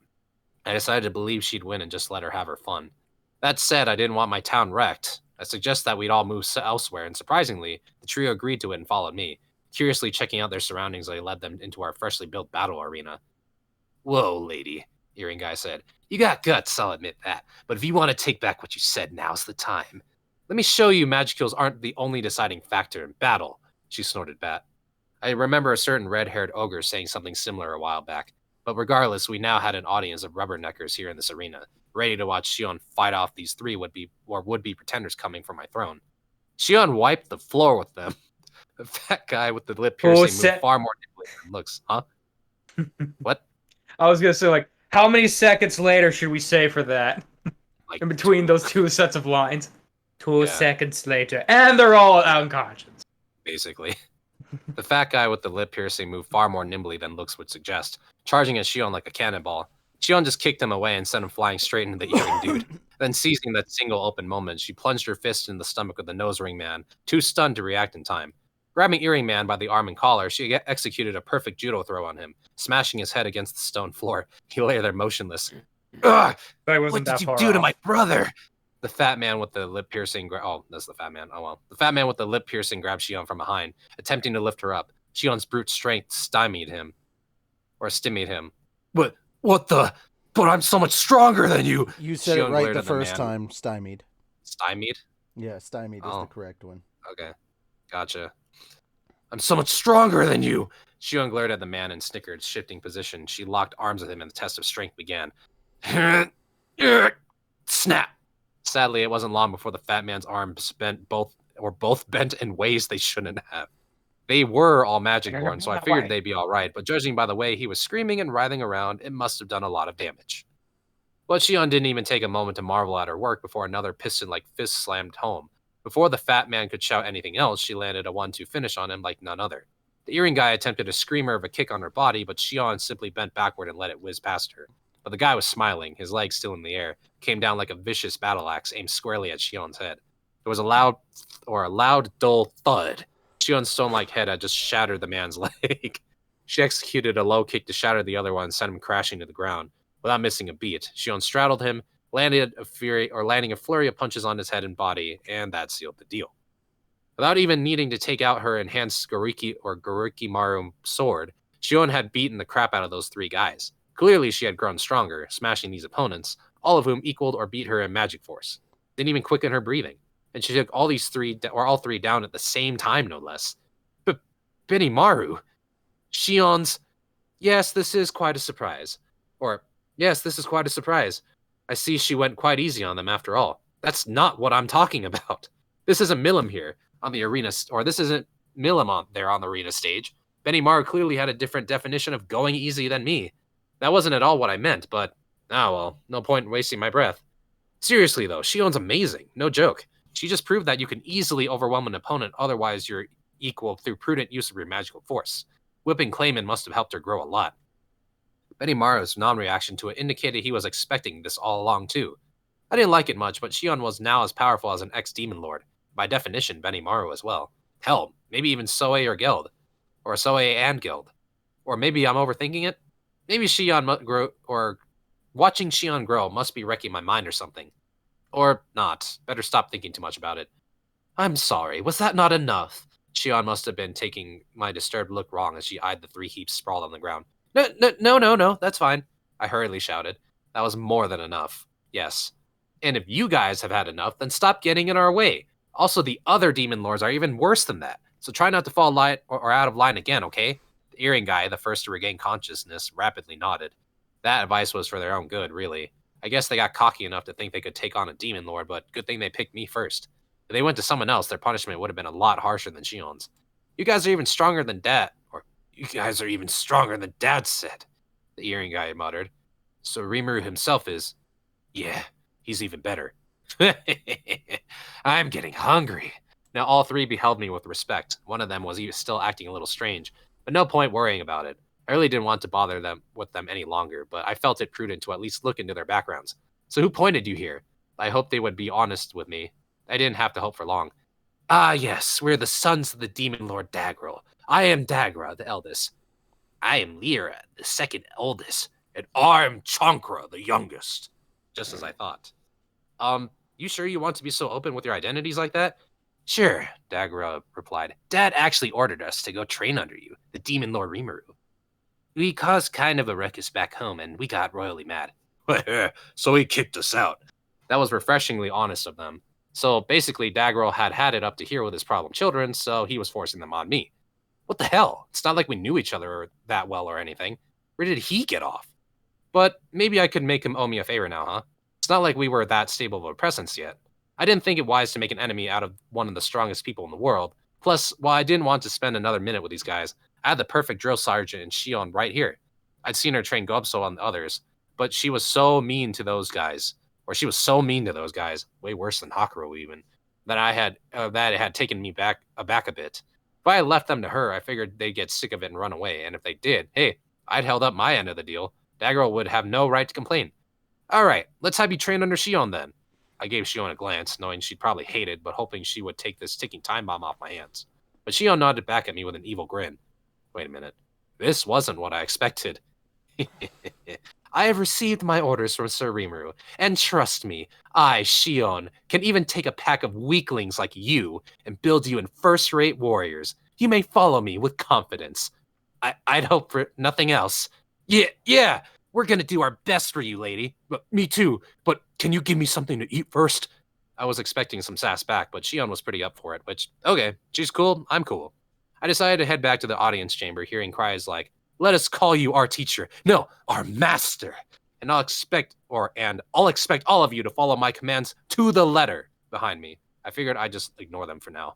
I decided to believe she'd win and just let her have her fun. That said, I didn't want my town wrecked. I suggested that we'd all move elsewhere, and surprisingly, the trio agreed to it and followed me. Curiously checking out their surroundings, I led them into our freshly built battle arena. Whoa, lady, Earring Guy said. You got guts, I'll admit that. But if you want to take back what you said, now's the time. Let me show you magic kills aren't the only deciding factor in battle, she snorted back. I remember a certain red-haired ogre saying something similar a while back. But regardless, we now had an audience of rubberneckers here in this arena, ready to watch Shion fight off these 3 would-be pretenders coming for my throne. Shion wiped the floor with them. The fat guy with the lip piercing moved far more nimbly than looks. Huh? What? I was gonna say, like, how many seconds later should we say for that? Like, in between those 2 sets of lines. 2 seconds later. And they're all unconscious. Basically. The fat guy with the lip piercing moved far more nimbly than looks would suggest, charging at Shion like a cannonball. Shion just kicked him away and sent him flying straight into the earring dude. Then, seizing that single open moment, she plunged her fist in the stomach of the nose ring man, too stunned to react in time. Grabbing Earring Man by the arm and collar, she executed a perfect judo throw on him, smashing his head against the stone floor. He lay there motionless. Ugh, I wasn't what that did you far do to off. my brother? The fat man with the lip piercing. Oh, that's the fat man. Oh well. The fat man with the lip piercing grabbed Shion from behind, attempting to lift her up. Shion's brute strength stymied him. What? What the? But I'm so much stronger than you. You said it Shion right glared the at the first man. time. Stymied. Stymied? Yeah, stymied is the correct one. Okay. Gotcha. I'm so much stronger than you. Shion glared at the man and snickered, shifting position. She locked arms with him and the test of strength began. Snap! Sadly, it wasn't long before the fat man's arms both bent in ways they shouldn't have. They were all magic-born, so I figured they'd be all right, but judging by the way he was screaming and writhing around, it must have done a lot of damage. But Shion didn't even take a moment to marvel at her work before another piston-like fist slammed home. Before the fat man could shout anything else, she landed a 1-2 finish on him like none other. The earring guy attempted a screamer of a kick on her body, but Shion simply bent backward and let it whiz past her. But the guy was smiling, his legs still in the air, came down like a vicious battle axe aimed squarely at Shion's head. There was a loud, dull thud. Shion's stone-like head had just shattered the man's leg. She executed a low kick to shatter the other one and send him crashing to the ground. Without missing a beat, Shion straddled him, landing a flurry of punches on his head and body, and that sealed the deal. Without even needing to take out her enhanced Gorikimaru sword, Shion had beaten the crap out of those three guys. Clearly, she had grown stronger, smashing these opponents, all of whom equaled or beat her in magic force. Didn't even quicken her breathing, and she took all three down at the same time, no less. But Benimaru, Shion's, yes, this is quite a surprise. Or, yes, this is quite a surprise. I see she went quite easy on them after all. That's not what I'm talking about. This isn't Milim here on the arena, or this isn't Milim on there on the arena stage. Benimaru clearly had a different definition of going easy than me. That wasn't at all what I meant, but, well, no point in wasting my breath. Seriously though, Shion's amazing, no joke. She just proved that you can easily overwhelm an opponent, otherwise you're equal through prudent use of your magical force. Whipping Clayman must have helped her grow a lot. Benimaru's non-reaction to it indicated he was expecting this all along too. I didn't like it much, but Shion was now as powerful as an ex-demon lord. By definition, Benimaru as well. Hell, maybe even Soe or Geld. Or Soe and Geld. Or maybe I'm overthinking it? Maybe watching Shion grow must be wrecking my mind or something. Or not. Better stop thinking too much about it. I'm sorry, was that not enough? Shion must have been taking my disturbed look wrong as she eyed the three heaps sprawled on the ground. No, that's fine. I hurriedly shouted. That was more than enough. Yes. And if you guys have had enough, then stop getting in our way. Also, the other demon lords are even worse than that, so try not to fall or out of line again, okay? The earring guy, the first to regain consciousness, rapidly nodded. That advice was for their own good, really. I guess they got cocky enough to think they could take on a demon lord, but good thing they picked me first. If they went to someone else, their punishment would have been a lot harsher than Shion's. You guys are even stronger than Dad, or you guys are even stronger than Dad said, the earring guy muttered. So Rimuru himself is, yeah, he's even better. I'm getting hungry. Now all three beheld me with respect. One of them was still acting a little strange, but no point worrying about it. I really didn't want to bother them with them any longer, but I felt it prudent to at least look into their backgrounds. So who pointed you here? I hoped they would be honest with me. I didn't have to hope for long. Ah, yes, we're the sons of the demon lord Dagral. I am Dagra, the eldest. I am Lyra, the second eldest. And I'm Chankra, the youngest. Just as I thought. You sure you want to be so open with your identities like that? Sure, Dagra replied. Dad actually ordered us to go train under you, the demon lord Rimuru. We caused kind of a ruckus back home, and we got royally mad. So he kicked us out. That was refreshingly honest of them. So basically, Daggerl had it up to here with his problem children, so he was forcing them on me. What the hell? It's not like we knew each other that well or anything. Where did he get off? But maybe I could make him owe me a favor now, huh? It's not like we were that stable of a presence yet. I didn't think it wise to make an enemy out of one of the strongest people in the world. Plus, while I didn't want to spend another minute with these guys, I had the perfect drill sergeant in Shion right here. I'd seen her train Gobso on the others, but she was so mean to those guys. Or she was so mean to those guys, way worse than Hakuro even, that it had taken me aback a bit. If I had left them to her, I figured they'd get sick of it and run away, and if they did, hey, I'd held up my end of the deal. Daggerl would have no right to complain. Alright, let's have you train under Shion then. I gave Shion a glance, knowing she'd probably hate it, but hoping she would take this ticking time bomb off my hands. But Shion nodded back at me with an evil grin. Wait a minute. This wasn't what I expected. I have received my orders from Sir Rimuru, and trust me, I, Shion, can even take a pack of weaklings like you and build you in first-rate warriors. You may follow me with confidence. I'd hope for nothing else. Yeah, we're gonna do our best for you, lady. But me too. But can you give me something to eat first? I was expecting some sass back, but Shion was pretty up for it, which, okay, she's cool, I'm cool. I decided to head back to the audience chamber, hearing cries like, "Let us call you our teacher. No, our master. And I'll expect all of you to follow my commands to the letter," behind me. I figured I'd just ignore them for now.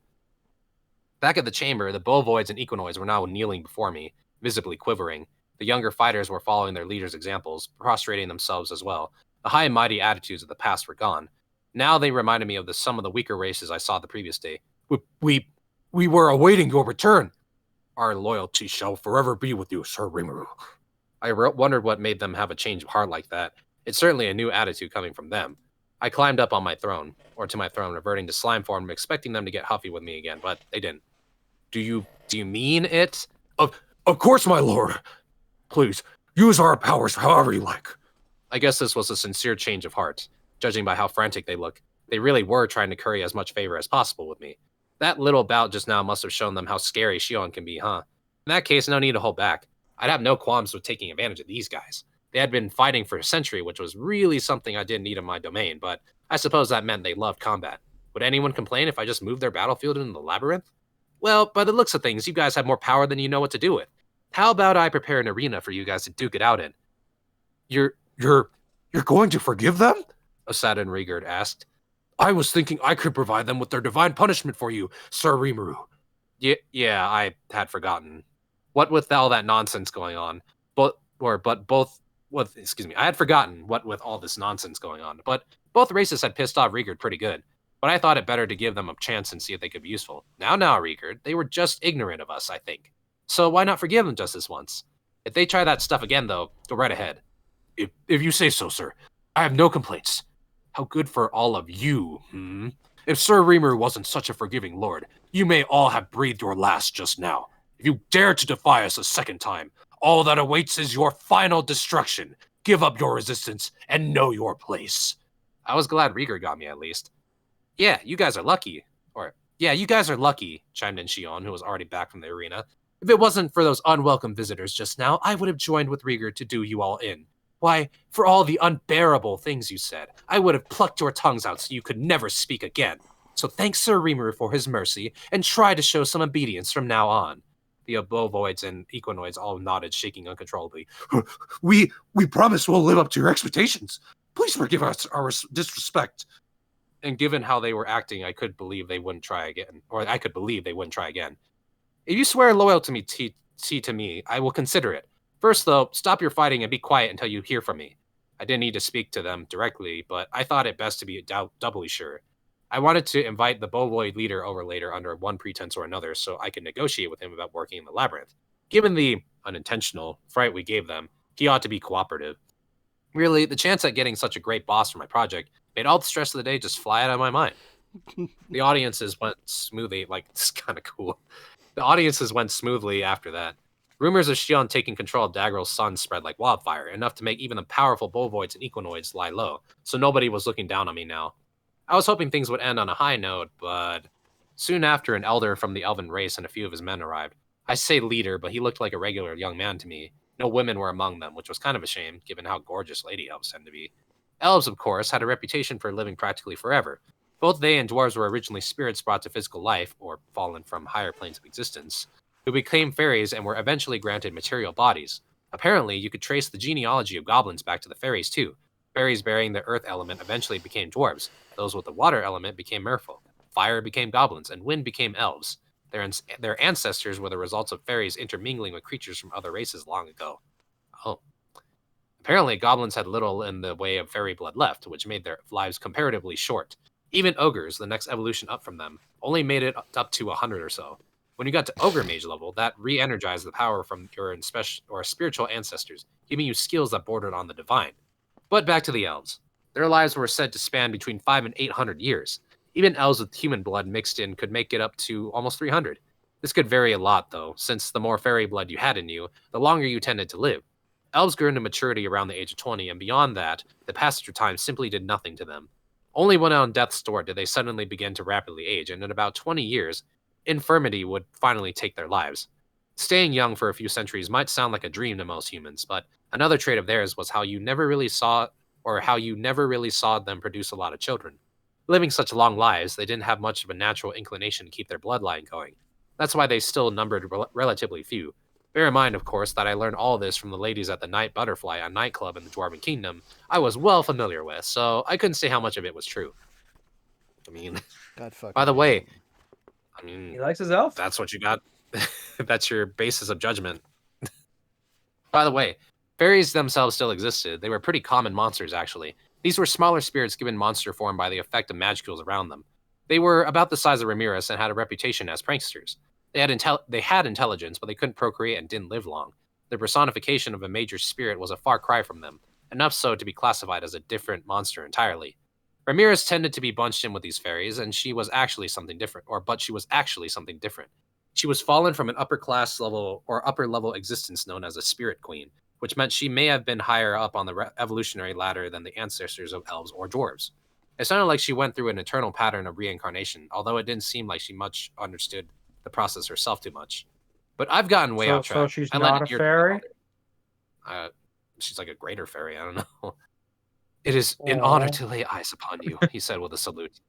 Back at the chamber, the Bovoids and Equinoids were now kneeling before me, visibly quivering. The younger fighters were following their leaders' examples, prostrating themselves as well. The high and mighty attitudes of the past were gone. Now they reminded me of some of the weaker races I saw the previous day. We were awaiting your return. Our loyalty shall forever be with you, Sir Rimuru. I wondered what made them have a change of heart like that. It's certainly a new attitude coming from them. I climbed up on my throne, reverting to slime form, expecting them to get huffy with me again, but they didn't. Do you mean it? Of course, my lord. Please, use our powers however you like. I guess this was a sincere change of heart. Judging by how frantic they look, they really were trying to curry as much favor as possible with me. That little bout just now must have shown them how scary Shion can be, huh? In that case, no need to hold back. I'd have no qualms with taking advantage of these guys. They had been fighting for a century, which was really something I didn't need in my domain, but I suppose that meant they loved combat. Would anyone complain if I just moved their battlefield into the labyrinth? Well, by the looks of things, you guys have more power than you know what to do with. How about I prepare an arena for you guys to duke it out in? You're going to forgive them? Asada and Rigurd asked. I was thinking I could provide them with their divine punishment for you, Sir Rimuru. Yeah, I had forgotten. What with all that nonsense going on? I had forgotten what with all this nonsense going on. But both races had pissed off Rigurd pretty good. But I thought it better to give them a chance and see if they could be useful. Now, Rigurd, they were just ignorant of us, I think. So why not forgive them just this once? If they try that stuff again, though, go right ahead. If you say so, sir. I have no complaints. How good for all of you, If Sir Rimuru wasn't such a forgiving lord, you may all have breathed your last just now. If you dare to defy us a second time, all that awaits is your final destruction. Give up your resistance and know your place. I was glad Rigurd got me at least. Yeah, you guys are lucky, chimed in Shion, who was already back from the arena. If it wasn't for those unwelcome visitors just now, I would have joined with Rigurd to do you all in. Why, for all the unbearable things you said, I would have plucked your tongues out so you could never speak again. So thank Sir Rimuru for his mercy, and try to show some obedience from now on. The Obovoids and Equinoids all nodded, shaking uncontrollably. We promise we'll live up to your expectations. Please forgive us our disrespect. And given how they were acting, I could believe they wouldn't try again. If you swear loyalty to me, I will consider it. First, though, stop your fighting and be quiet until you hear from me. I didn't need to speak to them directly, but I thought it best to be doubly sure. I wanted to invite the Bovoid leader over later under one pretense or another so I could negotiate with him about working in the labyrinth. Given the unintentional fright we gave them, he ought to be cooperative. Really, the chance at getting such a great boss for my project made all the stress of the day just fly out of my mind. The audiences went smoothly, it's kind of cool. The audiences went smoothly after that. Rumors of Shion taking control of Daggeral's son spread like wildfire, enough to make even the powerful Bovoids and Equinoids lie low, so nobody was looking down on me now. I was hoping things would end on a high note, but soon after, an elder from the elven race and a few of his men arrived. I say leader, but he looked like a regular young man to me. No women were among them, which was kind of a shame, given how gorgeous lady elves tend to be. Elves, of course, had a reputation for living practically forever. Both they and dwarves were originally spirits brought to physical life, or fallen from higher planes of existence, who became fairies and were eventually granted material bodies. Apparently, you could trace the genealogy of goblins back to the fairies, too. Fairies bearing the earth element eventually became dwarves. Those with the water element became merfolk. Fire became goblins, and wind became elves. Their ancestors were the results of fairies intermingling with creatures from other races long ago. Oh. Apparently, goblins had little in the way of fairy blood left, which made their lives comparatively short. Even ogres, the next evolution up from them, only made it up to 100 or so. When you got to ogre mage level, that re-energized the power from your spiritual ancestors, giving you skills that bordered on the divine. But back to the elves. Their lives were said to span between 500 and 800 years. Even elves with human blood mixed in could make it up to almost 300. This could vary a lot, though, since the more fairy blood you had in you, the longer you tended to live. Elves grew into maturity around the age of 20, and beyond that, the passage of time simply did nothing to them. Only when on death's door did they suddenly begin to rapidly age, and in about 20 years, infirmity would finally take their lives. Staying young for a few centuries might sound like a dream to most humans, but another trait of theirs was how you never really saw them produce a lot of children. Living such long lives, they didn't have much of a natural inclination to keep their bloodline going. That's why they still numbered relatively few. Bear in mind, of course, that I learned all this from the ladies at the Night Butterfly, a nightclub in the Dwarven Kingdom I was well familiar with, so I couldn't say how much of it was true. I mean, God fucking by the way, him. I mean, He likes his elf. that's what you got. That's your basis of judgment. By the way, fairies themselves still existed. They were pretty common monsters, actually. These were smaller spirits given monster form by the effect of magicules around them. They were about the size of Ramirez and had a reputation as pranksters. They had intelligence, but they couldn't procreate and didn't live long. The personification of a major spirit was a far cry from them, enough so to be classified as a different monster entirely. Ramirez tended to be bunched in with these fairies, and she was actually something different, but she was actually something different. She was fallen from an upper level existence known as a spirit queen, which meant she may have been higher up on the evolutionary ladder than the ancestors of elves or dwarves. It sounded like she went through an eternal pattern of reincarnation, although it didn't seem like she much understood the process herself too much. But I've gotten way off track. So she's not a fairy? She's like a greater fairy, I don't know. It is an honor to lay eyes upon you, he said with a salute.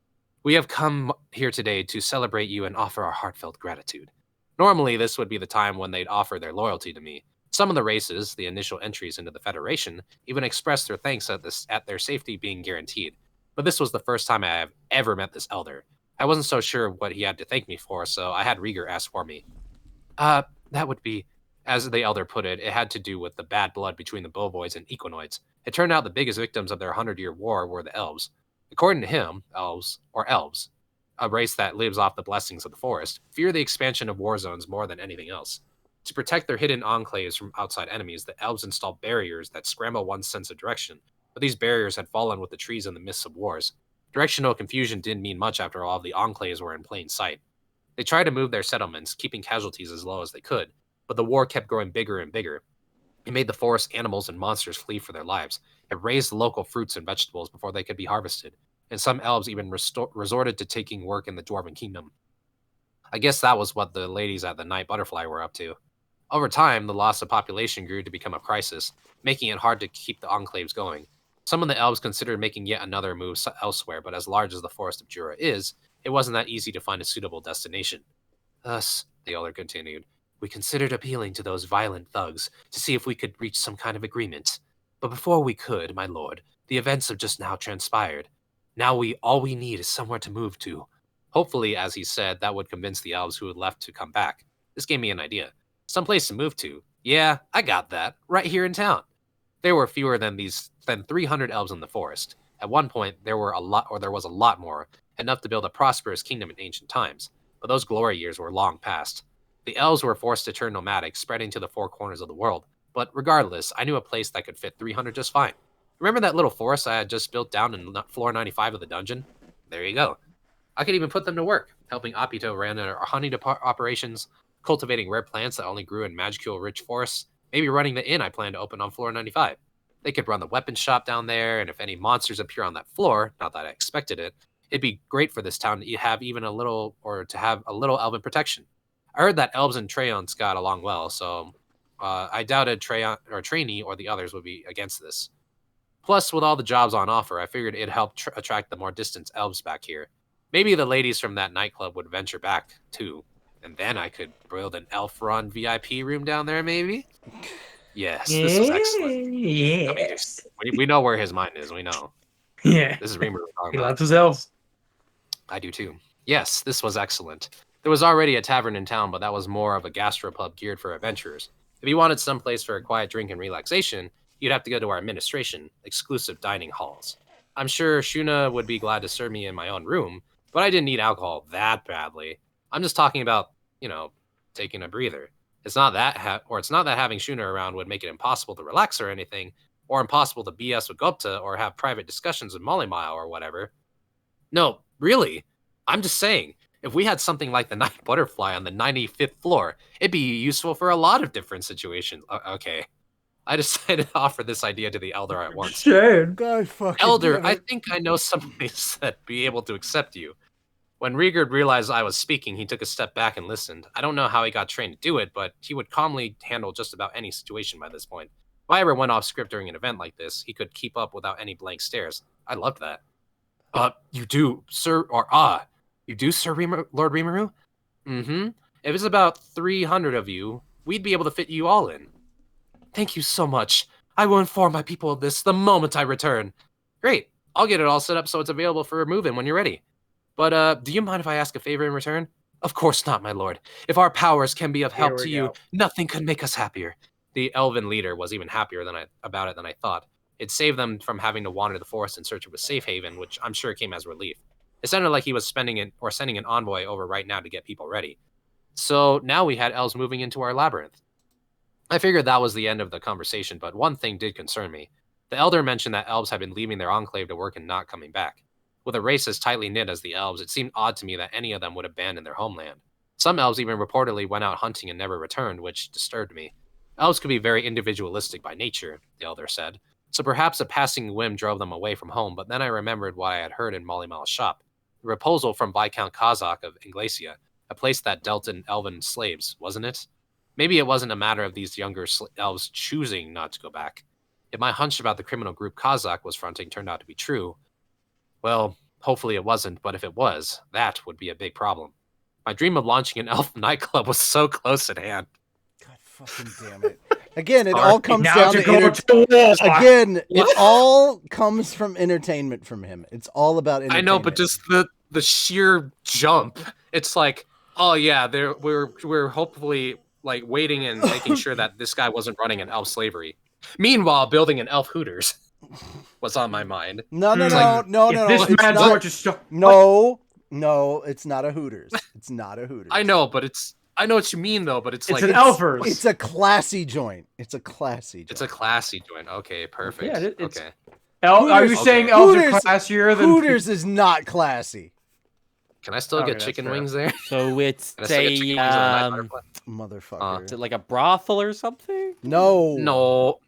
We have come here today to celebrate you and offer our heartfelt gratitude. Normally, this would be the time when they'd offer their loyalty to me. Some of the races, the initial entries into the Federation, even expressed their thanks at their safety being guaranteed. But this was the first time I have ever met this elder. I wasn't so sure what he had to thank me for, so I had Rieger ask for me. That would be, as the elder put it, it had to do with the bad blood between the Bovoids and Equinoids. It turned out the biggest victims of their 100-year war were the elves. According to him, elves, a race that lives off the blessings of the forest, fear the expansion of war zones more than anything else. To protect their hidden enclaves from outside enemies, the elves installed barriers that scramble one's sense of direction, but these barriers had fallen with the trees in the midst of wars. Directional confusion didn't mean much after all the enclaves were in plain sight. They tried to move their settlements, keeping casualties as low as they could, but the war kept growing bigger and bigger. It made the forest animals and monsters flee for their lives. It raised local fruits and vegetables before they could be harvested, and some elves even resorted to taking work in the Dwarven Kingdom. I guess that was what the ladies at the Night Butterfly were up to. Over time, the loss of population grew to become a crisis, making it hard to keep the enclaves going. Some of the elves considered making yet another move elsewhere, but as large as the Forest of Jura is, it wasn't that easy to find a suitable destination. Thus, the elder continued, we considered appealing to those violent thugs to see if we could reach some kind of agreement. But before we could, my lord, the events have just now transpired. Now all we need is somewhere to move to. Hopefully, as he said, that would convince the elves who had left to come back. This gave me an idea. Some place to move to. Yeah, I got that. Right here in town. There were fewer than 300 elves in the forest. At one point, there was a lot more, enough to build a prosperous kingdom in ancient times. But those glory years were long past. The elves were forced to turn nomadic, spreading to the four corners of the world. But regardless, I knew a place that could fit 300 just fine. Remember that little forest I had just built down in floor 95 of the dungeon? There you go. I could even put them to work, helping Apito run our hunting operations, cultivating rare plants that only grew in magicule-rich forests, maybe running the inn I plan to open on floor 95. They could run the weapons shop down there, and if any monsters appear on that floor, not that I expected it, it'd be great for this town to have a little elven protection. I heard that elves and Treyons got along well, so I doubted Trainee or the others would be against this. Plus, with all the jobs on offer, I figured it'd help attract the more distant elves back here. Maybe the ladies from that nightclub would venture back, too. And then I could build an elf-run VIP room down there, maybe? Yes, this was excellent. Yes. We know where his mind is, we know. Yeah. This is Reamer. He loves his elves. I do too. Yes, this was excellent. There was already a tavern in town, but that was more of a gastropub geared for adventurers. If you wanted someplace for a quiet drink and relaxation, you'd have to go to our administration, exclusive dining halls. I'm sure Shuna would be glad to serve me in my own room, but I didn't need alcohol that badly. I'm just talking about, taking a breather. It's not that having Shuna around would make it impossible to relax or anything, or impossible to BS with Gupta or have private discussions with Molly Mile or whatever. No, really. I'm just saying, if we had something like the Night Butterfly on the 95th floor, it'd be useful for a lot of different situations. Okay. I decided to offer this idea to the elder at once. Shane. God fucking Elder, damn I it. think I know someplace that'd be able to accept you. When Rigard realized I was speaking, he took a step back and listened. I don't know how he got trained to do it, but he would calmly handle just about any situation by this point. If I ever went off script during an event like this, he could keep up without any blank stares. I loved that. You do, sir, or you do, Sir Lord Rimuru? Mm-hmm. If it's about 300 of you, we'd be able to fit you all in. Thank you so much. I will inform my people of this the moment I return. Great. I'll get it all set up so it's available for move-in when you're ready. But, do you mind if I ask a favor in return? Of course not, my lord. If our powers can be of help to you, nothing could make us happier. The elven leader was even happier about it than I thought. It saved them from having to wander the forest in search of a safe haven, which I'm sure came as relief. It sounded like he was sending an envoy over right now to get people ready. So now we had elves moving into our labyrinth. I figured that was the end of the conversation, but one thing did concern me. The elder mentioned that elves had been leaving their enclave to work and not coming back. With a race as tightly knit as the elves, it seemed odd to me that any of them would abandon their homeland. Some elves even reportedly went out hunting and never returned, which disturbed me. Elves could be very individualistic by nature, the elder said, so perhaps a passing whim drove them away from home, but then I remembered what I had heard in Molly Mal's shop. The proposal from Viscount Kazakh of Inglacia, a place that dealt in elven slaves, wasn't it? Maybe it wasn't a matter of these younger elves choosing not to go back. If my hunch about the criminal group Kazakh was fronting turned out to be true, well, hopefully it wasn't, but if it was, that would be a big problem. My dream of launching an elf nightclub was so close at hand. God fucking damn it. Again, it all comes down to Again, it all comes from entertainment from him. It's all about entertainment. I know, but just the sheer jump. It's like, oh yeah, we're hopefully like waiting and making sure that this guy wasn't running an elf slavery. Meanwhile, building an elf Hooters was on my mind. No. It's not a Hooters. It's not a Hooters. I know what you mean though, but it's like an Elfers. It's a classy joint. It's a classy joint. Okay, perfect. Yeah, okay. Are you saying elves are classier than Hooters is not classy. Can I still get chicken wings there? So it's a motherfucker. Is it like a brothel or something? No.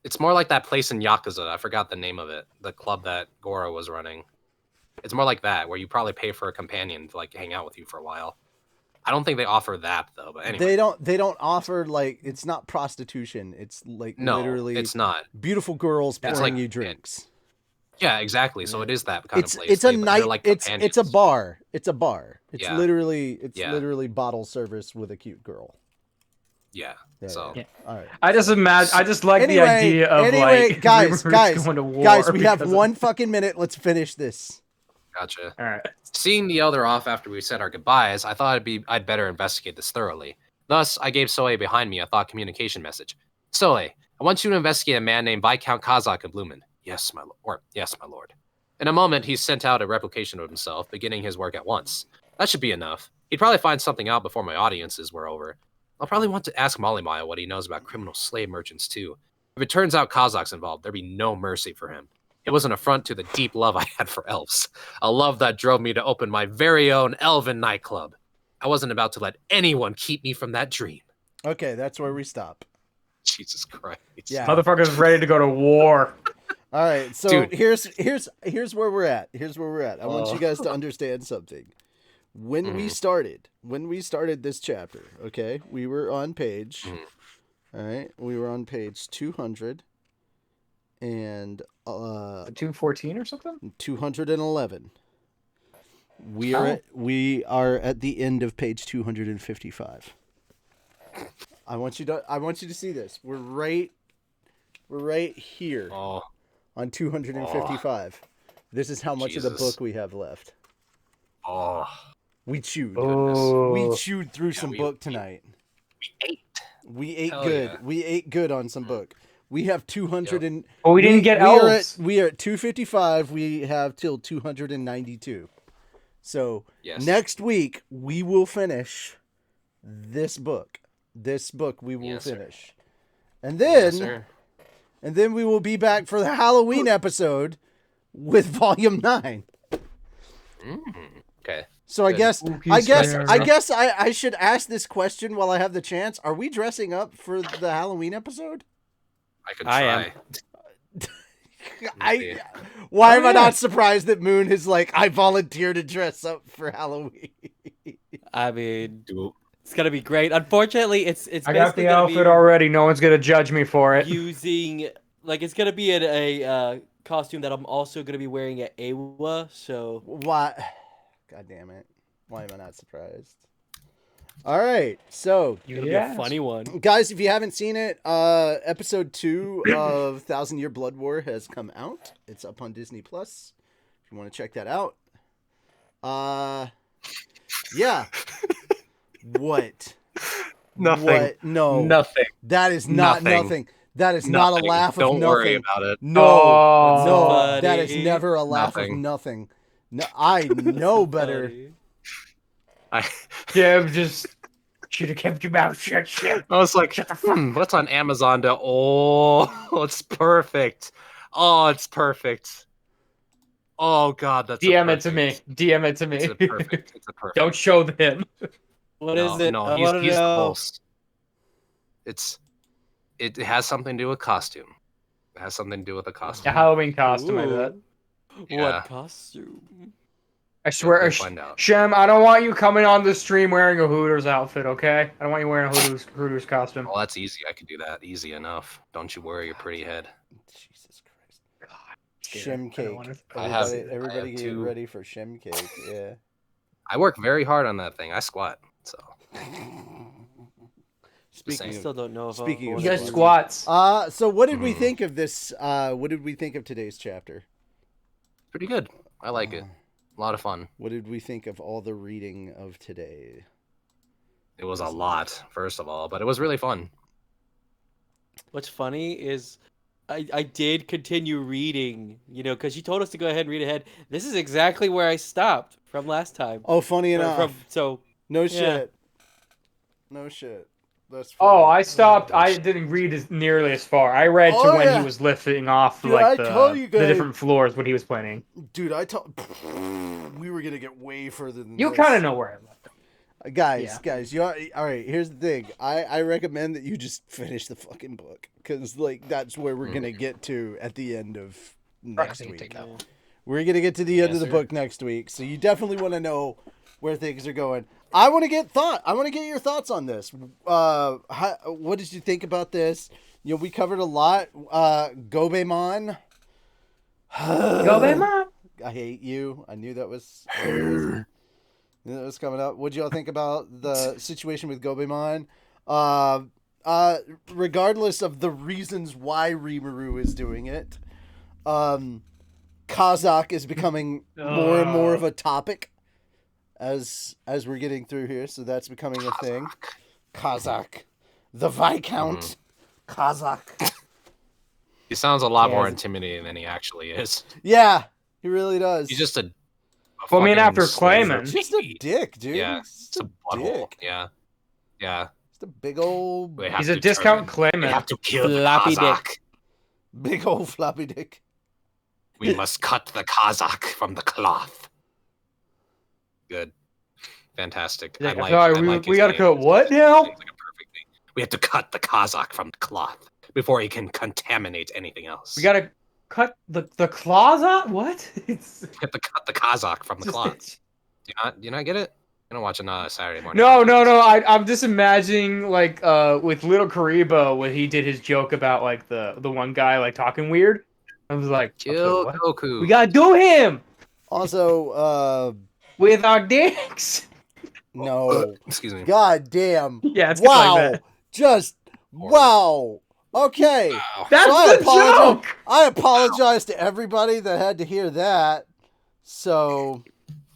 It's more like that place in Yakuza. I forgot the name of it. The club that Goro was running. It's more like that, where you probably pay for a companion to like hang out with you for a while. I don't think they offer that though. But anyway, they don't offer like, it's not prostitution. It's like literally it's not beautiful girls pouring you drinks. Yeah, exactly. So it is that kind of place. It's a night. It's a bar. It's a bar. It's literally bottle service with a cute girl. Yeah. Yeah, so yeah. All right. I just like the idea of like guys, going to war guys, we have one fucking minute. Let's finish this. Gotcha. All right. Seeing the elder off after we said our goodbyes, I thought I'd better investigate this thoroughly. Thus, I gave Soe behind me a thought communication message. Soe, I want you to investigate a man named Viscount Kazakh of Lumen. Yes, my lord. In a moment, he sent out a replication of himself, beginning his work at once. That should be enough. He'd probably find something out before my audiences were over. I'll probably want to ask Molly Maya what he knows about criminal slave merchants, too. If it turns out Kazakh's involved, there'd be no mercy for him. It was an affront to the deep love I had for elves. A love that drove me to open my very own elven nightclub. I wasn't about to let anyone keep me from that dream. Okay, that's where we stop. Jesus Christ. Yeah. Motherfucker's ready to go to war. All right, so Dude. here's where we're at. I want you guys to understand something. When we started this chapter, okay, we were on page, all right, we were on page 200 and 214 or something. 211. We are at the end of page 255. I want you to see this. We're right here. Oh. On 255. This is how much of the book we have left. Oh. We chewed. Oh. We chewed through some book tonight. We ate good. Yeah. We ate good on some book. We have 200 and... Well, we didn't get elves. We are at 255. We have till 292. So next week, we will finish this book. This book we will finish. And then... And then we will be back for the Halloween episode with Volume 9. Okay. So I Good. guess Spooky I should ask this question while I have the chance. Are we dressing up for the Halloween episode? I could I am. try. Why Oh, am I yeah. not surprised that Moon is like, I volunteer to dress up for Halloween? I mean, Do it's gonna be great. Unfortunately, it's I got basically the gonna outfit be already. No one's gonna judge me for it. using like it's gonna be a costume that I'm also gonna be wearing at AWA. So Why? God damn it. Why am I not surprised? All right. So, it's gonna be a funny one. guys, if you haven't seen it, episode 2 of Thousand Year Blood War has come out. It's up on Disney Plus. If you want to check that out. Yeah. What? Nothing. What? No. Nothing. That is not Nothing. nothing. That is not a laugh of Don't nothing. worry about it. No. Oh. No. Funny. That is never a laugh of Nothing. nothing. No, I know better. Funny. Jim just should have kept your mouth shut. Shit. I was like, what's on Amazon? It's perfect. Oh, it's perfect. Oh God, that's DM it to me. perfect. DM it to me. It's a perfect. It's a perfect. Don't show him. What is it? No, I he's wanna the know. host. It has something to do with costume. It has something to do with a costume. A Halloween costume, I Ooh. bet. Yeah. What costume? I swear, We'll find out. Shem, I don't want you coming on the stream wearing a Hooters outfit, okay? I don't want you wearing a Hooters costume. Well, that's easy. I can do that. Easy enough. Don't you worry your pretty head. Jesus Christ. God, Shim cake. I have- Everybody get two- ready for shim cake. Yeah. I work very hard on that thing. I squat. So Speaking I Same. of, still don't know if Speaking I of You wanna guys do- squats. so what did we Mhm. think of this? What did we think of today's chapter? pretty good. I like it. A lot of fun. What did we think of all the reading of today? It was a lot, first of all, but it was really fun. What's funny is I did continue reading, because you told us to go ahead and read ahead. This is exactly where I stopped from last time. Oh, funny enough. So No yeah. shit. No shit. That's Oh, funny. I stopped. I didn't read as nearly as far. I read to Oh, when yeah. he was lifting off Dude, I told you the guys- different floors when he was planning. Dude, we were gonna get way further than You this. kind of know where I left. Guys, you all right? Here's the thing. I recommend that you just finish the fucking book because that's where we're gonna get to at the end of next Roxy, week. take that one. We're gonna get to the end Yes, of the sir. book next week, so you definitely want to know where things are going. I want to get your thoughts on this. What did you think about this? We covered a lot. Gobemon. Go, man. I hate you. I knew that was coming up. What did y'all think about the situation with Gobemon? Regardless of the reasons why Rimuru is doing it, Kazakh is becoming more and more of a topic as we're getting through here. So that's becoming a thing. Kazakh, the Viscount, Kazakh. He sounds a lot more Yeah. intimidating than he actually is. Yeah, he really does. He's just a Well, I mean, fucking after slave claiming. for just a Pete. dick, dude. Yeah, He's it's a butthole. Yeah, yeah. Just a big old, We have He's to a discount determine- We claimant. have to kill the Floppy dick. Kazakh. big old floppy dick. We must cut the Kazakh from the cloth. Good. Fantastic. Yeah, I sorry, like we his gotta name. cut what now? Seems like a perfect thing. We have to cut the Kazakh from the cloth before he can contaminate anything else. We gotta cut the claws out. What? It's We have to cut the Kazakh from the just- cloth. Do you not get it? I don't watch a Saturday morning. No. cartoons. I'm just imagining with Little Karibo when he did his joke about like the one guy like talking weird. I was like, Kill okay, what? Goku. We gotta do him Also, with our dicks. no. Excuse me. God damn. Yeah, it's Wow. like that. Just wow. Okay. Wow. That's So I the apologize. joke. I apologize to everybody that had to hear that. So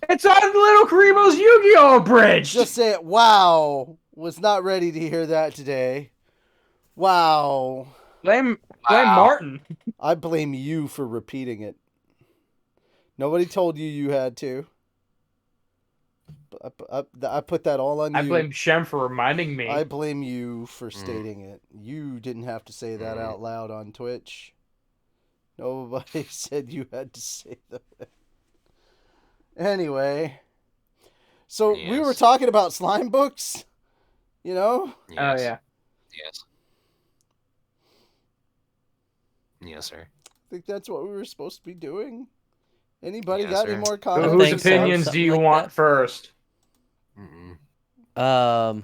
It's on Little Karibo's Yu-Gi-Oh bridge. just say it. Wow. Was not ready to hear that today. Wow. blame Wow. Martin. I blame you for repeating it. Nobody told you you had to. I put that all on you. I blame Shem for reminding me. I blame you for stating it. You didn't have to say that out loud on Twitch. Nobody said you had to say that. Anyway, So we were talking about slime books, you know? Yes. Oh yeah. Yes. Yes, sir. I think that's what we were supposed to be doing. Anybody Yes, got sir. any more comments? Whose opinions do you want first? Moon, go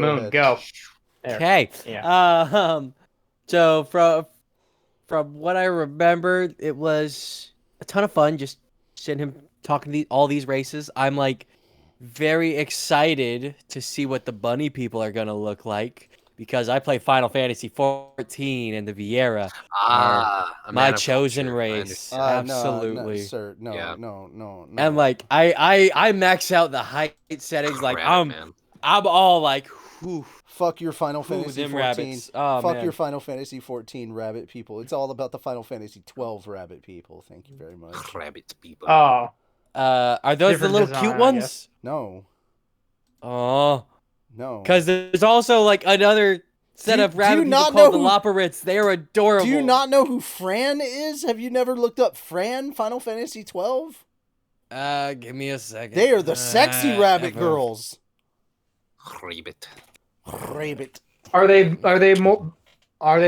Moon, ahead. go. Okay. Yeah. So from what I remember, it was a ton of fun just sitting him talking to all these races. I'm like very excited to see what the bunny people are gonna look like because I play Final Fantasy 14 and the Vieira are my chosen race. Absolutely. No, sir. No. And like I max out the height settings. Like I'm all like, whew. Fuck your Final Fantasy 14. Rabbits. Oh, Fuck man. your Final Fantasy 14 rabbit people. It's all about the Final Fantasy 12 rabbit people. Thank you very much. Rabbit people. Oh. Are those Different the little design, cute ones? No. Oh. No. Because there's also like another set of rabbit people called the Loporits. They are adorable. Do you not know who Fran is? Have you never looked up Fran, Final Fantasy 12? Give me a second. They are the sexy rabbit girls. Rabbit. Rabbit. Are they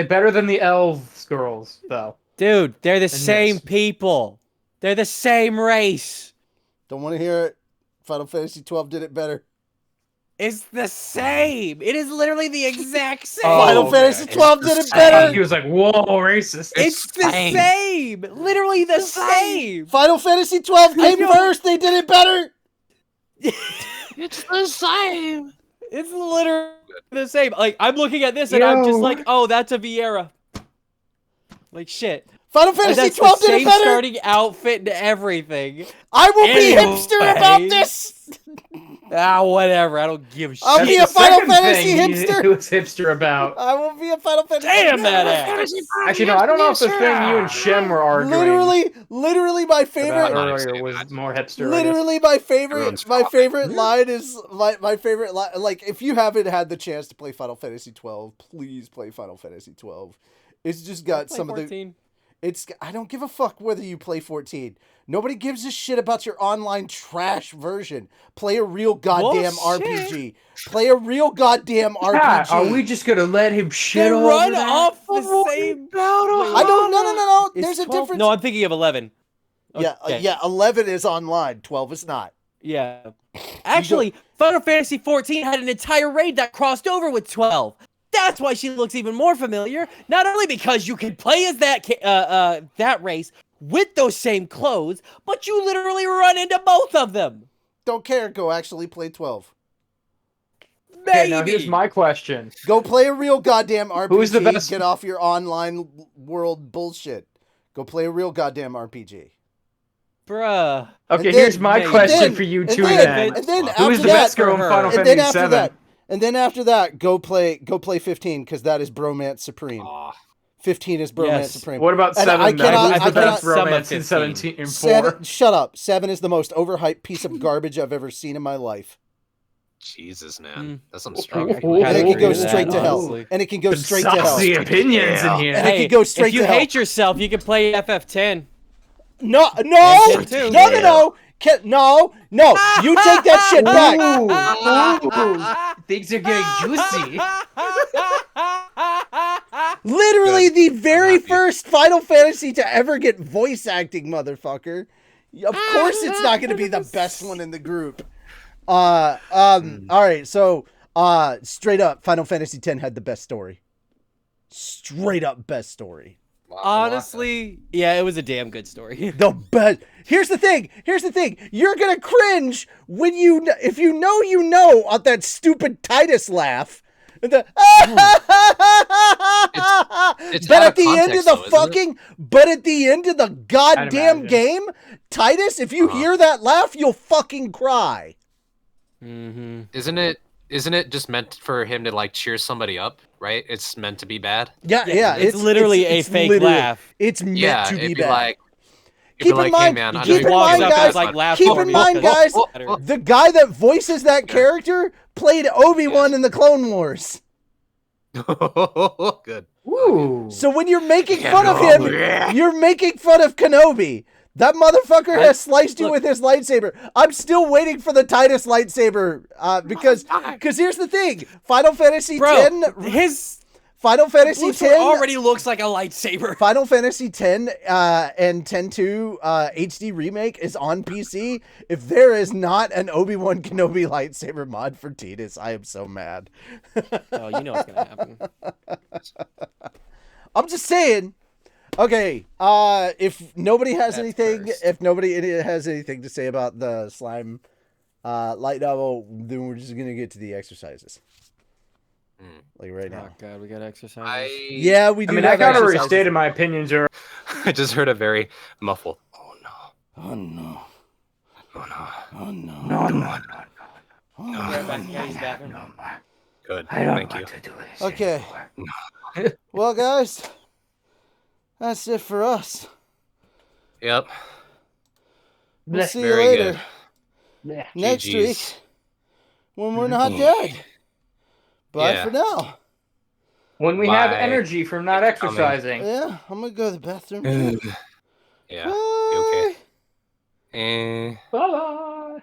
better than the elves girls though? Dude, they're the same people. They're the same race. Don't want to hear it. Final Fantasy 12 did it better. It's the same. It is literally the exact same. Final Fantasy 12 did it better. He was like, "Whoa, racist!" It's the same. Literally the same. Final Fantasy 12 came first. They did it better. It's the same. It's literally the same. Like I'm looking at this and I'm just like, oh, that's a Vieira. Like shit. Final Fantasy 12 did it better. Starting outfit and everything. I will be hipster about this. Whatever. I don't give a shit. I'll be a Final Fantasy hipster. Who is hipster about? I will be a Final Fantasy. Damn that ass. Actually, no. I don't know if the thing you and Shem were arguing. Literally, my favorite earlier was more hipster. Literally, my favorite line is my favorite line. Like, if you haven't had the chance to play Final Fantasy 12, please play Final Fantasy 12. It's just got some 14. I don't give a fuck whether you play 14. Nobody gives a shit about your online trash version. Play a real goddamn RPG. Play a real goddamn RPG. Are we just gonna let him shit over run that? off the same battle? I don't. No. There's 12? a difference. No, I'm thinking of 11. Okay. Yeah. 11 is online. 12 is not. Yeah. Actually, Final Fantasy 14 had an entire raid that crossed over with 12. That's why she looks even more familiar. Not only because you can play as that race with those same clothes, but you literally run into both of them. Don't care. Go actually play 12. Maybe. Okay, now here's my question. Go play a real goddamn RPG. Who's the best? Get off your online world bullshit. Go play a real goddamn RPG. Bruh. Okay, here's my question for you two then. Who's the best girl in Final Fantasy 7? And then after that, go play 15 because that is bromance supreme. 15 is bromance supreme. What about 7? I cannot That's romance in 17 and 4. 7, shut up. 7 is the most overhyped piece of garbage I've ever seen in my life. Jesus, man, that's some strong. And it can go straight to hell. And it can go straight to hell. Saucy opinions in here. And it can go straight to hell. If you hate yourself, you can play FF10. No. No, you take that shit back. Ooh. Things are getting juicy. Literally the very first Final Fantasy to ever get voice acting, motherfucker. Of course it's not going to be the best one in the group. All right, so straight up, Final Fantasy X had the best story. Straight up best story. Honestly, yeah, it was a damn good story. The best. Here's the thing. You're gonna cringe when if you know on that stupid Titus laugh. But at the end of the goddamn game, Titus, if you hear that laugh, you'll fucking cry. Mm-hmm. Isn't it just meant for him to like cheer somebody up, right? It's meant to be bad. Yeah. It's literally a fake laugh. It's meant to be bad. Like, keep in mind, guys, the guy that voices that character played Obi-Wan in the Clone Wars. Good. Ooh. So when you're making fun of him, you're making fun of Kenobi. That motherfucker has sliced you with his lightsaber. I'm still waiting for the Titus lightsaber because here's the thing: Final Fantasy X, his Final Fantasy X already looks like a lightsaber. Final Fantasy X and 10-2 HD remake is on PC. If there is not an Obi-Wan Kenobi lightsaber mod for Tidus, I am so mad. Oh, you know what's gonna happen. I'm just saying. Okay, if nobody has anything to say about the slime light novel, then we're just gonna get to the exercises. Like right now. Oh god, we got exercises. Yeah, we do. I mean, I gotta restate my opinions. I just heard a very muffled. Oh no. Oh no. Oh no. Oh no. No, no, No. Good. Thank you. Okay. Well, guys, that's it for us. Yep. We'll see you Very later. good. Next GGs. week when we're not dead. Bye Yeah. for now. When we have energy from not exercising. Yeah, I'm gonna go to the bathroom. Yeah. Bye. You okay? Bye.